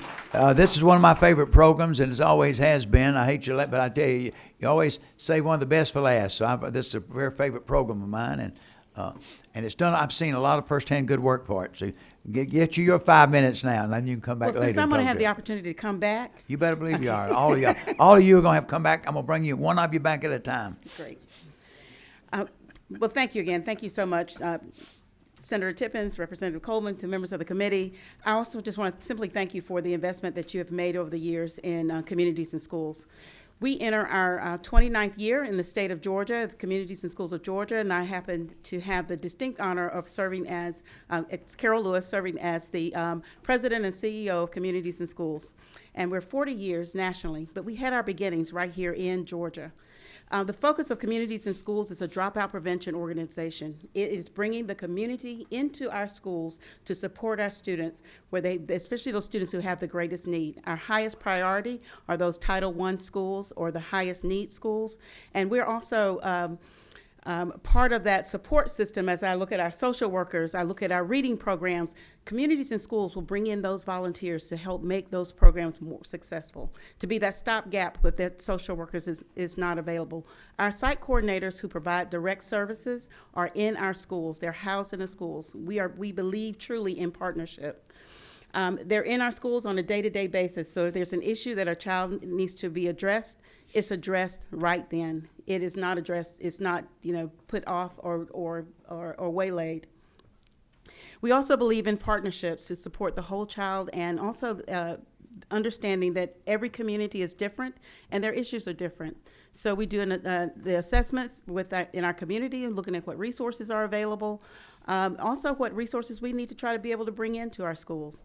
This is one of my favorite programs, and it always has been. I hate you, but I tell you, you always save one of the best for last. So this is a very favorite program of mine, and it's done. I've seen a lot of firsthand good work for it. So get you your 5 minutes now, and then you can come back Well, later. since I'm going to and have talk the to opportunity to come back. you better believe you are. All of you, all of you are going to have to come back. I'm going to bring you one of you back at a time. Great. Well, thank you again. Thank you so much, Senator Tippins, Representative Coleman, to members of the committee. I also just want to simply thank you for the investment that you have made over the years in communities and schools. We enter our 29th year in the state of Georgia, the Communities and Schools of Georgia, and I happen to have the distinct honor of serving as, it's Carol Lewis, serving as the president and CEO of Communities and Schools. And we're 40 years nationally, but we had our beginnings right here in Georgia. The focus of Communities and Schools is a dropout prevention organization. It is bringing the community into our schools to support our students, where especially those students who have the greatest need. Our highest priority are those Title I schools or the highest need schools. And we're also part of that support system. As I look at our social workers, I look at our reading programs, Communities and Schools will bring in those volunteers to help make those programs more successful. To be that stopgap with that social workers is not available. Our site coordinators who provide direct services are in our schools. They're housed in the schools. We believe truly in partnership. They're in our schools on a day-to-day basis. So if there's an issue that a child needs to be addressed, it's addressed right then. It is not addressed, it's not, put off or waylaid. We also believe in partnerships to support the whole child, and also understanding that every community is different and their issues are different. So we do the assessments in our community and looking at what resources are available, also what resources we need to try to be able to bring into our schools.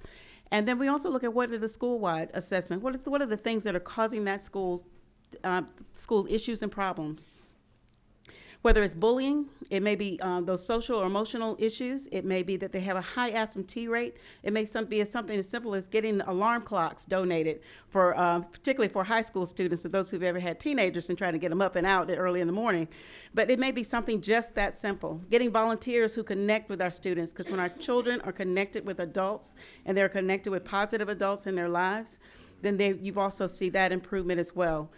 And then we also look at what are the school-wide assessment. What are the things that are causing that school issues and problems? Whether it's bullying, it may be those social or emotional issues. It may be that they have a high absentee rate. It may be something as simple as getting alarm clocks donated for, particularly for high school students, or those who've ever had teenagers and trying to get them up and out early in the morning. But it may be something just that simple. Getting volunteers who connect with our students, because when our children are connected with adults and they're connected with positive adults in their lives, then you've also see that improvement as well.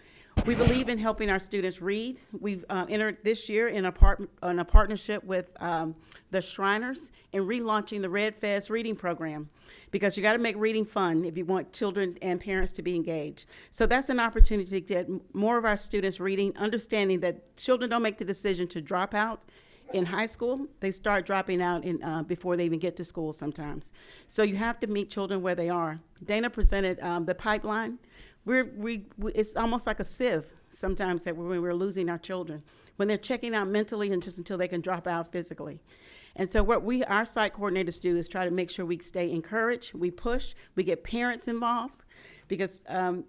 We believe in helping our students read. We've entered this year in a partnership with the Shriners in relaunching the Red Fez reading program, because you got to make reading fun if you want children and parents to be engaged. So that's an opportunity to get more of our students reading, understanding that children don't make the decision to drop out in high school. They start dropping out before they even get to school sometimes. So you have to meet children where they are. Dana presented the pipeline. It's almost like a sieve sometimes that when we're losing our children, when they're checking out mentally and just until they can drop out physically. And so what our site coordinators do is try to make sure we stay encouraged, we push, we get parents involved, because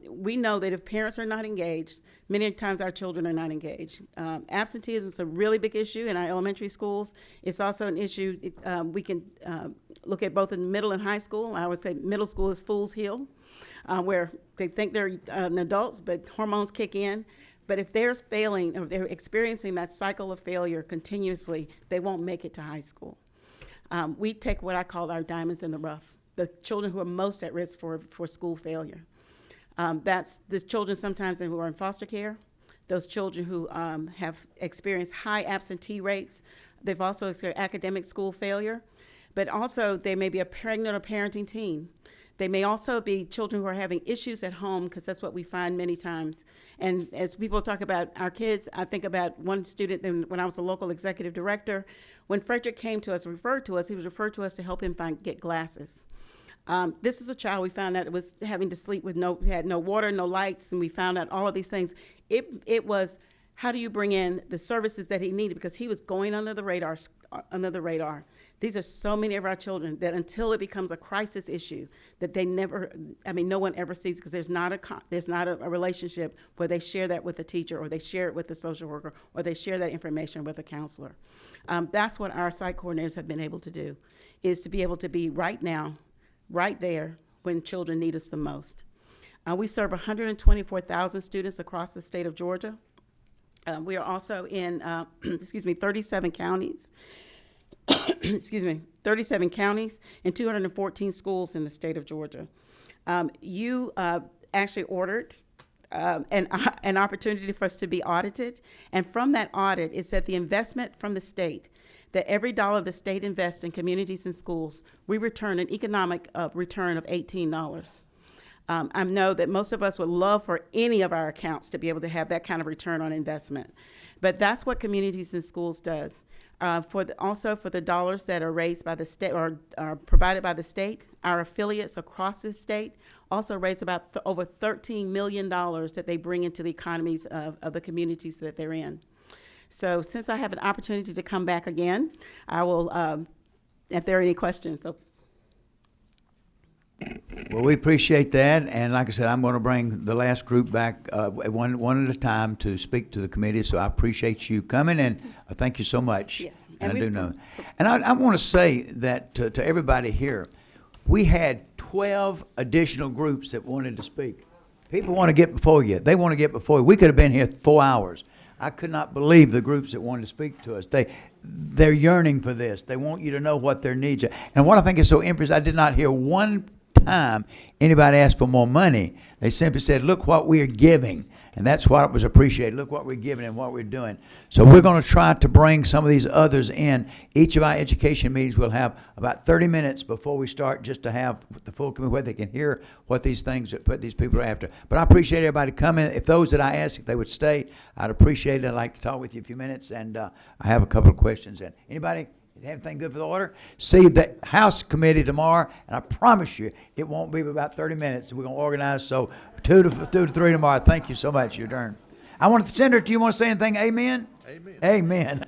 we know that if parents are not engaged, many times our children are not engaged. Absenteeism is a really big issue in our elementary schools. It's also an issue we can look at both in middle and high school. I would say middle school is Fool's Hill, where they think they're adults, but hormones kick in. But if they're failing, or they're experiencing that cycle of failure continuously, they won't make it to high school. We take what I call our diamonds in the rough, the children who are most at risk for school failure. That's the children sometimes who are in foster care, those children who have experienced high absentee rates. They've also experienced academic school failure, but also they may be a pregnant or parenting teen. They may also be children who are having issues at home, because that's what we find many times. And as people talk about our kids, I think about one student when I was a local executive director. When Frederick came to us, referred to us, he was referred to us to help him get glasses. This is a child we found out was having to sleep with had no water, no lights, and we found out all of these things. It was, how do you bring in the services that he needed, because he was going under the radar. These are so many of our children that until it becomes a crisis issue, that no one ever sees, because there's not a relationship where they share that with a teacher, or they share it with a social worker, or they share that information with a counselor. That's what our site coordinators have been able to do, is to be able to be right now, right there when children need us the most. We serve 124,000 students across the state of Georgia. We are also in 37 counties. 37 counties and 214 schools in the state of Georgia. You actually ordered an opportunity for us to be audited, and from that audit, it said the investment from the state, that every dollar the state invests in communities and schools, we return an economic return of $18. I know that most of us would love for any of our accounts to be able to have that kind of return on investment, but that's what Communities and Schools does. Also for the dollars that are raised by the state or are provided by the state, our affiliates across the state also raise about over $13 million that they bring into the economies of the communities that they're in. So since I have an opportunity to come back again, I will, if there are any questions. So. Well, we appreciate that, and like I said, I'm going to bring the last group back one at a time to speak to the committee, so I appreciate you coming, and thank you so much. Yes. And I do know. And I want to say that to everybody here, we had 12 additional groups that wanted to speak. People want to get before you. They want to get before you. We could have been here 4 hours. I could not believe the groups that wanted to speak to us. They're yearning for this. They want you to know what their needs are. And what I think is so interesting, I did not hear one time anybody asked for more money. They simply said, look what we are giving. And that's what was appreciated. Look what we're giving and what we're doing. So we're going to try to bring some of these others in. Each of our education meetings will have about 30 minutes before we start, just to have the full committee where they can hear what these things, what these people are after. But I appreciate everybody coming. If those that I asked, if they would stay, I'd appreciate it. I'd like to talk with you a few minutes, and I have a couple of questions. And anybody have anything good for the order? See the House Committee tomorrow, and I promise you it won't be about 30 minutes. We're going to organize, so 2 to 3 tomorrow. Thank you so much. You're adjourned. I want to, Senator, do you want to say anything? Amen? Amen. Amen.